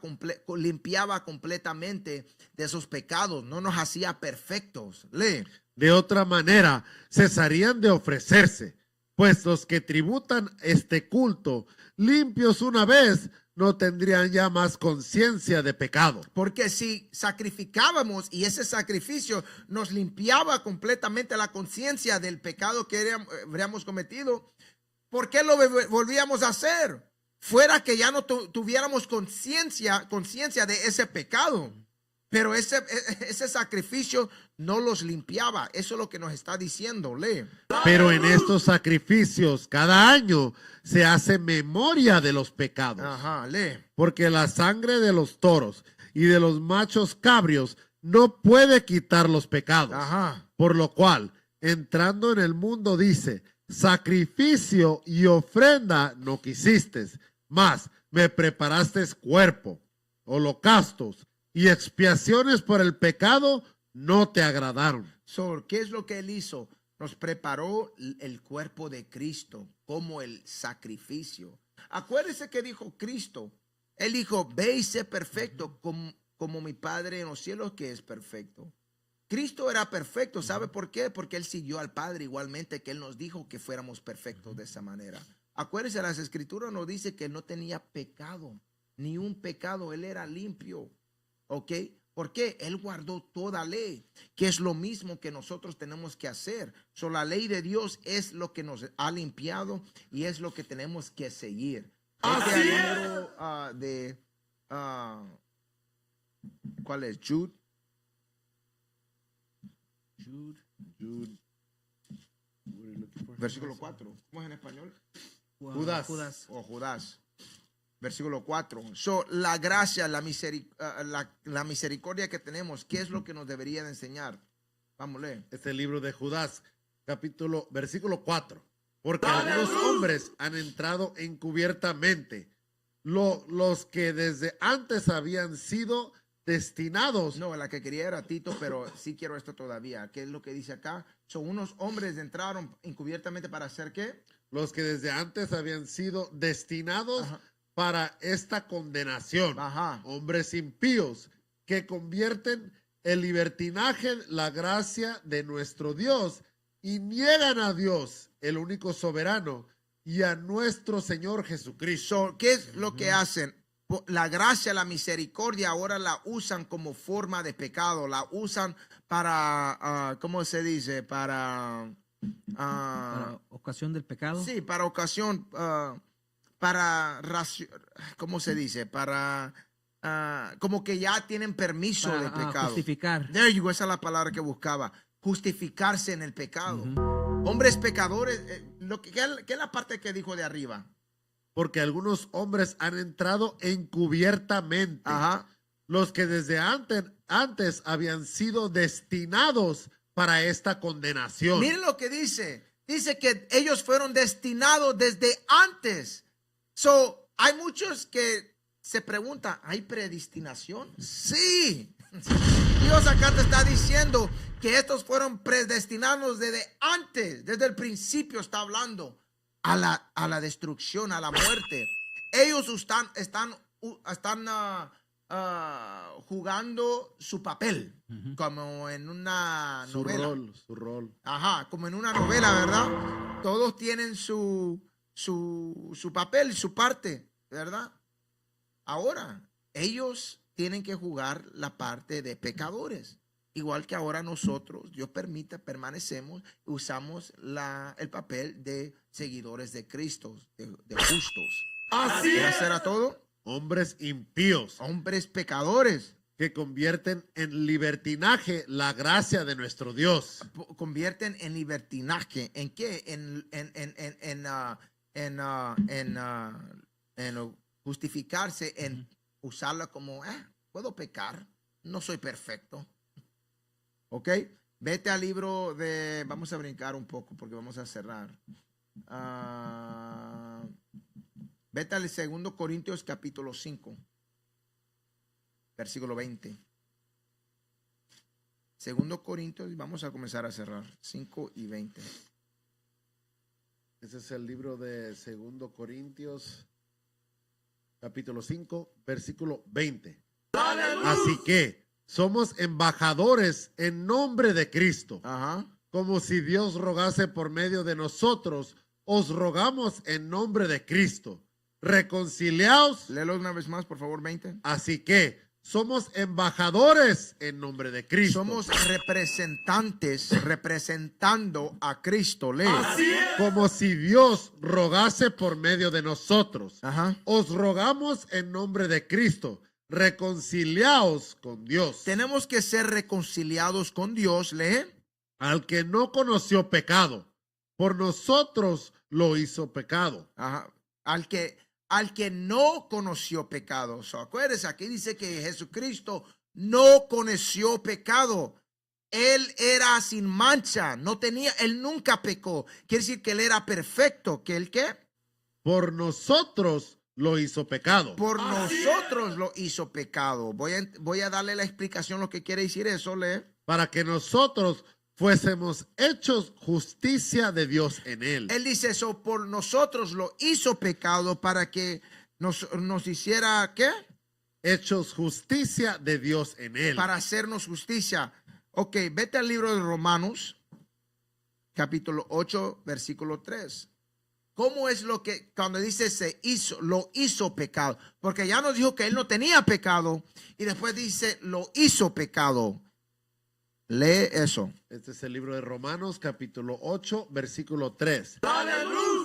completamente de esos pecados, no nos hacía perfectos. Lee. De otra manera, cesarían de ofrecerse, pues los que tributan este culto, limpios una vez, no tendrían ya más conciencia de pecado. Porque si sacrificábamos y ese sacrificio nos limpiaba completamente la conciencia del pecado que habríamos cometido, ¿por qué lo volvíamos a hacer? Fuera que ya no tuviéramos conciencia de ese pecado. Pero ese sacrificio no los limpiaba. Eso es lo que nos está diciendo. Lee. Pero en estos sacrificios, cada año, se hace memoria de los pecados. Ajá, lee. Porque la sangre de los toros y de los machos cabrios no puede quitar los pecados. Ajá. Por lo cual, entrando en el mundo, dice, sacrificio y ofrenda no quisiste, mas me preparaste cuerpo, holocaustos y expiaciones por el pecado no te agradaron. So, ¿qué es lo que él hizo? Nos preparó el cuerpo de Cristo como el sacrificio. Acuérdese que dijo Cristo. Él dijo, ve y sé perfecto como mi Padre en los cielos que es perfecto. Cristo era perfecto. ¿Sabe por qué? Porque Él siguió al Padre igualmente que Él nos dijo que fuéramos perfectos de esa manera. Acuérdese, las Escrituras nos dice que no tenía pecado, ni un pecado. Él era limpio. ¿Ok? ¿Por qué? Él guardó toda ley, que es lo mismo que nosotros tenemos que hacer. So, la ley de Dios es lo que nos ha limpiado y es lo que tenemos que seguir. Este número ¿cuál es? Jude. Versículo 4. ¿Cómo es en español? Judas. O Judas. Versículo 4. So, la gracia, la misericordia que tenemos, ¿qué es lo que nos debería de enseñar? Vamos a leer. Este libro de Judas, versículo 4. Porque algunos hombres han entrado encubiertamente, los que desde antes habían sido destinados. No, la que quería era Tito, pero sí quiero esto todavía. ¿Qué es lo que dice acá? Son unos hombres entraron encubiertamente para hacer ¿qué? Los que desde antes habían sido destinados para esta condenación. Ajá. Hombres impíos que convierten el libertinaje la gracia de nuestro Dios y niegan a Dios, el único soberano, y a nuestro Señor Jesucristo. So, ¿qué es lo que hacen? La gracia, la misericordia ahora la usan como forma de pecado, la usan para, ¿cómo se dice? Para ocasión del pecado. Sí, para ocasión, ¿cómo se dice? Para, como que ya tienen permiso de pecado. Justificar. There you go, esa es la palabra que buscaba. Justificarse en el pecado. Hombres pecadores, ¿qué es la parte que dijo de arriba? Porque algunos hombres han entrado encubiertamente. Ajá. Los que desde antes habían sido destinados para esta condenación. Miren lo que dice. Dice que ellos fueron destinados desde antes. So, hay muchos que se preguntan, ¿hay predestinación? Sí. Dios acá te está diciendo que estos fueron predestinados desde antes, desde el principio está hablando a la destrucción, a la muerte. Ellos están jugando su papel, como en una novela. Su rol. Ajá, como en una novela, ¿verdad? Todos tienen su papel, su parte, ¿verdad? Ahora, ellos tienen que jugar la parte de pecadores. Igual que ahora nosotros, Dios permita, permanecemos, usamos el papel de seguidores de Cristo, de justos. Así ¿Qué será todo? Hombres impíos Hombres pecadores. que convierten en libertinaje la gracia de nuestro Dios. Convierten en libertinaje. ¿En qué? En justificarse, en usarla como, puedo pecar, no soy perfecto. ¿Ok? Vete al libro de, vamos a brincar un poco porque vamos a cerrar. Vete al 2 Corintios capítulo 5, versículo 20. 2 Corintios, vamos a comenzar a cerrar, 5 y 20. Ese es el libro de 2 Corintios, capítulo 5, versículo 20. Así que somos embajadores en nombre de Cristo. Ajá. Como si Dios rogase por medio de nosotros, os rogamos en nombre de Cristo. Reconciliaos. Léelo una vez más, por favor, 20. Así que somos embajadores en nombre de Cristo. Somos representantes representando a Cristo. Lee. Como si Dios rogase por medio de nosotros. Ajá. Os rogamos en nombre de Cristo. Reconciliaos con Dios. Tenemos que ser reconciliados con Dios. Lee. Al que no conoció pecado, por nosotros lo hizo pecado. Ajá. Al que no conoció pecado. So, acuérdense, aquí dice que Jesucristo no conoció pecado. Él era sin mancha, él nunca pecó. Quiere decir que él era perfecto. ¿Que él qué? Por nosotros lo hizo pecado. Por nosotros lo hizo pecado. Voy a darle la explicación lo que quiere decir eso, lee. Para que nosotros fuésemos hechos justicia de Dios en él. Él dice eso, por nosotros lo hizo pecado para que nos hiciera, ¿qué? Hechos justicia de Dios en él. Para hacernos justicia. Ok, vete al libro de Romanos, capítulo 8, versículo 3. ¿Cómo es lo que cuando dice lo hizo pecado? Porque ya nos dijo que él no tenía pecado y después dice lo hizo pecado. Lee eso. Este es el libro de Romanos, capítulo 8, versículo 3.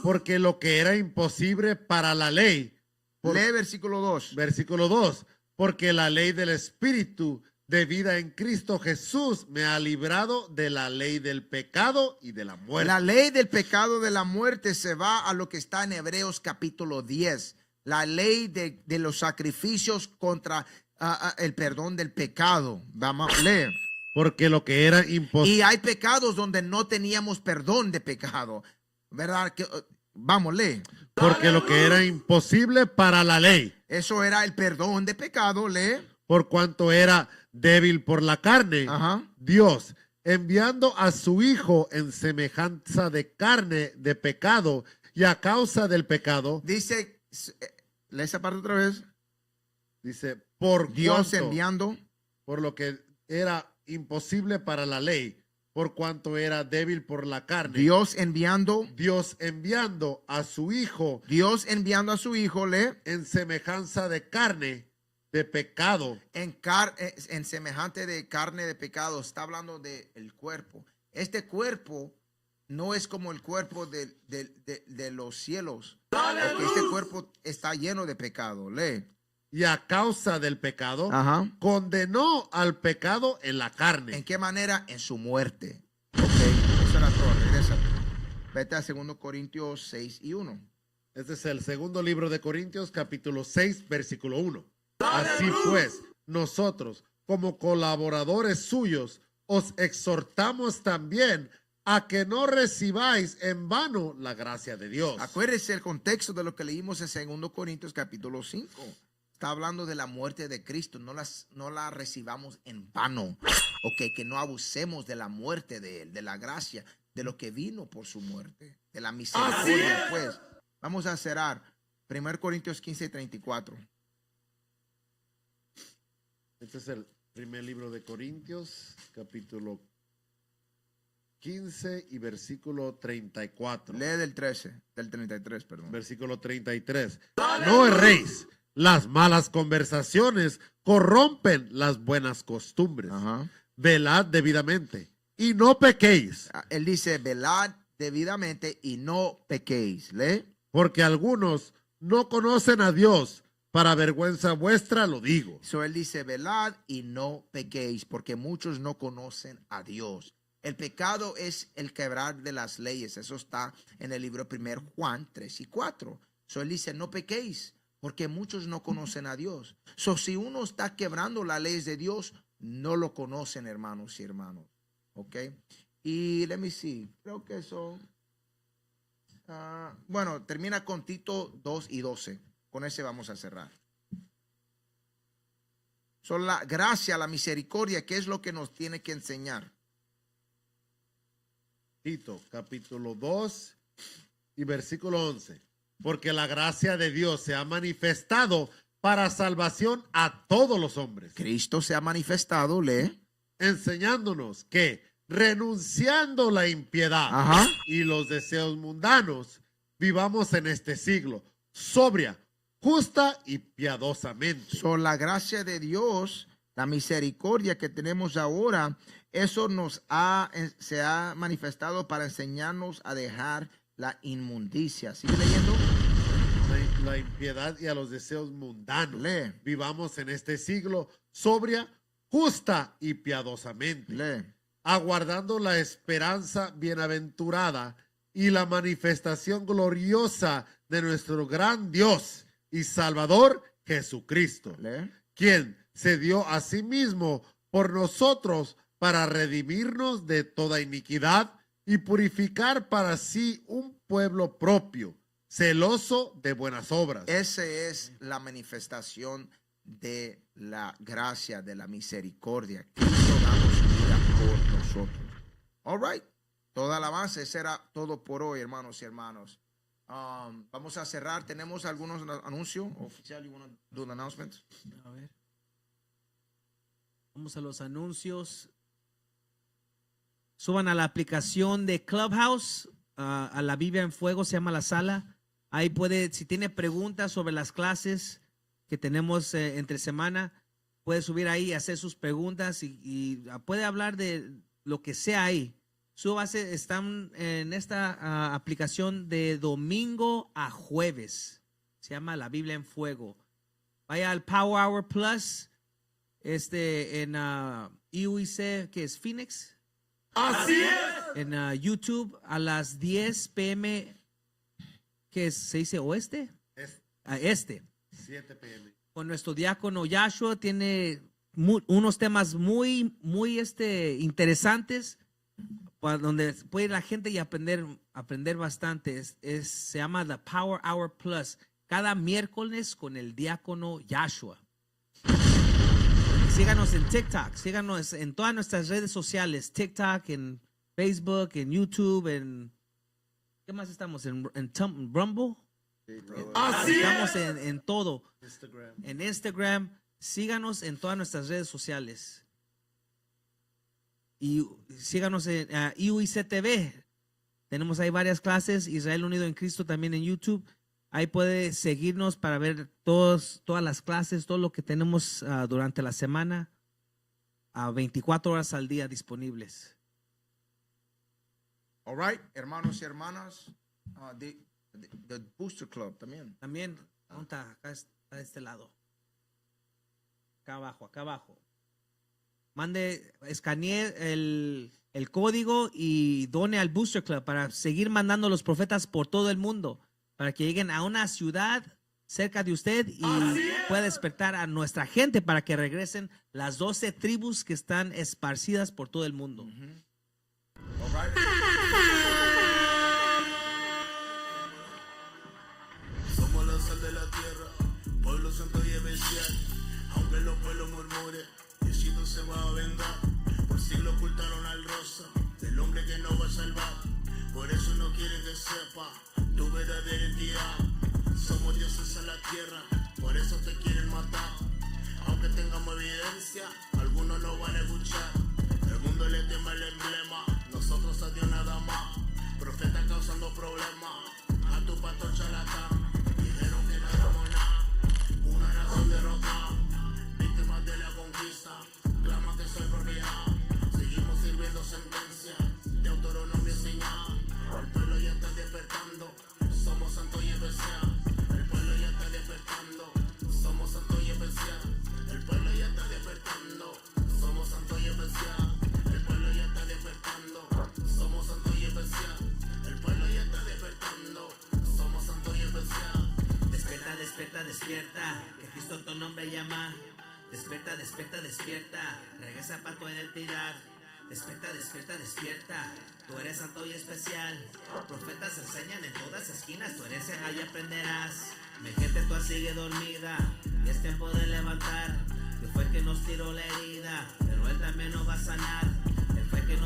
Porque lo que era imposible para la ley. Lee versículo 2. Versículo 2. Porque la ley del Espíritu de vida en Cristo Jesús me ha librado de la ley del pecado y de la muerte. La ley del pecado de la muerte se va a lo que está en Hebreos capítulo 10. La ley de los sacrificios contra el perdón del pecado. Vamos a leer. Porque lo que era imposible. Y hay pecados donde no teníamos perdón de pecado. ¿Verdad? Vamos, lee. Porque lo que era imposible para la ley. Eso era el perdón de pecado, lee. Por cuanto era débil por la carne. Ajá. Dios, enviando a su Hijo en semejanza de carne de pecado y a causa del pecado. Dice, lee esa parte otra vez. Dice, por Dios cuanto, enviando. por lo que era imposible para la ley, por cuanto era débil por la carne. Dios enviando. Dios enviando a su Hijo. Dios enviando a su Hijo, lee. En semejanza de carne de pecado. En semejante de carne de pecado. Está hablando del cuerpo. Este cuerpo no es como el cuerpo de los cielos. Porque este cuerpo está lleno de pecado. Lee. Y a causa del pecado, Ajá. condenó al pecado en la carne. ¿En qué manera? En su muerte. Ok, eso era todo. Regresa. Vete a 2 Corintios 6 y 1. Este es el segundo libro de Corintios, capítulo 6, versículo 1. Así pues, nosotros, como colaboradores suyos, os exhortamos también a que no recibáis en vano la gracia de Dios. Acuérdese el contexto de lo que leímos en 2 Corintios capítulo 5. Está hablando de la muerte de Cristo. No la recibamos en vano. Ok, que no abusemos de la muerte de Él, de la gracia, de lo que vino por su muerte, de la misericordia. Pues, vamos a cerrar. 1 Corintios 15 y 34. Este es el primer libro de Corintios, capítulo 15 y versículo 34. Lee del 33, perdón. Versículo 33. No erréis. Las malas conversaciones corrompen las buenas costumbres. Ajá. Velad debidamente y no pequéis. Él dice, velad debidamente y no pequéis. Lee. Porque algunos no conocen a Dios. Para vergüenza vuestra lo digo. Él dice, velad y no pequéis, porque muchos no conocen a Dios. El pecado es el quebrar de las leyes. Eso está en el libro 1 Juan 3 y 4. Él dice, no pequéis, porque muchos no conocen a Dios. Si uno está quebrando las leyes de Dios, no lo conocen, hermanos y hermanos. ¿ok? Y let me see, creo que eso, bueno, termina con Tito 2 y 12. Con ese vamos a cerrar. Son la gracia, la misericordia, ¿qué es lo que nos tiene que enseñar? Tito, capítulo 2 y versículo 11. Porque la gracia de Dios se ha manifestado para salvación a todos los hombres, Cristo se ha manifestado, lee. enseñándonos que, renunciando la impiedad Ajá. y los deseos mundanos, vivamos en este siglo sobria, justa y piadosamente. Son la gracia de Dios, la misericordia que tenemos ahora, eso se ha manifestado para enseñarnos a dejar la inmundicia. ¿Sigue leyendo? La impiedad y a los deseos mundanos. Lee. Vivamos en este siglo sobria, justa y piadosamente, Lee. aguardando la esperanza bienaventurada y la manifestación gloriosa de nuestro gran Dios y Salvador Jesucristo, Lee. quien se dio a sí mismo por nosotros para redimirnos de toda iniquidad y purificar para sí un pueblo propio, celoso de buenas obras. Esa es la manifestación de la gracia, de la misericordia. Cristo damos su vida por nosotros. All right. Toda alabanza, ese era todo por hoy, hermanos y hermanos. Vamos a cerrar. ¿Tenemos algunos anuncios? Oficial, you want to do an announcement? A ver. Vamos a los anuncios. Suban a la aplicación de Clubhouse, a la Biblia en Fuego, se llama la sala. Ahí puede, si tiene preguntas sobre las clases que tenemos entre semana, puede subir ahí y hacer sus preguntas y puede hablar de lo que sea ahí. Súbase, están en esta aplicación de domingo a jueves. Se llama la Biblia en Fuego. Vaya al Power Hour Plus, en IUIC, que es Phoenix. Así es. En YouTube a las 10 p.m. que se dice oeste. Este. 7 p.m. Con nuestro diácono Yahshua tiene unos temas muy interesantes para donde puede ir la gente y aprender bastante. Se llama The Power Hour Plus. Cada miércoles con el diácono Yahshua. Síganos en TikTok, síganos en todas nuestras redes sociales, TikTok, en Facebook, en YouTube, ¿qué más estamos? En Rumble. Estamos en todo. En Instagram. Síganos en todas nuestras redes sociales. Y síganos en IUIC TV. Tenemos ahí varias clases. Israel Unido en Cristo también en YouTube. Ahí puede seguirnos para ver todas las clases, todo lo que tenemos durante la semana, a 24 horas al día disponibles. All right, hermanos y hermanas, the Booster Club también. También, ¿dónde está? Acá está de este lado. Acá abajo. Escanee el código y done al Booster Club para seguir mandando los profetas por todo el mundo, para que lleguen a una ciudad cerca de usted y pueda despertar a nuestra gente para que regresen las 12 tribus que están esparcidas por todo el mundo. All right. Somos la sal de la tierra, pueblo santo y especial. Aunque los pueblos murmuren, Diosito se va a vengar. Por siglos ocultaron al rostro del hombre que no va a salvar. Por eso no quieren que sepa tu verdadera identidad. Somos dioses en la tierra, por eso te quieren matar. Aunque tengamos evidencia, algunos no van a escuchar. El mundo le teme el emblema, nosotros a Dios nada más. Profeta causando problemas, a tu pastor charlatán. Dijeron que no éramos nada, una nación derrotada. Víctimas de la conquista, claman que soy propiedad. Seguimos sirviendo sentencia de autonomía enseñada. El pueblo ya está despertando, somos santos y especial. El pueblo ya está despertando, somos santos y especial. El pueblo ya está despertando, somos santos y especial. El pueblo ya está despertando, somos santos y especial. El pueblo ya está despertando, somos santos y especial. Despierta, despierta, despierta, que Cristo tu nombre llama. Despierta, despierta, despierta, regresa para tu identidad. Despierta, despierta, despierta. Tú eres santo y especial. Profetas enseñan en todas esquinas. Tu herencia ahí aprenderás. Mi gente toda sigue dormida y es tiempo de levantar. Dios fue el que nos tiró la herida, pero Él también nos va a sanar. Él fue el que nos